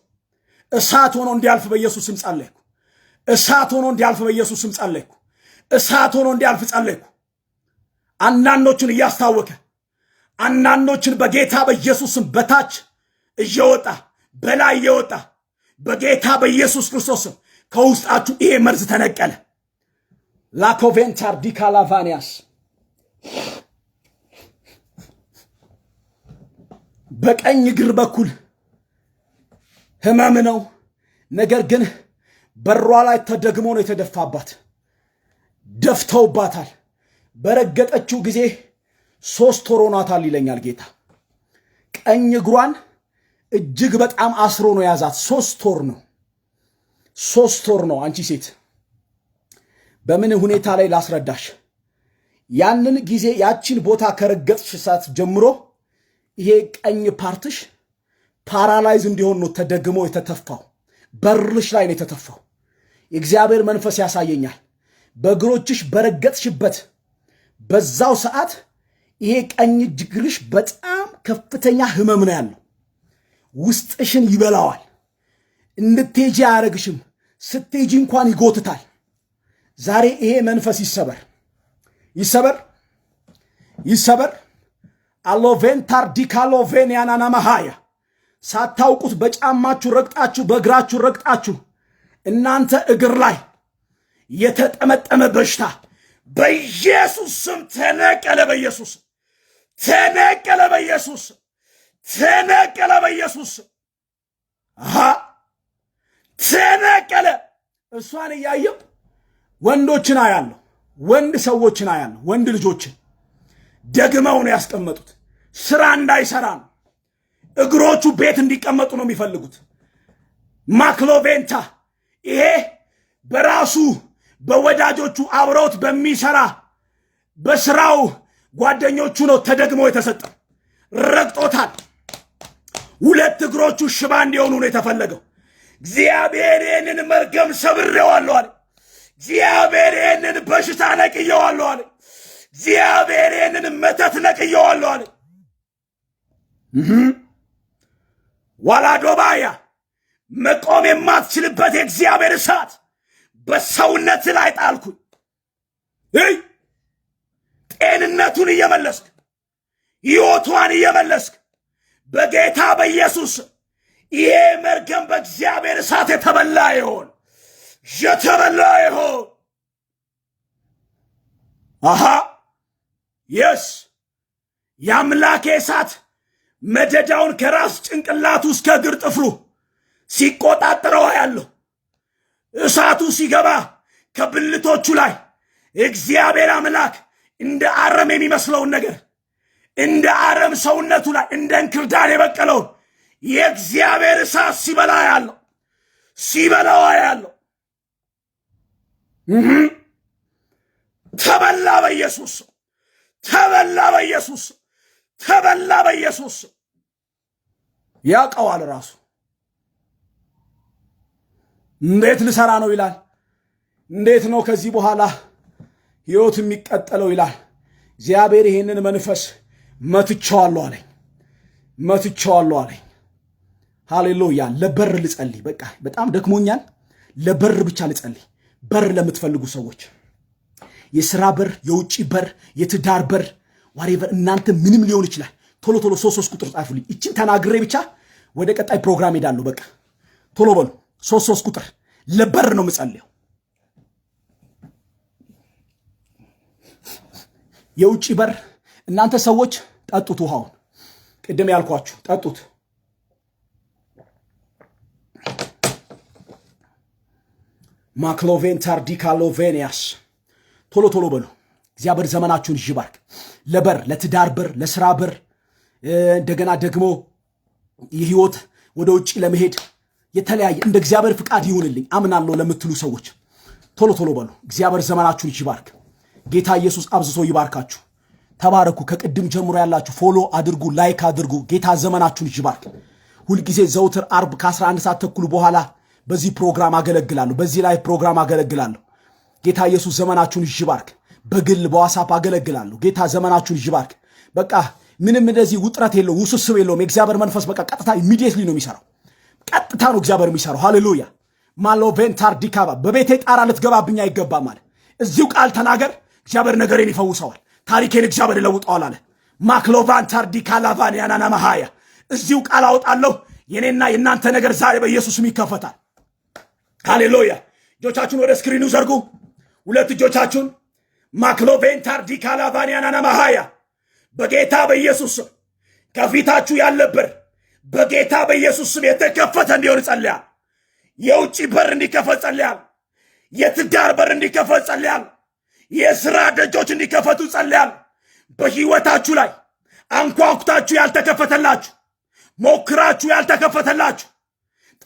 እሳት ሆኖ እንዲያልፍ በኢየሱስ ስም ጸለይኩ። እሳት ሆኖ እንዲያልፍ በኢየሱስ ስም ጸለይኩ። እሳት ሆኖ እንዲያልፍ ጸለይኩ። አንዳንዶችን እያስታወከ አንዳንዶችን በጌታ በኢየሱስ ስም በታች እየወጣ በላይ እየወጣ በጌታ በኢየሱስ ክርስቶስ ስም ከውስጣችሁ ይሄ መርዝ ተነቀለ። ላኮቬንታር ዲካላቫኒያስ በቀኝ እግር በኩል ህመም ነው። ነገር ግን በሯ ላይ ተደግሞ ነው የተደፋባት። ደፍተውባታል። በረገጠችው ጊዜ 3 ወር ሆኗታል ይለኛል ጌታ። ቀኝ እግሯን እጅግ በጣም አስሮ ነው ያዛት። 3 ወር ነው። 3 ወር ነው። አንቺ ሴት በምን ሁኔታ ላይ ላስረዳሽ? ያንን ጊዜ ያቺን ቦታ ከረገጥሽ ሰዓት ጀምሮ ይሄ ቀኝ ፓርትሽ ፓራላይዝ እንዲሆን ነው ተደግሞ የተተፋው። በርሽ ላይ ነው የተተፋው። የእግዚአብሔር መንፈስ ያሳየኛል። በእግሮችሽ በረገጥሽበት በዛው ሰዓት ይሄ ቀኝ እግርሽ በጣም ከፍተኛ ህመም ነው ያለው። ውስጥሽን ይበላዋል። እንድትሄጂ አያረግሽም። ስትሄጂ እንኳን ይጎትታል። ዛሬ ይሄ መንፈስ ይሰበር፣ ይሰበር፣ ይሰበር። አሎቬንታር ዲካሎቬንያናና ማሃያ ሳታውቁት በጫማችሁ ረግጣችሁ በእግራችሁ ረግጣችሁ እናንተ እግር ላይ የተጠመጠመ በሽታ በኢየሱስ ስም ተነቀለ። በኢየሱስ ተነቀለ። በኢየሱስ ተነቀለ። በኢየሱስ ተነቀለ። እሷን እያየው ወንዶችን አያለሁ፣ ወንድ ሰዎችን አያለሁ። ወንድ ልጆችን ደግመው ነው ያስቀመጡት። ስራ እንዳይሰራ ነው። እግሮቹ ቤት እንዲቀመጡ ነው የሚፈልጉት። ማክሎቬንታ ይሄ በራሱ በወዳጆቹ አብረውት በሚሰራ በስራው ጓደኞቹ ነው ተደግሞ የተሰጠ። ረግጦታል። 2 እግሮቹ ሽባ እንዲሆኑ ነው የተፈለገው። እግዚአብሔር ይህንን መርገም ሰብሬዋለሁ አለ። እግዚአብሔር ይህንን በሽታ ነቅየዋለሁ አለ። እግዚአብሔር ይህንን መተት ነቅየዋለሁ አለ። ዋላዶባያ መቆም የማትችልበት የእግዚአብሔር እሳት በሰውነት ላይ ጣልኩኝ። ጤንነቱን እየመለስክ ሕይወቷን እየመለስክ በጌታ በኢየሱስ ይሄ መርገም በእግዚአብሔር እሳት የተበላ ይሆን፣ የተበላ ይሆን። የስ የአምላኬ እሳት መደዳውን ከራስ ጭንቅላቱ እስከ እግር ጥፍሩ ሲቆጣጠረው ያለው እሳቱ ሲገባ ከብልቶቹ ላይ እግዚአብሔር አምላክ እንደ አረም የሚመስለውን ነገር እንደ አረም ሰውነቱ ላይ እንደ እንክርዳድ የበቀለውን የእግዚአብሔር እሳት ሲበላ ያለው ሲበላው ያለው ተበላ በኢየሱስ ተበላ በኢየሱስ ተበላ በኢየሱስ። ያውቀዋል ራሱ እንዴት ልሰራ ነው ይላል። እንዴት ነው ከዚህ በኋላ ሕይወት የሚቀጠለው ይላል። እግዚአብሔር ይህንን መንፈስ መትቼዋለሁ አለኝ፣ መትቼዋለሁ አለኝ። ሃሌሉያ። ለበር ልጸልይ፣ በቃ በጣም ደክሞኛል። ለበር ብቻ ልጸልይ። በር ለምትፈልጉ ሰዎች የሥራ በር፣ የውጭ በር፣ የትዳር በር ዋሬቨር እናንተ ምንም ሊሆን ይችላል። ቶሎ ቶሎ 3 ቁጥር ጻፉልኝ። እችን ተናግሬ ብቻ ወደ ቀጣይ ፕሮግራም ሄዳለሁ። በቃ ቶሎ በሉ። 3 ቁጥር ለበር ነው የምጸልየው። የውጭ በር እናንተ ሰዎች ጠጡት፣ ውሃውን ቅድም ያልኳችሁ ጠጡት። ማክሎቬን ታርዲካሎቬኒያስ ቶሎ ቶሎ በሉ። እግዚአብሔር ዘመናችሁን ይባርክ። ለበር፣ ለትዳር በር፣ ለስራ በር፣ እንደገና ደግሞ የህይወት ወደ ውጭ ለመሄድ የተለያየ እንደ እግዚአብሔር ፍቃድ ይሁንልኝ አምናለሁ ለምትሉ ሰዎች ቶሎ ቶሎ በሉ። እግዚአብሔር ዘመናችሁን ይባርክ። ጌታ ኢየሱስ አብዝቶ ይባርካችሁ። ተባረኩ። ከቅድም ጀምሮ ያላችሁ ፎሎ አድርጉ፣ ላይክ አድርጉ። ጌታ ዘመናችሁን ይባርክ። ሁልጊዜ ዘውትር አርብ ከ11 ሰዓት ተኩል በኋላ በዚህ ፕሮግራም አገለግላለሁ፣ በዚህ ላይ ፕሮግራም አገለግላለሁ። ጌታ ኢየሱስ ዘመናችሁን ይባርክ። በግል በዋትስአፕ አገለግላለሁ። ጌታ ዘመናችሁን ይባርክ። በቃ ምንም እንደዚህ ውጥረት የለውም፣ ውስብስብ የለውም። የእግዚአብሔር መንፈስ በቃ ቀጥታ ኢሚዲየትሊ ነው የሚሰራው። ቀጥታ ነው እግዚአብሔር የሚሰራው። ሃሌሉያ። ማሎቬንታር ዲካባ በቤቴ ጣራ ልትገባብኝ አይገባም አለ። እዚሁ ቃል ተናገር፣ እግዚአብሔር ነገሬን ይፈውሰዋል፣ ታሪኬን እግዚአብሔር ይለውጠዋል አለ። ማክሎቫንታር ዲካላቫን ያናና መሃያ እዚሁ ቃል አወጣለሁ። የኔና የእናንተ ነገር ዛሬ በኢየሱስም ይከፈታል። ሃሌሉያ። እጆቻችሁን ወደ ስክሪኑ ዘርጉ። ሁለት እጆቻችሁን ማክሎቬንታር ዲካላቫን ያናና መሃያ በጌታ በኢየሱስ ስም ከፊታችሁ ያለበር በጌታ በኢየሱስ ስም የተከፈተ እንዲሆን ጸልያል። የውጭ በር እንዲከፈት ጸልያል። የትዳር በር እንዲከፈት ጸልያል። የሥራ ደጆች እንዲከፈቱ ጸልያል። በሕይወታችሁ ላይ አንኳኩታችሁ ያልተከፈተላችሁ፣ ሞክራችሁ ያልተከፈተላችሁ፣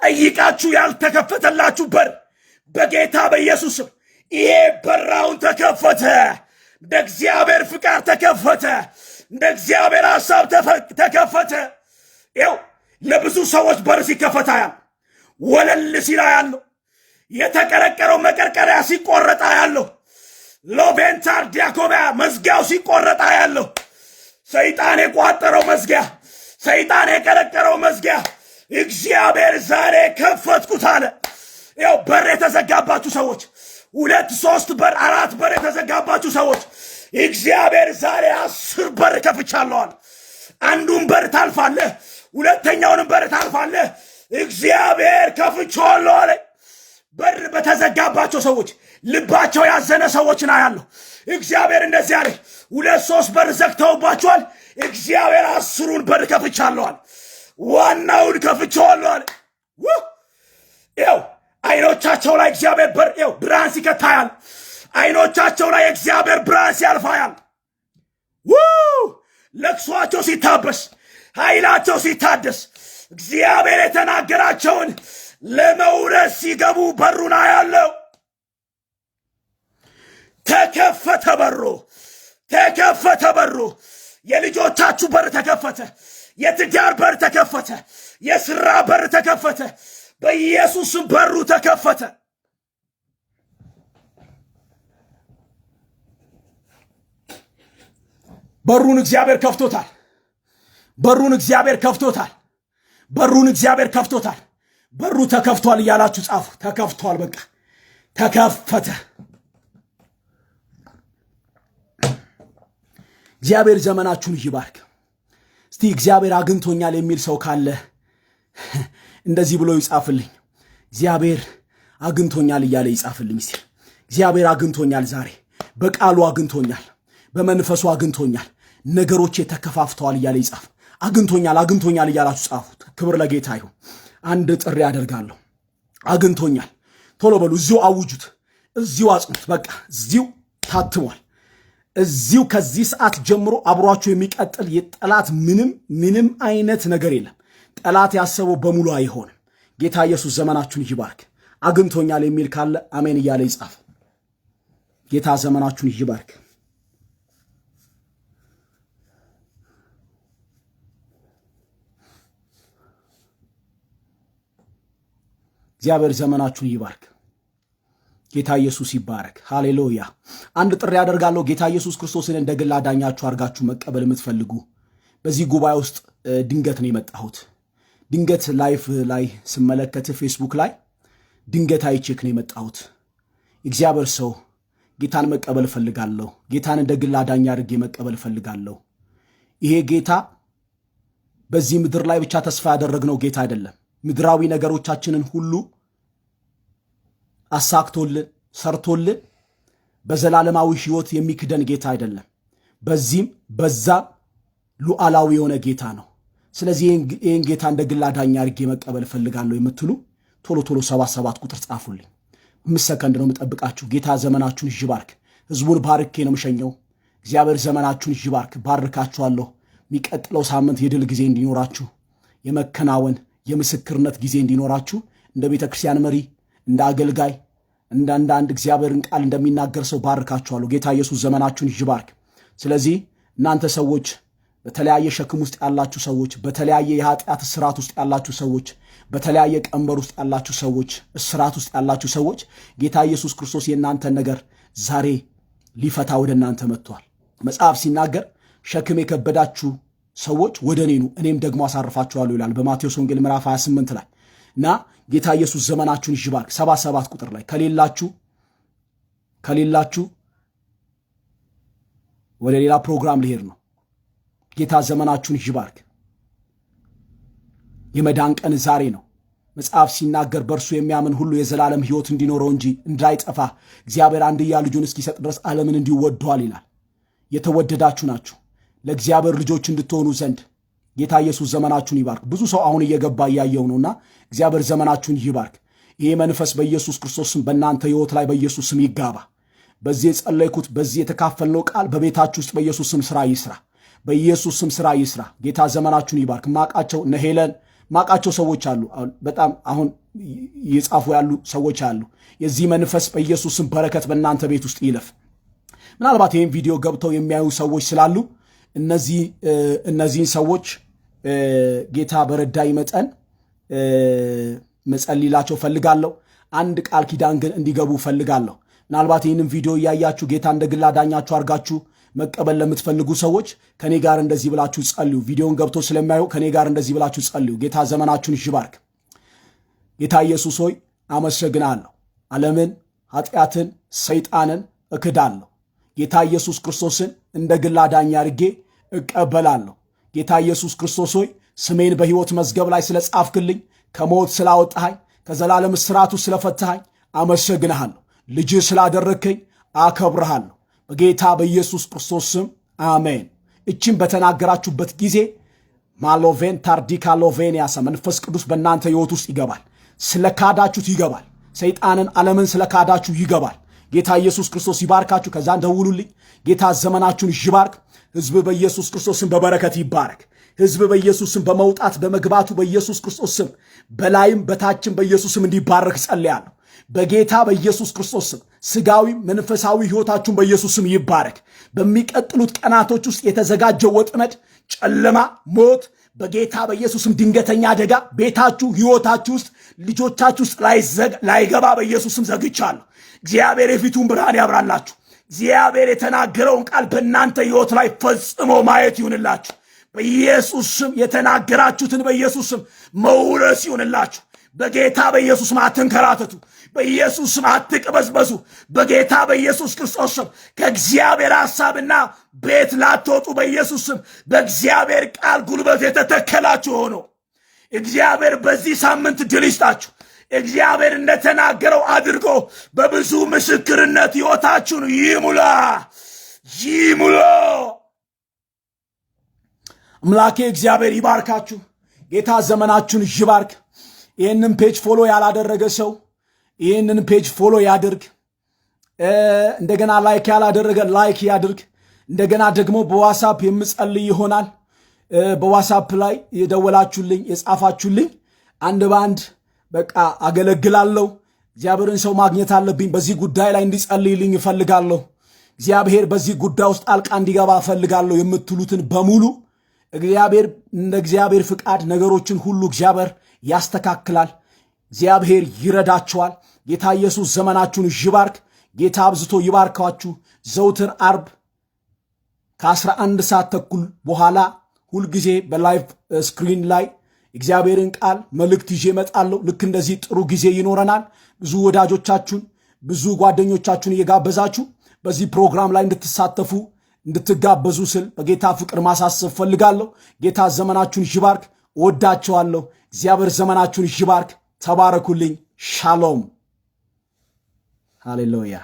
ጠይቃችሁ ያልተከፈተላችሁ በር በጌታ በኢየሱስ ስም ይሄ በራውን ተከፈተ። እንደ እግዚአብሔር ፍቃድ ተከፈተ። እንደ እግዚአብሔር ሐሳብ ተከፈተ። ይኸው ለብዙ ሰዎች በር ሲከፈታ ያለ ወለል ሲላ ያለው የተቀረቀረው መቀርቀሪያ ሲቆረጣ ያለው ሎቬንታር ዲያኮቢያ መዝጊያው ሲቆረጣ ያለው ሰይጣን የቋጠረው መዝጊያ፣ ሰይጣን የቀረቀረው መዝጊያ እግዚአብሔር ዛሬ ከፈትኩት አለ። ይኸው በር የተዘጋባችሁ ሰዎች 2 3 በር 4 በር የተዘጋባችሁ ሰዎች እግዚአብሔር ዛሬ 10 በር ከፍቻለዋል። አንዱን በር ታልፋለህ፣ ሁለተኛውንም በር ታልፋለህ። እግዚአብሔር ከፍቻለሁ አለ። በር በተዘጋባቸው ሰዎች ልባቸው ያዘነ ሰዎችን አያለሁ። እግዚአብሔር እንደዚህ አለ፣ 2 3 በር ዘግተውባቸዋል። እግዚአብሔር 10ን በር ከፍቻለዋል። ዋናውን ከፍቻለሁ አለ። ይኸው አይኖቻቸው ላይ እግዚአብሔር በር ይኸው ብርሃን ሲከታያል። አይኖቻቸው ላይ እግዚአብሔር ብርሃን ሲያልፋያል። ለቅሷቸው ሲታበስ፣ ኃይላቸው ሲታደስ፣ እግዚአብሔር የተናገራቸውን ለመውረስ ሲገቡ በሩን አያለው። ተከፈተ በሩ፣ ተከፈተ በሩ። የልጆቻችሁ በር ተከፈተ። የትዳር በር ተከፈተ። የሥራ በር ተከፈተ። በኢየሱስም በሩ ተከፈተ። በሩን እግዚአብሔር ከፍቶታል። በሩን እግዚአብሔር ከፍቶታል። በሩን እግዚአብሔር ከፍቶታል። በሩ ተከፍቷል እያላችሁ ጻፉ። ተከፍቷል። በቃ ተከፈተ። እግዚአብሔር ዘመናችሁን ይባርክ። እስቲ እግዚአብሔር አግኝቶኛል የሚል ሰው ካለ እንደዚህ ብሎ ይጻፍልኝ። እግዚአብሔር አግኝቶኛል እያለ ይጻፍልኝ። እስቲ እግዚአብሔር አግኝቶኛል፣ ዛሬ በቃሉ አግኝቶኛል፣ በመንፈሱ አግኝቶኛል፣ ነገሮቼ ተከፋፍተዋል እያለ ይጻፍ። አግኝቶኛል፣ አግኝቶኛል እያላችሁ ጻፉት። ክብር ለጌታ ይሁን። አንድ ጥሪ አደርጋለሁ። አግኝቶኛል። ቶሎ በሉ። እዚሁ አውጁት፣ እዚሁ አጽኑት። በቃ እዚሁ ታትሟል። እዚሁ ከዚህ ሰዓት ጀምሮ አብሯችሁ የሚቀጥል የጠላት ምንም አይነት ነገር የለም። ጠላት ያሰበው በሙሉ አይሆንም። ጌታ ኢየሱስ ዘመናችሁን ይባርክ። አግኝቶኛል የሚል ካለ አሜን እያለ ይጻፍ። ጌታ ዘመናችሁን ይባርክ። እግዚአብሔር ዘመናችሁን ይባርክ። ጌታ ኢየሱስ ይባረክ። ሃሌሉያ። አንድ ጥሪ ያደርጋለሁ። ጌታ ኢየሱስ ክርስቶስን እንደ ግል አዳኛችሁ አድርጋችሁ መቀበል የምትፈልጉ በዚህ ጉባኤ ውስጥ ድንገት ነው የመጣሁት። ድንገት ላይፍ ላይ ስመለከት ፌስቡክ ላይ ድንገት አይቼክ ነው የመጣሁት። እግዚአብሔር ሰው ጌታን መቀበል ፈልጋለሁ፣ ጌታን እንደ ግል አዳኛ አድርጌ መቀበል ፈልጋለሁ። ይሄ ጌታ በዚህ ምድር ላይ ብቻ ተስፋ ያደረግነው ጌታ አይደለም። ምድራዊ ነገሮቻችንን ሁሉ አሳክቶልን ሰርቶልን በዘላለማዊ ሕይወት የሚክደን ጌታ አይደለም። በዚህም በዛም ሉዓላዊ የሆነ ጌታ ነው። ስለዚህ ይህን ጌታ እንደ ግል አዳኛ አድርጌ መቀበል ፈልጋለሁ የምትሉ ቶሎ 77 ቁጥር ጻፉልኝ። 5 ሰከንድ ነው የምጠብቃችሁ። ጌታ ዘመናችሁን ይባርክ። ህዝቡን ባርኬ ነው የምሸኘው። እግዚአብሔር ዘመናችሁን ይባርክ። ባርካችኋለሁ። የሚቀጥለው ሳምንት የድል ጊዜ እንዲኖራችሁ፣ የመከናወን የምስክርነት ጊዜ እንዲኖራችሁ እንደ ቤተ ክርስቲያን መሪ፣ እንደ አገልጋይ፣ እንደ አንድ እግዚአብሔርን ቃል እንደሚናገር ሰው ባርካችኋለሁ። ጌታ ኢየሱስ ዘመናችሁን ይባርክ። ስለዚህ እናንተ ሰዎች በተለያየ ሸክም ውስጥ ያላችሁ ሰዎች፣ በተለያየ የኃጢአት እስራት ውስጥ ያላችሁ ሰዎች፣ በተለያየ ቀንበር ውስጥ ያላችሁ ሰዎች፣ እስራት ውስጥ ያላችሁ ሰዎች ጌታ ኢየሱስ ክርስቶስ የእናንተን ነገር ዛሬ ሊፈታ ወደ እናንተ መጥቷል። መጽሐፍ ሲናገር ሸክም የከበዳችሁ ሰዎች ወደ እኔ ኑ እኔም ደግሞ አሳርፋችኋለሁ ይላል በማቴዎስ ወንጌል ምዕራፍ 28 ላይ እና ጌታ ኢየሱስ ዘመናችሁን ይባርክ። 77 ቁጥር ላይ ከሌላችሁ ወደ ሌላ ፕሮግራም ልሄድ ነው። ጌታ ዘመናችሁን ይባርክ። የመዳን ቀን ዛሬ ነው። መጽሐፍ ሲናገር በእርሱ የሚያምን ሁሉ የዘላለም ሕይወት እንዲኖረው እንጂ እንዳይጠፋ እግዚአብሔር አንድያ ልጁን እስኪሰጥ ድረስ ዓለምን እንዲሁ ወዷል ይላል። የተወደዳችሁ ናችሁ ለእግዚአብሔር ልጆች እንድትሆኑ ዘንድ ጌታ ኢየሱስ ዘመናችሁን ይባርክ። ብዙ ሰው አሁን እየገባ እያየው ነውና እግዚአብሔር ዘመናችሁን ይባርክ። ይሄ መንፈስ በኢየሱስ ክርስቶስ ስም በእናንተ ሕይወት ላይ በኢየሱስ ስም ይጋባ። በዚህ የጸለይኩት በዚህ የተካፈልነው ቃል በቤታችሁ ውስጥ በኢየሱስ ስም ስራ ይስራ። በኢየሱስ ስም ስራ ይስራ። ጌታ ዘመናችሁን ይባርክ። ማቃቸው ነሄለን ማቃቸው ሰዎች አሉ። በጣም አሁን እየጻፉ ያሉ ሰዎች አሉ። የዚህ መንፈስ በኢየሱስ ስም በረከት በእናንተ ቤት ውስጥ ይለፍ። ምናልባት ይህን ቪዲዮ ገብተው የሚያዩ ሰዎች ስላሉ እነዚህን ሰዎች ጌታ በረዳይ መጠን መጸልይላቸው ፈልጋለሁ። አንድ ቃል ኪዳን ግን እንዲገቡ ፈልጋለሁ። ምናልባት ይህንን ቪዲዮ እያያችሁ ጌታ እንደ ግል አዳኛችሁ አድርጋችሁ መቀበል ለምትፈልጉ ሰዎች ከኔ ጋር እንደዚህ ብላችሁ ጸልዩ። ቪዲዮን ገብቶ ስለሚያዩ ከኔ ጋር እንደዚህ ብላችሁ ጸልዩ። ጌታ ዘመናችሁን ይባርክ። ጌታ ኢየሱስ ሆይ አመሰግናለሁ። ዓለምን፣ ኃጢአትን፣ ሰይጣንን እክዳለሁ። ጌታ ኢየሱስ ክርስቶስን እንደ ግል አዳኝ አድርጌ እቀበላለሁ። ጌታ ኢየሱስ ክርስቶስ ሆይ ስሜን በሕይወት መዝገብ ላይ ስለጻፍክልኝ፣ ከሞት ስላወጣኸኝ፣ ከዘላለም እስራቱ ስለፈታኸኝ አመሰግንሃለሁ። ልጅህ ስላደረግከኝ አከብርሃለሁ። በጌታ በኢየሱስ ክርስቶስ ስም አሜን። እቺን በተናገራችሁበት ጊዜ ማሎቬን ታርዲካ ሎቬንያሰ መንፈስ ቅዱስ በእናንተ ሕይወት ውስጥ ይገባል። ስለ ካዳችሁት ይገባል። ሰይጣንን ዓለምን ስለ ካዳችሁ ይገባል። ጌታ ኢየሱስ ክርስቶስ ይባርካችሁ። ከዛ እንደውሉልኝ። ጌታ ዘመናችሁን ይባርክ። ሕዝብ በኢየሱስ ክርስቶስ ስም በበረከት ይባረክ። ሕዝብ በኢየሱስ ስም በመውጣት በመግባቱ በኢየሱስ ክርስቶስ ስም በላይም በታችም በኢየሱስ ስም እንዲባረክ ጸልያለሁ። በጌታ በኢየሱስ ክርስቶስ ስም ስጋዊ መንፈሳዊ ሕይወታችሁን በኢየሱስ ስም ይባረክ። በሚቀጥሉት ቀናቶች ውስጥ የተዘጋጀው ወጥመድ፣ ጨለማ፣ ሞት በጌታ በኢየሱስ ስም ድንገተኛ አደጋ ቤታችሁ፣ ሕይወታችሁ ውስጥ ልጆቻችሁ ውስጥ ላይገባ በኢየሱስ ስም ዘግቻለሁ። እግዚአብሔር የፊቱን ብርሃን ያብራላችሁ። እግዚአብሔር የተናገረውን ቃል በእናንተ ሕይወት ላይ ፈጽሞ ማየት ይሁንላችሁ። በኢየሱስ ስም የተናገራችሁትን በኢየሱስ ስም መውረስ ይሁንላችሁ። በጌታ በኢየሱስ ስም አትንከራተቱ። በኢየሱስ ስም አትቅበዝበዙ። በጌታ በኢየሱስ ክርስቶስ ስም ከእግዚአብሔር ሐሳብና ቤት ላትወጡ በኢየሱስ ስም በእግዚአብሔር ቃል ጉልበት የተተከላችሁ ሆኖ እግዚአብሔር በዚህ ሳምንት ድል ይስጣችሁ። እግዚአብሔር እንደተናገረው አድርጎ በብዙ ምስክርነት ሕይወታችሁን ይሙላ። አምላኬ እግዚአብሔር ይባርካችሁ። ጌታ ዘመናችሁን ይባርክ። ይህንን ፔጅ ፎሎ ያላደረገ ሰው ይህንን ፔጅ ፎሎ ያድርግ። እንደገና ላይክ ያላደረገ ላይክ ያድርግ። እንደገና ደግሞ በዋትስአፕ የምጸልይ ይሆናል። በዋትስአፕ ላይ የደወላችሁልኝ የጻፋችሁልኝ አንድ በአንድ በቃ አገለግላለሁ። እግዚአብሔርን ሰው ማግኘት አለብኝ፣ በዚህ ጉዳይ ላይ እንዲጸልይልኝ እፈልጋለሁ፣ እግዚአብሔር በዚህ ጉዳይ ውስጥ ጣልቃ እንዲገባ እፈልጋለሁ የምትሉትን በሙሉ እግዚአብሔር እንደ እግዚአብሔር ፍቃድ ነገሮችን ሁሉ እግዚአብሔር ያስተካክላል። እግዚአብሔር ይረዳቸዋል። ጌታ ኢየሱስ ዘመናችሁን ይባርክ። ጌታ አብዝቶ ይባርካችሁ። ዘውትር አርብ ከ11 ሰዓት ተኩል በኋላ ሁልጊዜ በላይቭ ስክሪን ላይ እግዚአብሔርን ቃል መልእክት ይዤ እመጣለሁ። ልክ እንደዚህ ጥሩ ጊዜ ይኖረናል። ብዙ ወዳጆቻችሁን ብዙ ጓደኞቻችሁን እየጋበዛችሁ በዚህ ፕሮግራም ላይ እንድትሳተፉ እንድትጋበዙ ስል በጌታ ፍቅር ማሳሰብ ፈልጋለሁ። ጌታ ዘመናችሁን ይባርክ። እወዳችኋለሁ። እግዚአብሔር ዘመናችሁን ይባርክ። ተባረኩልኝ። ሻሎም ሃሌሉያ።